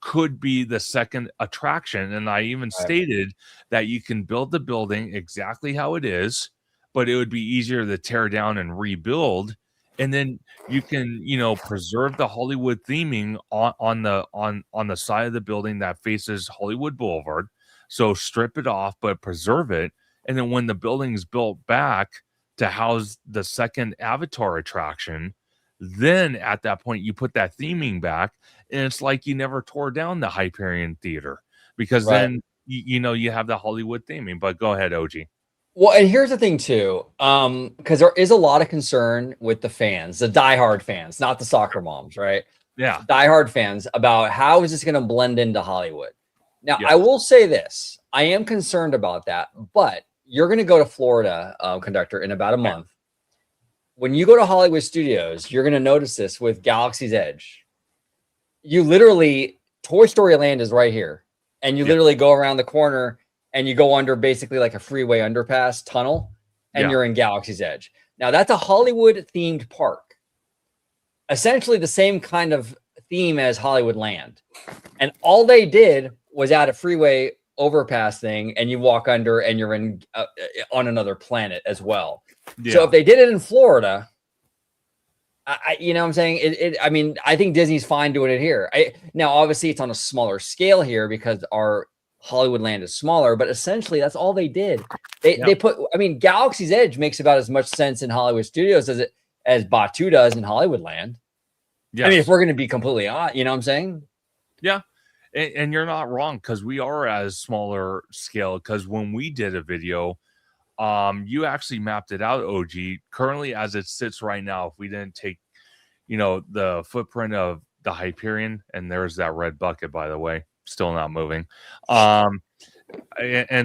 Speaker 1: could be the second attraction. And I even stated that you can build the building exactly how it is, but it would be easier to tear down and rebuild. And then you can, you know, preserve the Hollywood theming on the side of the building that faces Hollywood Boulevard. So strip it off, but preserve it. And then when the building's built back to house the second Avatar attraction, then at that point you put that theming back, and it's like you never tore down the Hyperion Theater, because then you know you have the Hollywood theming. But go ahead, OG.
Speaker 3: Well, and here's the thing too, because there is a lot of concern with the fans, the diehard fans, not the soccer moms, right?
Speaker 1: Yeah,
Speaker 3: diehard fans, about how is this going to blend into Hollywood. Now, I will say this: I am concerned about that, but you're going to go to Florida, Conductor, in about a month. When you go to Hollywood Studios, you're going to notice this with Galaxy's Edge. You literally, Toy Story Land is right here, and you literally go around the corner and you go under basically like a freeway underpass tunnel, and you're in Galaxy's Edge. Now, that's a Hollywood themed park. Essentially the same kind of theme as Hollywood Land. And all they did was add a freeway overpass thing, and you walk under and you're in on another planet as well. So if they did it in Florida, you know what I'm saying? I mean, I think Disney's fine doing it here. Now, obviously, it's on a smaller scale here because our Hollywood Land is smaller, but essentially that's all they did. They put, I mean, Galaxy's Edge makes about as much sense in Hollywood Studios as Batu does in Hollywood Land. I mean, if we're going to be completely honest, you know what I'm saying?
Speaker 1: Yeah. And you're not wrong, because we are at a smaller scale. Because when we did a video, you actually mapped it out, OG. Currently, as it sits right now, if we didn't take, you know, the footprint of the Hyperion, and there's that red bucket, by the way, still not moving. And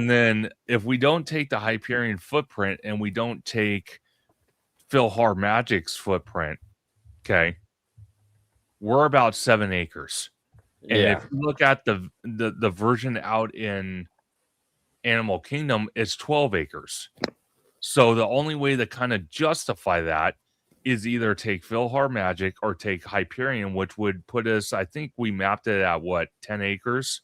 Speaker 1: then if we don't take the Hyperion footprint and we don't take PhilharMagic's footprint, okay, we're about 7 acres. And if you look at the version out in Animal Kingdom, it's 12 acres. So the only way to kind of justify that is either take PhilharMagic or take Hyperion, which would put us, I think we mapped it at what, 10 acres?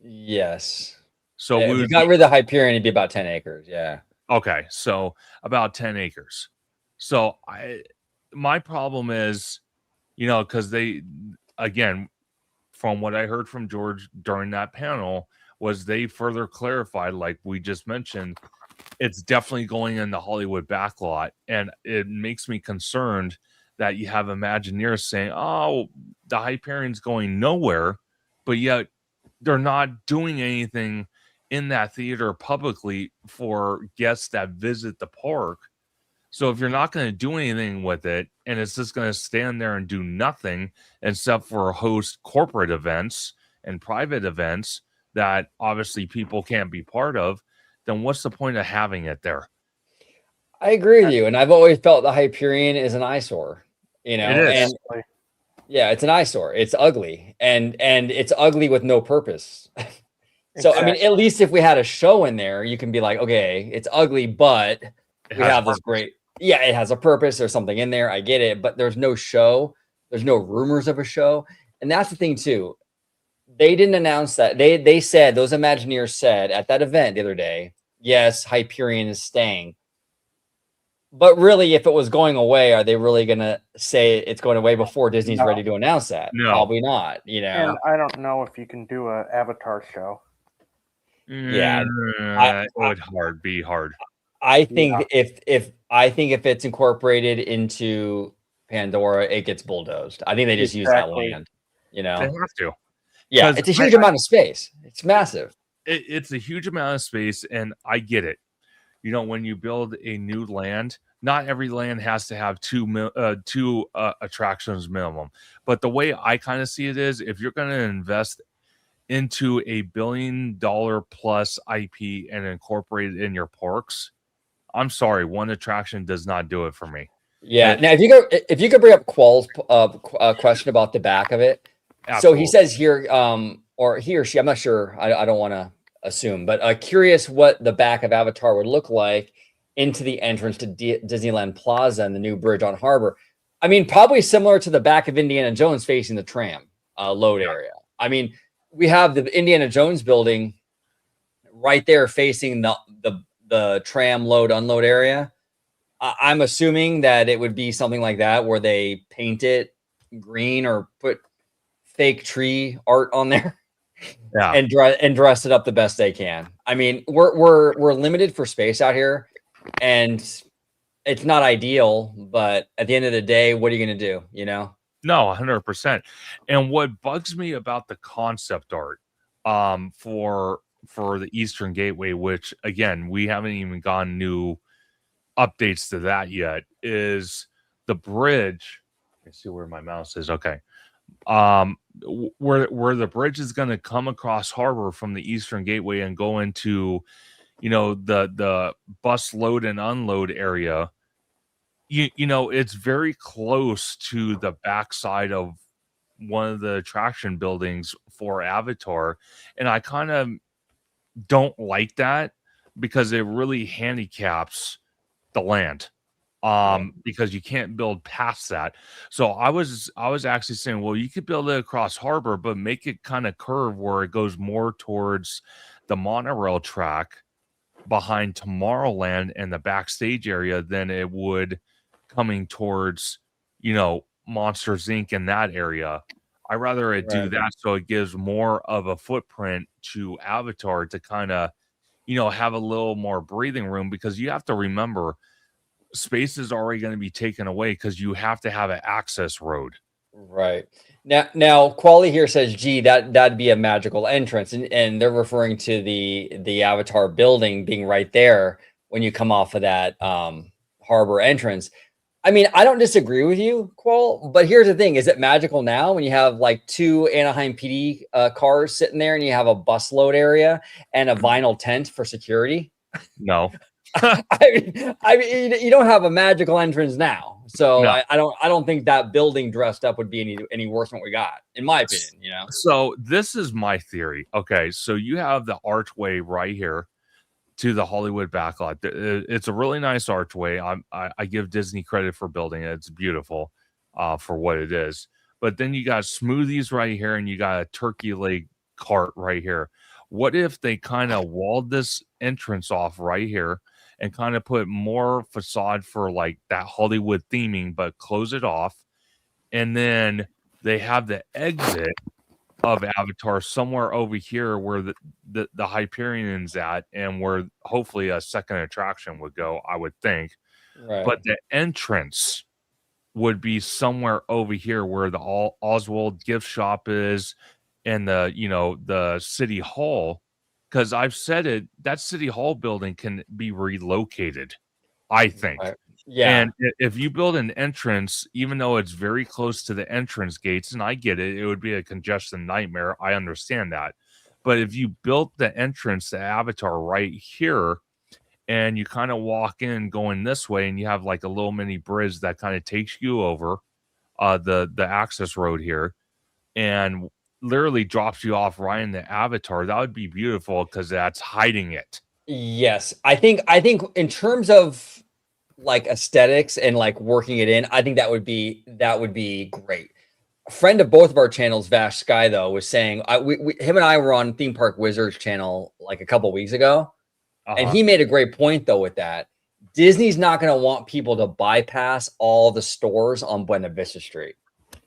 Speaker 3: Yes.
Speaker 1: So
Speaker 3: if we got rid of the Hyperion, it'd be about 10 acres. Yeah.
Speaker 1: Okay, so about 10 acres. So my problem is, because again, from what I heard from George during that panel, was they further clarified, like we just mentioned, it's definitely going in the Hollywood backlot. And it makes me concerned that you have Imagineers saying, oh, the Hyperion's going nowhere, but yet they're not doing anything in that theater publicly for guests that visit the park. So if you're not going to do anything with it and it's just going to stand there and do nothing except for host corporate events and private events that obviously people can't be part of, then what's the point of having it there?
Speaker 3: I agree with you. And I've always felt the Hyperion is an eyesore,
Speaker 1: It is.
Speaker 3: and yeah, it's an eyesore. It's ugly and it's ugly with no purpose. So, I mean, at least if we had a show in there, you can be like, okay, it's ugly, but we have this great, it has a purpose. There's something in there. I get it, but there's no show. There's no rumors of a show. And that's the thing too. They didn't announce that. They said, those Imagineers said at that event the other day, yes, Hyperion is staying. But really, if it was going away, are they really going to say it's going away before Disney's ready to announce that?
Speaker 1: No.
Speaker 3: Probably not,
Speaker 2: And I don't know if you can do an Avatar show.
Speaker 3: Yeah.
Speaker 1: It would be hard.
Speaker 3: I think if it's incorporated into Pandora, it gets bulldozed. I think they just use that land.
Speaker 1: They have to.
Speaker 3: Yeah, it's a huge amount of space. It's massive.
Speaker 1: It's a huge amount of space, and I get it. When you build a new land, not every land has to have two attractions minimum. But the way I kind of see it is, if you're going to invest into a $1 billion plus IP and incorporate it in your parks, I'm sorry, one attraction does not do it for me.
Speaker 3: Yeah. Now, if you could bring up Qual's question about the back of it.
Speaker 1: Absolutely.
Speaker 3: So he says here, or he or she, I'm not sure. I don't want to assume, but curious what the back of Avatar would look like into the entrance to Disneyland Plaza and the new bridge on Harbor. I mean, probably similar to the back of Indiana Jones facing the tram load area. I mean, we have the Indiana Jones building right there facing the tram load unload area. I'm assuming that it would be something like that where they paint it green or put fake tree art on there.
Speaker 1: Yeah.
Speaker 3: And dress it up the best they can. I mean, we're limited for space out here, and it's not ideal. But at the end of the day, what are you going to do? No,
Speaker 1: 100%. And what bugs me about the concept art, for the Eastern Gateway, which again we haven't even gotten new updates to that yet, is the bridge. Let's see where my mouse is. Okay. Where the bridge is going to come across harbor from the Eastern Gateway and go into, the bus load and unload area. It's very close to the backside of one of the attraction buildings for Avatar, and I kind of don't like that because it really handicaps the land. Because you can't build past that. So I was actually saying, well, you could build it across harbor, but make it kind of curve where it goes more towards the monorail track behind Tomorrowland and the backstage area than it would coming towards, Monsters Inc. in that area. I rather it do that so it gives more of a footprint to Avatar to kind of, have a little more breathing room, because you have to remember, space is already going to be taken away because you have to have an access road.
Speaker 3: Right. Now Quali here says, gee, that'd be a magical entrance. And they're referring to the Avatar building being right there when you come off of that harbor entrance. I mean, I don't disagree with you, Qual, but here's the thing. Is it magical now when you have like 2 Anaheim PD cars sitting there and you have a bus load area and a vinyl tent for security?
Speaker 1: No.
Speaker 3: I mean, you don't have a magical entrance now, so
Speaker 1: No.
Speaker 3: I don't think that building dressed up would be any worse than what we got, in my opinion.
Speaker 1: So this is my theory. Okay, so you have the archway right here to the Hollywood backlot. It's a really nice archway. I give Disney credit for building it. It's beautiful for what it is. But then you got smoothies right here, and you got a turkey leg cart right here. What if they kind of walled this entrance off right here? and kind of put more facade for like that Hollywood theming, but close it off. And then they have the exit of Avatar somewhere over here where the Hyperion's at, and where hopefully a second attraction would go, I would think.
Speaker 3: Right.
Speaker 1: But the entrance would be somewhere over here where the Oswald gift shop is, and the city hall. Because I've said it, that city hall building can be relocated, I think.
Speaker 3: Right. Yeah.
Speaker 1: And if you build an entrance, even though it's very close to the entrance gates, and I get it, it would be a congestion nightmare. I understand that. But if you built the entrance to Avatar right here, and you kind of walk in going this way, and you have like a little mini bridge that kind of takes you over the access road here, and literally drops you off right in the Avatar, that would be beautiful because that's hiding it.
Speaker 3: Yes. I think in terms of like aesthetics and like working it in, I think that would be great. A friend of both of our channels, Vash Sky, though, was saying him and I were on Theme Park Wizards channel like a couple weeks ago, and he made a great point though with that. Disney's not going to want people to bypass all the stores on Buena Vista Street.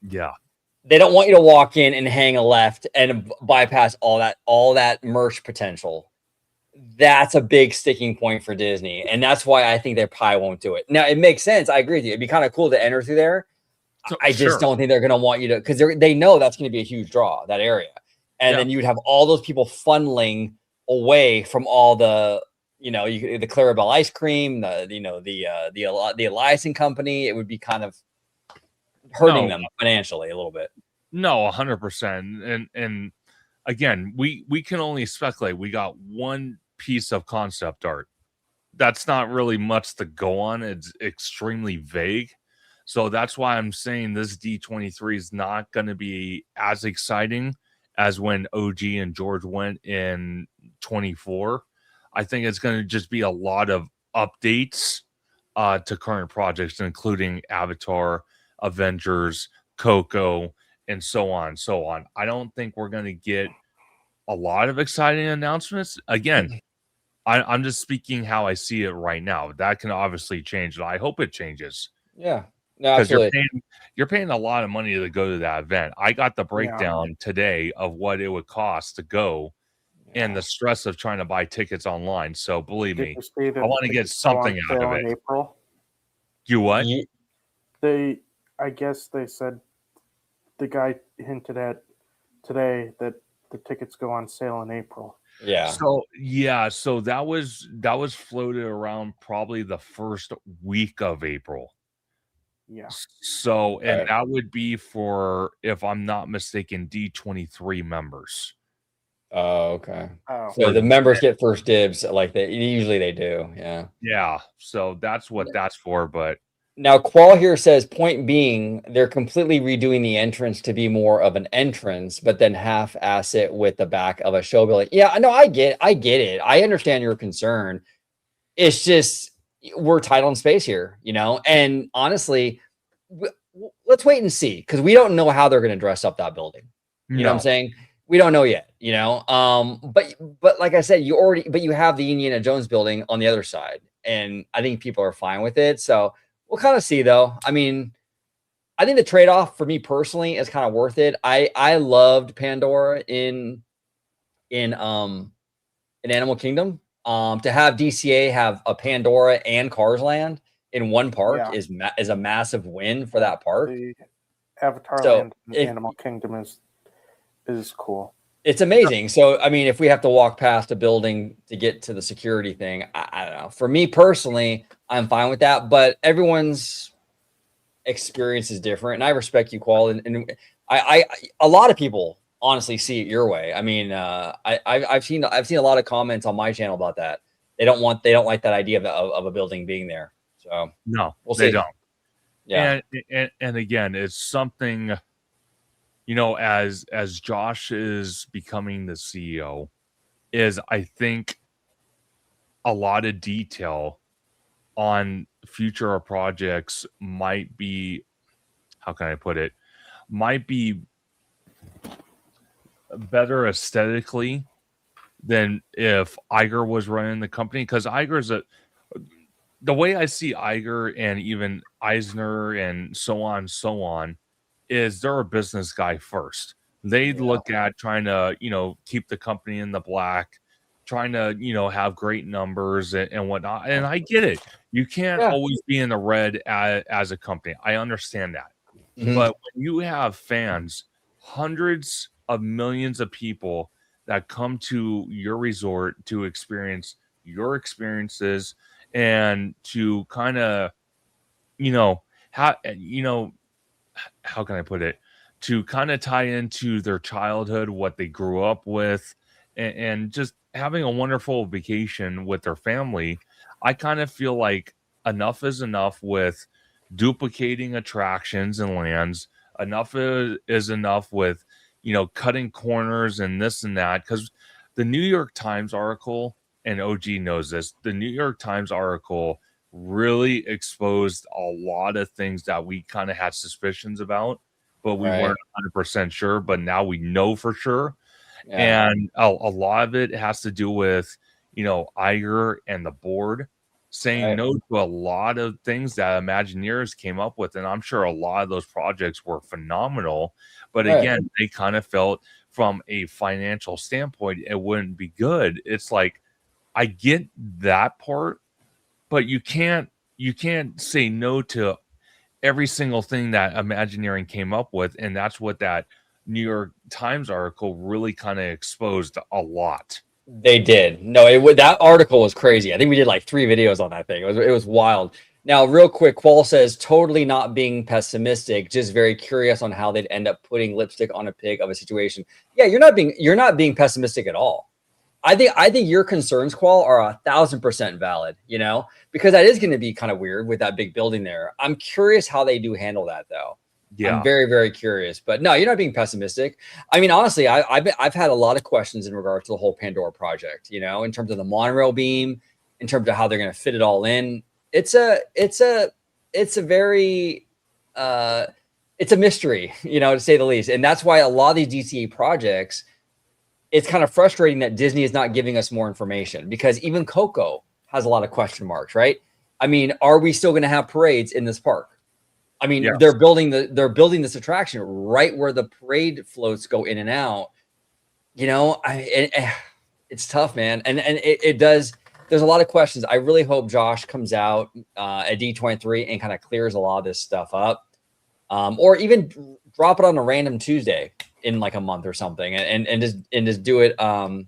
Speaker 1: Yeah,
Speaker 3: they don't want you to walk in and hang a left and bypass all that merch potential. That's a big sticking point for Disney, and that's why I think they probably won't do it. Now, it makes sense. I agree with you. It'd be kind of cool to enter through there.
Speaker 1: So,
Speaker 3: I just don't think they're going to want you to, because they know that's going to be a huge draw, that area, and then you'd have all those people funneling away from all the, the Clarabelle ice cream, the Eliason company. It would be kind of hurting them financially a little bit.
Speaker 1: No, 100%. And again, we can only speculate. We got one piece of concept art. That's not really much to go on. It's extremely vague. So that's why I'm saying this D23 is not going to be as exciting as when OG and George went in 24. I think it's going to just be a lot of updates to current projects, including Avatar, Avengers, Coco, and so on and so on. I don't think we're going to get a lot of exciting announcements. Again, I'm just speaking how I see it right now. That can obviously change, and I hope it changes.
Speaker 3: Yeah. No, absolutely.
Speaker 1: You're paying a lot of money to go to that event. I got the breakdown today of what it would cost to go, and the stress of trying to buy tickets online. So believe me, I want to get something out of it.
Speaker 2: In April.
Speaker 1: You what?
Speaker 2: I guess they said, the guy hinted at today that the tickets go on sale in April.
Speaker 3: Yeah.
Speaker 1: So that was floated around probably the first week of April.
Speaker 2: Yeah.
Speaker 1: So, and that would be for, if I'm not mistaken, D23 members.
Speaker 3: Oh, okay.
Speaker 2: Oh.
Speaker 3: So the members get first dibs, like usually they do. Yeah.
Speaker 1: Yeah. So that's what that's for. But
Speaker 3: now Qual here says, point being, they're completely redoing the entrance to be more of an entrance, but then half-ass it with the back of a show building. Yeah, no, I get it. I understand your concern. It's just, we're tight on space here, and honestly, let's wait and see, because we don't know how they're going to dress up that building. You know what I'm saying? We don't know yet, but like I said, you have the Indiana Jones building on the other side, and I think people are fine with it. So we'll kind of see, though. I mean, I think the trade-off for me personally is kind of worth it. I loved Pandora in Animal Kingdom. To have DCA have a Pandora and Cars Land in one park is a massive win for that park.
Speaker 2: The Avatar Land in Animal Kingdom is cool.
Speaker 3: It's amazing. So, I mean, if we have to walk past a building to get to the security thing, I don't know. For me personally, I'm fine with that, but everyone's experience is different, and I respect you, Qual. And I a lot of people honestly see it your way. I mean, I've seen a lot of comments on my channel about that. They don't like that idea of a building being there. So
Speaker 1: no,
Speaker 3: we'll see.
Speaker 1: They don't.
Speaker 3: Yeah,
Speaker 1: and again, it's something. As Josh is becoming the CEO, is I think a lot of detail on future projects might be, how can I put it, might be better aesthetically than if Iger was running the company, because the way I see Iger and even Eisner and so on, is they're a business guy first. They look at trying to, keep the company in the black, trying to, have great numbers and whatnot. And I get it. You can't always be in the red as a company. I understand that. But when you have fans, hundreds of millions of people that come to your resort to experience your experiences and to kind of, how how can I put it? To kind of tie into their childhood, what they grew up with, and just having a wonderful vacation with their family. I kind of feel like enough is enough with duplicating attractions and lands. Enough is enough with, cutting corners and this and that. Because the New York Times article, and OG knows this, the New York Times article really exposed a lot of things that we kind of had suspicions about, but we weren't 100% sure. But now we know for sure. And a lot of it has to do with, Iger and the board saying no to a lot of things that Imagineers came up with. And I'm sure a lot of those projects were phenomenal. But again, they kind of felt from a financial standpoint, it wouldn't be good. It's like, I get that part, but you can't say no to every single thing that Imagineering came up with. And that's what that New York Times article really kind of exposed a lot.
Speaker 3: They did. No, that article was crazy. I think we did like 3 videos on that thing. It was wild. Now, real quick, Qual says totally not being pessimistic, just very curious on how they'd end up putting lipstick on a pig of a situation. Yeah, you're not being pessimistic at all. I think your concerns, Qual, are 1,000% valid, because that is going to be kind of weird with that big building there. I'm curious how they do handle that, though. Yeah, I'm very, very curious. But no, you're not being pessimistic. I mean, honestly, I've had a lot of questions in regards to the whole Pandora project, in terms of the monorail beam, in terms of how they're going to fit it all in. It's a very it's a mystery, to say the least. And that's why a lot of these DCA projects, it's kind of frustrating that Disney is not giving us more information, because even Coco has a lot of question marks, right? I mean, are we still going to have parades in this park? I mean, they're building this attraction right where the parade floats go in and out. It's tough, man. And it does. There's a lot of questions. I really hope Josh comes out at D23 and kind of clears a lot of this stuff up, or even drop it on a random Tuesday in like a month or something, and just do it, and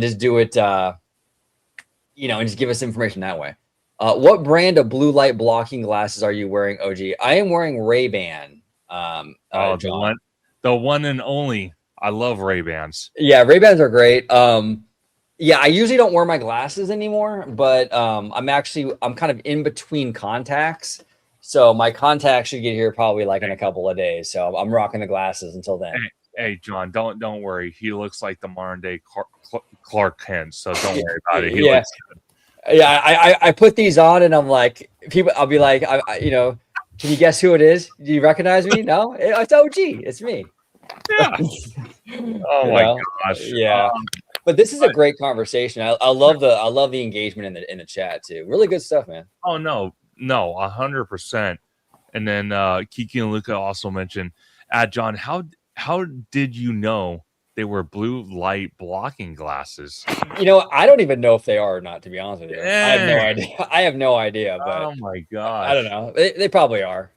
Speaker 3: just give us information that way. What brand of blue light blocking glasses are you wearing, OG? I am wearing Ray-Ban.
Speaker 1: The one and only. I love Ray-Bans.
Speaker 3: Yeah, Ray-Bans are great. Yeah, I usually don't wear my glasses anymore, but I'm kind of in between contacts. So my contacts should get here probably like in a couple of days. So I'm rocking the glasses until then.
Speaker 1: Hey, John, don't worry. He looks like the modern day Clark Kent, so don't worry about it. He looks good.
Speaker 3: Yeah, I put these on and I'm like, I'll be like, can you guess who it is? Do you recognize me? No, it's OG. It's me.
Speaker 1: Yeah. Oh my gosh.
Speaker 3: Yeah. But this is a great conversation. I love the engagement in the chat too. Really good stuff, man.
Speaker 1: Oh no, 100%. And then Kiki and Luca also mentioned, John, how did you know they were blue light blocking glasses?
Speaker 3: I don't even know if they are or not, to be honest with you. I have no idea. I have no idea. But
Speaker 1: oh my gosh.
Speaker 3: I don't know. They probably are.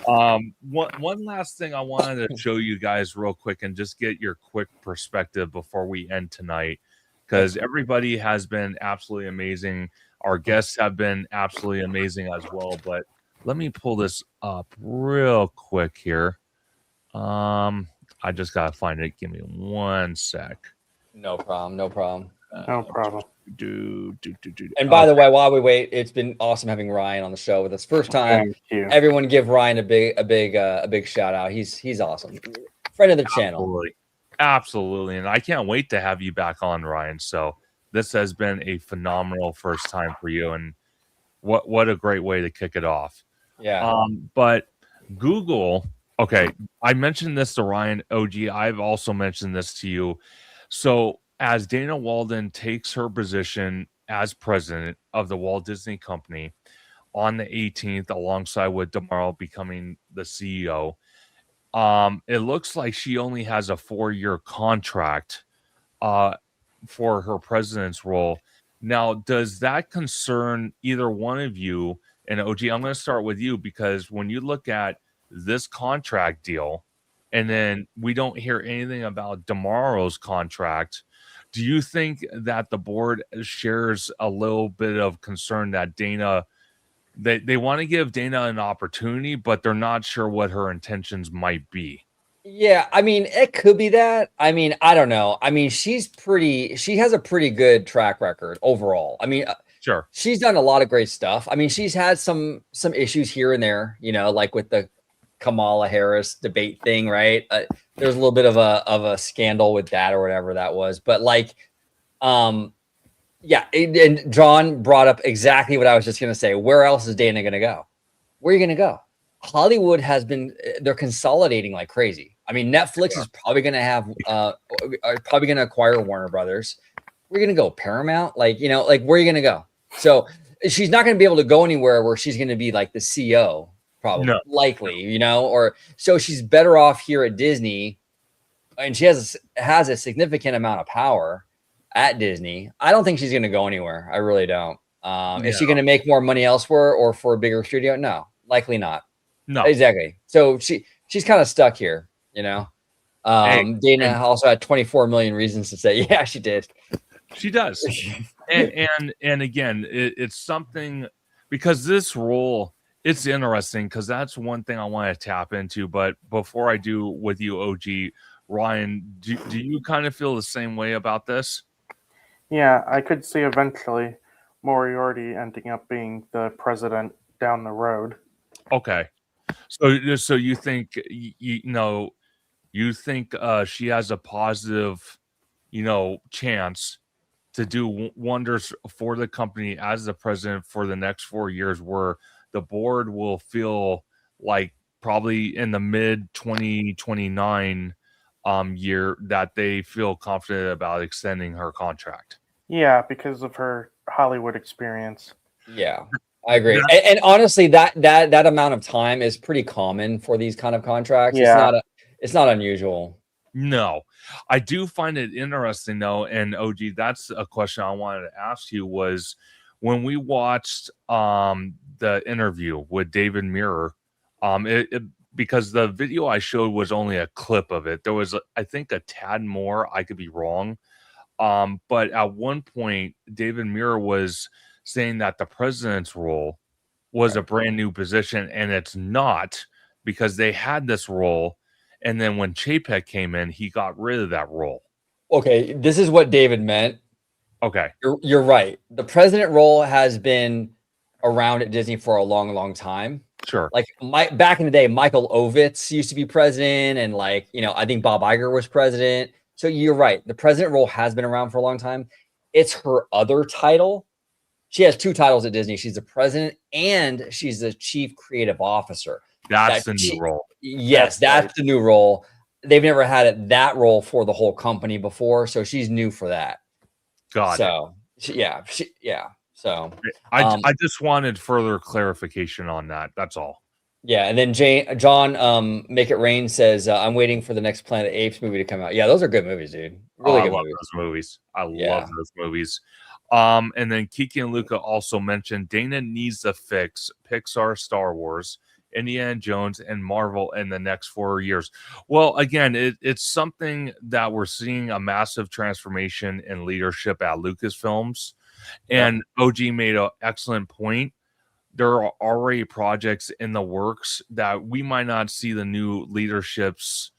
Speaker 1: One last thing I wanted to show you guys real quick and just get your quick perspective before we end tonight, because everybody has been absolutely amazing. Our guests have been absolutely amazing as well. But let me pull this up real quick here. I just gotta find it. Give me 1 sec.
Speaker 3: No problem.
Speaker 2: No problem.
Speaker 3: And by the way, while we wait, it's been awesome having Ryan on the show with us. First time. Everyone give Ryan a big shout out. He's awesome. Friend of the channel.
Speaker 1: Absolutely. And I can't wait to have you back on, Ryan. So this has been a phenomenal first time for you, and what a great way to kick it off.
Speaker 3: Yeah.
Speaker 1: But Google. Okay, I mentioned this to Ryan, OG. I've also mentioned this to you. So as Dana Walden takes her position as president of the Walt Disney Company on the 18th, alongside with tomorrow becoming the CEO. It looks like she only has a 4-year contract for her president's role. Now, does that concern either one of you? And OG, I'm going to start with you, because when you look at this contract deal and then we don't hear anything about tomorrow's contract, do you think that the board shares a little bit of concern that Dana, they want to give Dana an opportunity, but they're not sure what her intentions might be?
Speaker 3: Yeah, I mean, it could be that. I mean, I don't know. I mean, she has a pretty good track record overall. I mean,
Speaker 1: Sure.
Speaker 3: she's done a lot of great stuff. I mean, she's had some issues here and there, like with the Kamala Harris debate thing, right? There's a little bit of a scandal with that or whatever that was. But like, yeah, and John brought up exactly what I was just going to say. Where else is Dana going to go? Where are you going to go? Hollywood they're consolidating like crazy. I mean, Netflix is probably going to acquire Warner Brothers. We're going to go Paramount. Like, like where are you going to go? So she's not going to be able to go anywhere where she's going to be like the CEO, probably likely, or so she's better off here at Disney. And she has a significant amount of power at Disney. I don't think she's going to go anywhere. I really don't. Is she going to make more money elsewhere or for a bigger studio? No, likely not.
Speaker 1: No,
Speaker 3: exactly. So she's kind of stuck here, Dana also had 24 million reasons to say, yeah, she did.
Speaker 1: She does. and again, it's something, because this role, it's interesting, because that's one thing I want to tap into. But before I do with you, OG, Ryan, do you kind of feel the same way about this?
Speaker 2: Yeah, I could see eventually Moriarty ending up being the president down the road.
Speaker 1: Okay. So you think you think she has a positive, chance to do wonders for the company as the president for the next 4 years, where the board will feel like probably in the mid 2029 year that they feel confident about extending her contract?
Speaker 2: Yeah, because of her Hollywood experience.
Speaker 3: Yeah. I agree. And honestly, that amount of time is pretty common for these kind of contracts.
Speaker 2: Yeah.
Speaker 3: It's not unusual.
Speaker 1: No, I do find it interesting though. And OG, that's a question I wanted to ask you, was when we watched the interview with David Muir, because the video I showed was only a clip of it. There was, I think, a tad more. I could be wrong. But at one point, David Muir was saying that the president's role was a brand new position, and it's not, because they had this role, and then when Chapek came in, he got rid of that role.
Speaker 3: Okay, this is what David meant.
Speaker 1: Okay,
Speaker 3: you're right. The president role has been around at Disney for a long, long time.
Speaker 1: Sure.
Speaker 3: Like back in the day, Michael Ovitz used to be president, and I think Bob Iger was president. So you're right. The president role has been around for a long time. It's her other title. She has 2 titles at Disney. She's the president and she's the chief creative officer.
Speaker 1: That's the new role.
Speaker 3: Yes, that's the new role. They've never had that role for the whole company before, so she's new for that. So
Speaker 1: I just wanted further clarification on that. That's all.
Speaker 3: Yeah, and then John Make It Rain says, I'm waiting for the next Planet of the Apes movie to come out. Yeah, those are good movies, dude. Really good movies.
Speaker 1: Those movies. I love those movies. And then Kiki and Luca also mentioned Dana needs to fix Pixar, Star Wars, Indiana Jones, and Marvel in the next 4 years. Well, again, it's something that we're seeing a massive transformation in leadership at Lucasfilms. And OG made an excellent point. There are already projects in the works that we might not see the new leadership's,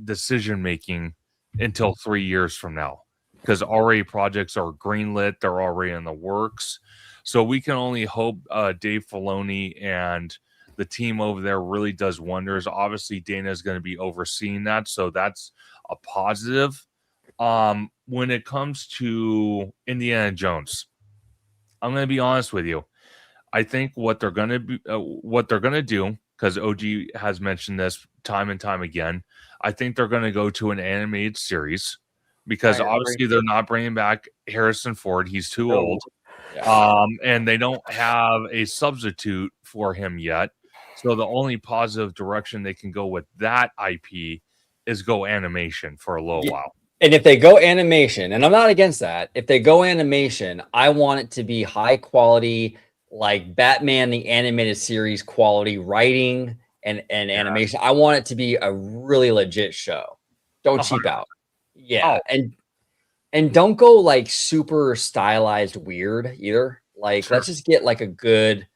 Speaker 1: decision making until 3 years from now, because already projects are greenlit. They're already in the works. So we can only hope Dave Filoni and the team over there really does wonders. Obviously, Dana is going to be overseeing that, so that's a positive. When it comes to Indiana Jones, I'm going to be honest with you. I think what they're going to do, because OG has mentioned this time and time again, I think they're going to go to an animated series because
Speaker 2: I agree.
Speaker 1: obviously they're not bringing back Harrison Ford. He's too
Speaker 2: No.
Speaker 1: old. And they don't have a substitute for him yet. So the only positive direction they can go with that IP is go animation for a little while.
Speaker 3: And if they go animation, and I'm not against that, if they go animation, I want it to be high quality, like Batman the animated series quality writing and animation. I want it to be a really legit show. Don't cheap out. Yeah. And don't go like super stylized weird either. Like let's just get like a good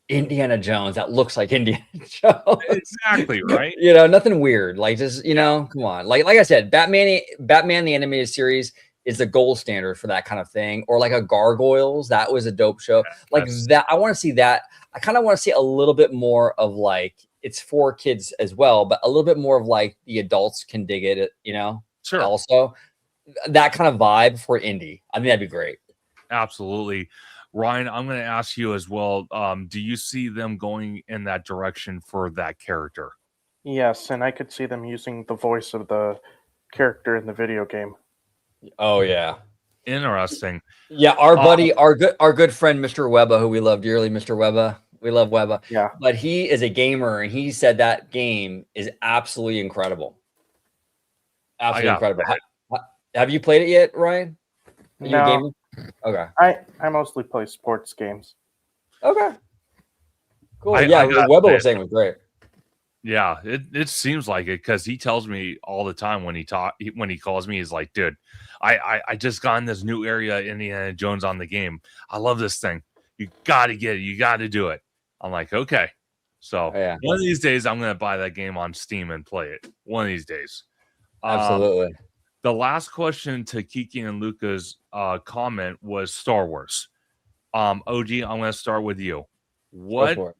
Speaker 3: Indiana Jones that looks like Indiana Jones.
Speaker 1: Exactly, right?
Speaker 3: You know, nothing weird. Like just, you know, come on. Like I said, Batman the animated series is the gold standard for that kind of thing. Or like a Gargoyles, that was a dope show. Like that, I want to see that. I kind of want to see a little bit more of like, it's for kids as well, but a little bit more of like the adults can dig it, you know?
Speaker 1: Sure.
Speaker 3: Also, that kind of vibe for indie. I think that'd be great.
Speaker 1: Absolutely. Ryan, I'm going to ask you as well. Do you see them going in that direction for that character?
Speaker 2: Yes, and I could see them using the voice of the character in the video game.
Speaker 3: Oh yeah.
Speaker 1: Interesting.
Speaker 3: Yeah, our buddy, our good friend, Mr. Webba, who we love dearly, Mr. Webba. We love Webba.
Speaker 2: Yeah.
Speaker 3: But he is a gamer, and he said that game is absolutely incredible. Absolutely incredible. Have you played it yet, Ryan? Are you a gamer? Okay.
Speaker 2: I mostly play sports games.
Speaker 3: Okay. Cool. Webba was saying it was great.
Speaker 1: Yeah, it seems like it because he tells me all the time when he calls me, he's like, dude, I just got in this new area, Indiana Jones on the game. I love this thing. You got to get it. You got to do it. I'm like, okay. So one of these days, I'm going to buy that game on Steam and play it. One of these days.
Speaker 3: Absolutely.
Speaker 1: The last question to Kiki and Luca's comment was Star Wars. OG, I'm going to start with you. What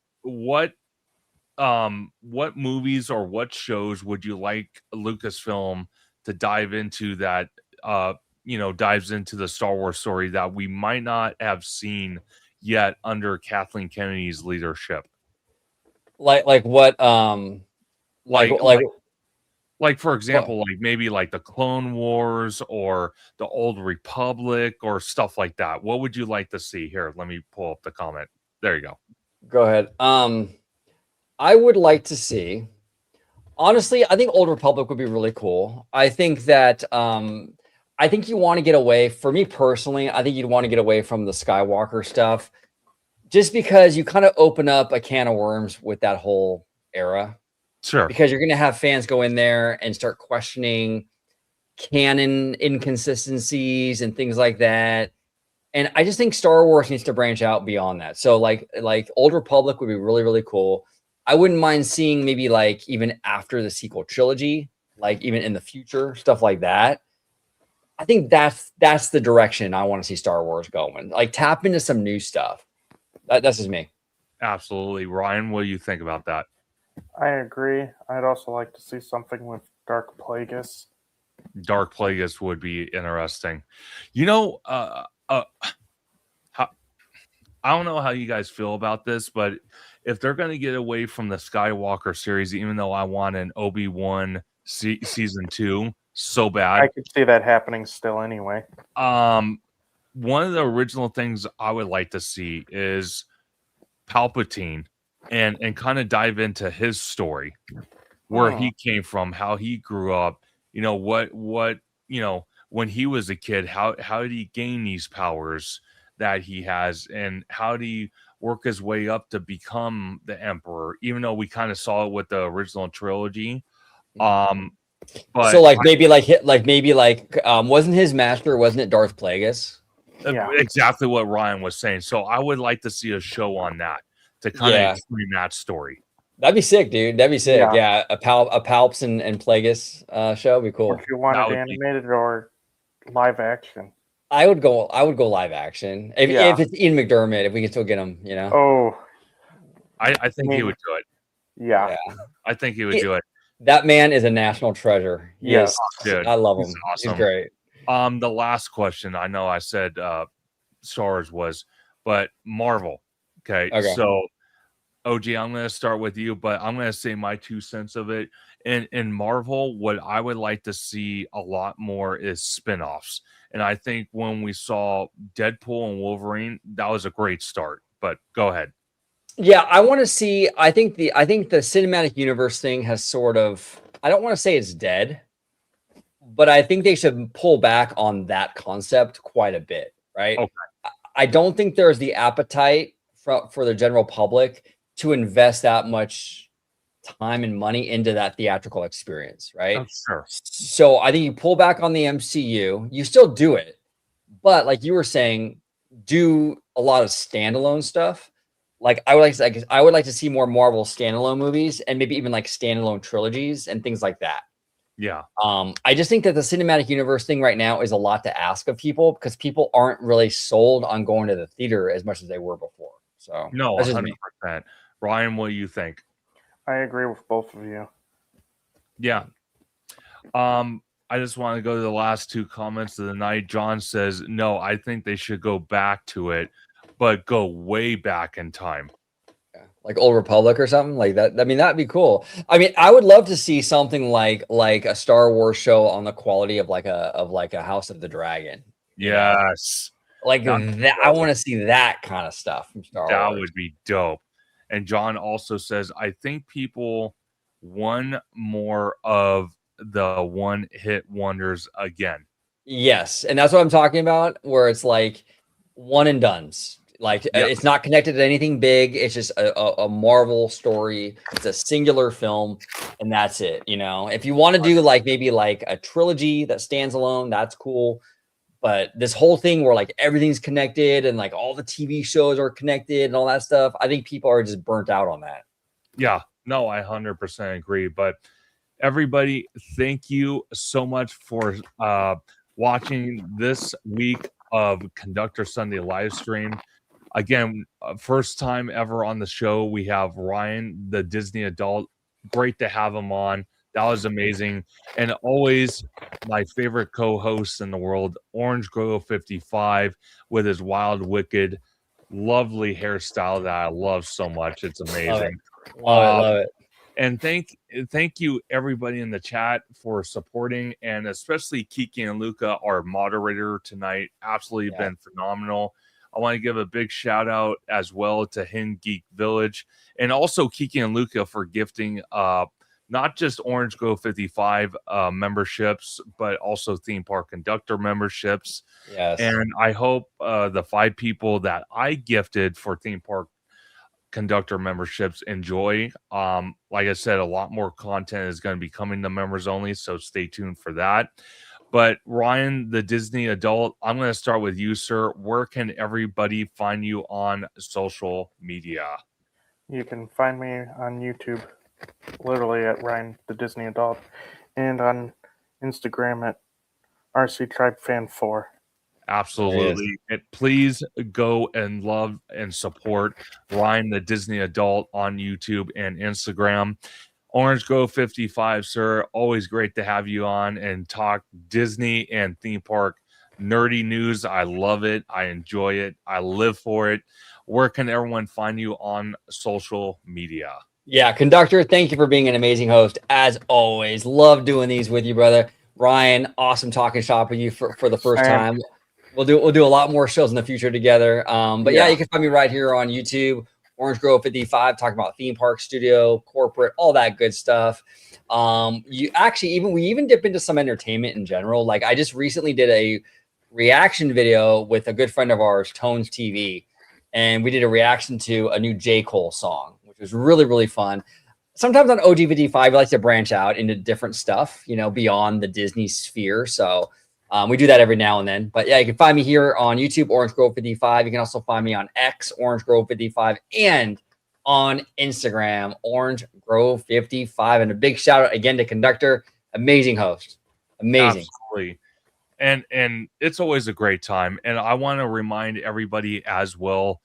Speaker 1: movies or what shows would you like Lucasfilm to dive into that dives into the Star Wars story that we might not have seen yet under Kathleen Kennedy's leadership?
Speaker 3: Like
Speaker 1: for example, like maybe like the Clone Wars or the Old Republic or stuff like that. What would you like to see? Here, let me pull up the comment. There you go.
Speaker 3: Go ahead. I would like to see, honestly, I think Old Republic would be really cool. I think that I think you want to get away, for me personally, I think you'd want to get away from the Skywalker stuff just because you kind of open up a can of worms with that whole era.
Speaker 1: Sure.
Speaker 3: Because you're going to have fans go in there and start questioning canon inconsistencies and things like that. And I just think Star Wars needs to branch out beyond that. So like Old Republic would be really, really cool. I wouldn't mind seeing maybe like even after the sequel trilogy, like even in the future, stuff like that. I think that's the direction I want to see Star Wars going. Like tap into some new stuff. That's just me.
Speaker 1: Absolutely. Ryan, what do you think about that?
Speaker 2: I agree. I'd also like to see something with Dark Plagueis.
Speaker 1: Dark Plagueis would be interesting. You know, I don't know how you guys feel about this, but if they're going to get away from the Skywalker series, even though I want an Obi-Wan season 2 so bad,
Speaker 2: I could see that happening still anyway.
Speaker 1: One of the original things I would like to see is Palpatine and kind of dive into his story, where he came from, how he grew up, you know, what you know, when he was a kid, how did he gain these powers that he has, and how did he work his way up to become the Emperor, even though we kind of saw it with the original trilogy. But
Speaker 3: so maybe wasn't his master, wasn't it Darth Plagueis?
Speaker 2: Yeah.
Speaker 1: Exactly what Ryan was saying. So I would like to see a show on that to kind of explain that story.
Speaker 3: That'd be sick, dude. That'd be sick. Yeah, a Palps and Plagueis show would be cool.
Speaker 2: If you want it animated or live action.
Speaker 3: I would go live action. If it's Ian McDermott, if we can still get him, you know.
Speaker 2: Oh.
Speaker 1: I think he would do it.
Speaker 2: Yeah.
Speaker 1: I think he would do it.
Speaker 3: That man is a national treasure.
Speaker 2: Yes,
Speaker 1: dude.
Speaker 3: I love him.
Speaker 1: He's awesome.
Speaker 3: He's great.
Speaker 1: The last question, I know I said Star Wars was, but Marvel. Okay. So OG, I'm going to start with you, but I'm going to say my 2 cents of it. in Marvel, what I would like to see a lot more is spin-offs. And I think when we saw Deadpool and Wolverine, that was a great start. But go ahead.
Speaker 3: Yeah, I want to see. I think the cinematic universe thing has sort of. I don't want to say it's dead, but I think they should pull back on that concept quite a bit, right?
Speaker 1: Okay.
Speaker 3: I don't think there's the appetite for the general public to invest that much time and money into that theatrical experience, right?
Speaker 1: Oh, sure.
Speaker 3: So I think you pull back on the MCU, you still do it, but like you were saying, do a lot of standalone stuff. Like I would like to see more Marvel standalone movies and maybe even like standalone trilogies and things like that.
Speaker 1: Yeah.
Speaker 3: I just think that the cinematic universe thing right now is a lot to ask of people because people aren't really sold on going to the theater as much as they were before. So
Speaker 1: No,
Speaker 3: that's just
Speaker 1: 100%. Ryan, what do you think?
Speaker 2: I agree with both of you.
Speaker 1: Yeah. I just want to go to the last two comments of the night. John says, no, I think they should go back to it, but go way back in time.
Speaker 3: like Old Republic or something like that. I mean, that'd be cool. I mean, I would love to see something like a Star Wars show on the quality of like a House of the Dragon. you know?
Speaker 1: Yes.
Speaker 3: Like
Speaker 1: That'd be
Speaker 3: that. I
Speaker 1: dope.
Speaker 3: want to see that kind of stuff from Star
Speaker 1: That
Speaker 3: Wars.
Speaker 1: would be dope. And John also says, I think people want more of the one hit wonders again.
Speaker 3: Yes, and that's what I'm talking about, where it's like one and dones. Like
Speaker 1: Yep.
Speaker 3: it's not connected to anything big. It's just a Marvel story. It's a singular film, and that's it. You know, if you want to do like maybe like a trilogy that stands alone, that's cool. But this whole thing where like everything's connected and like all the TV shows are connected and all that stuff, I think people are just burnt out on that.
Speaker 1: Yeah, no, I 100% agree. But everybody, thank you so much for watching this week of Conductor Sunday live stream. Again, first time ever on the show, we have Ryan, the Disney adult. Great to have him on. That was amazing. And always my favorite co-host in the world, Orange Grove 55, with his wild, wicked, lovely hairstyle that I love so much. It's amazing.
Speaker 3: Love it.
Speaker 1: And thank you everybody in the chat for supporting, and especially Kiki and Luca, our moderator tonight. Absolutely been phenomenal. I want to give a big shout out as well to Hin Geek Village and also Kiki and Luca for gifting not just Orange Grove 55 memberships, but also Theme Park Conductor memberships.
Speaker 3: Yes.
Speaker 1: And I hope the 5 people that I gifted for Theme Park Conductor memberships enjoy. Like I said, a lot more content is going to be coming to members only, so stay tuned for that. But Ryan, the Disney adult, I'm going to start with you, sir. Where can everybody find you on social media?
Speaker 2: You can find me on YouTube, literally at Ryan the Disney Adult, and on Instagram at RC Tribe Fan 4.
Speaker 1: Absolutely. Please go and love and support Ryan the Disney Adult on YouTube and Instagram. Orange Grove 55, sir. Always great to have you on and talk Disney and theme park nerdy news. I love it. I enjoy it. I live for it. Where can everyone find you on social media?
Speaker 3: Yeah, Conductor, thank you for being an amazing host. As always, love doing these with you, brother. Ryan, awesome talking shop with you for the first time. We'll do a lot more shows in the future together. But yeah, you can find me right here on YouTube, Orange Grove 55, talking about theme park, studio, corporate, all that good stuff. We even dip into some entertainment in general. Like I just recently did a reaction video with a good friend of ours, Tones TV, and we did a reaction to a new J. Cole song, which was really, really fun. Sometimes on OG55, we like to branch out into different stuff, beyond the Disney sphere. So we do that every now and then. But yeah, you can find me here on YouTube, Orange Grove 55. You can also find me on X, Orange Grove 55, and on Instagram, Orange Grove 55. And a big shout out again to Conductor. Amazing host. Amazing.
Speaker 1: Absolutely. And it's always a great time. And I want to remind everybody as well,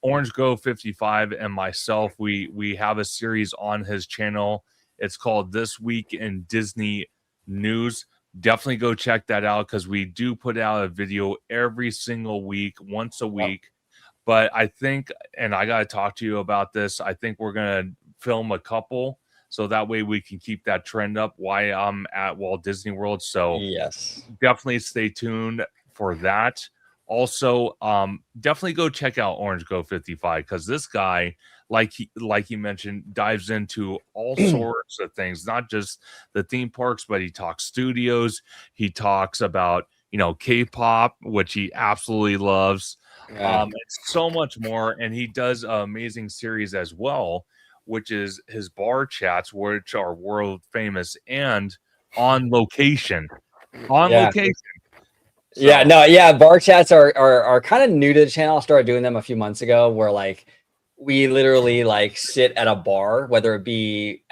Speaker 1: Orange Grove 55 and myself, we have a series on his channel. It's called This Week in Disney News. Definitely go check that out because we do put out a video every single week, once a week. But I think, and I got to talk to you about this, I think we're going to film a couple so that way we can keep that trend up while I'm at Walt Disney World. So
Speaker 3: Yes,
Speaker 1: definitely stay tuned for that. Also, definitely go check out Orange Go 55 because this guy, like he mentioned, dives into all sorts of things, not just the theme parks, but he talks studios. He talks about K-pop, which he absolutely loves.
Speaker 3: Yeah.
Speaker 1: And so much more. And he does an amazing series as well, which is his bar chats, which are world famous and on location. On
Speaker 3: Yeah.
Speaker 1: location.
Speaker 3: Yeah, bar chats are kind of new to the channel. I started doing them a few months ago, where like we literally like sit at a bar, whether it be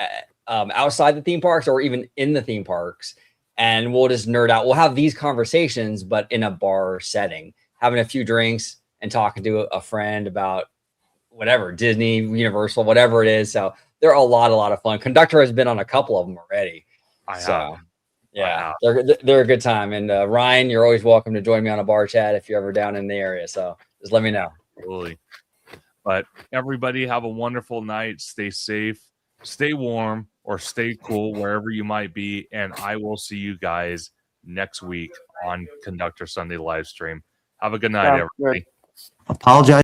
Speaker 3: outside the theme parks or even in the theme parks, and we'll just nerd out. We'll have these conversations, but in a bar setting, having a few drinks and talking to a friend about whatever, Disney, Universal, whatever it is. So they're a lot of fun. Conductor has been on a couple of them already.
Speaker 1: I have.
Speaker 3: Yeah, they're a good time. And Ryan, you're always welcome to join me on a bar chat if you're ever down in the area. So just let me know.
Speaker 1: Absolutely. But everybody have a wonderful night. Stay safe, stay warm, or stay cool wherever you might be. And I will see you guys next week on Conductor Sunday live stream. Have a good night, everybody.
Speaker 10: Apologize.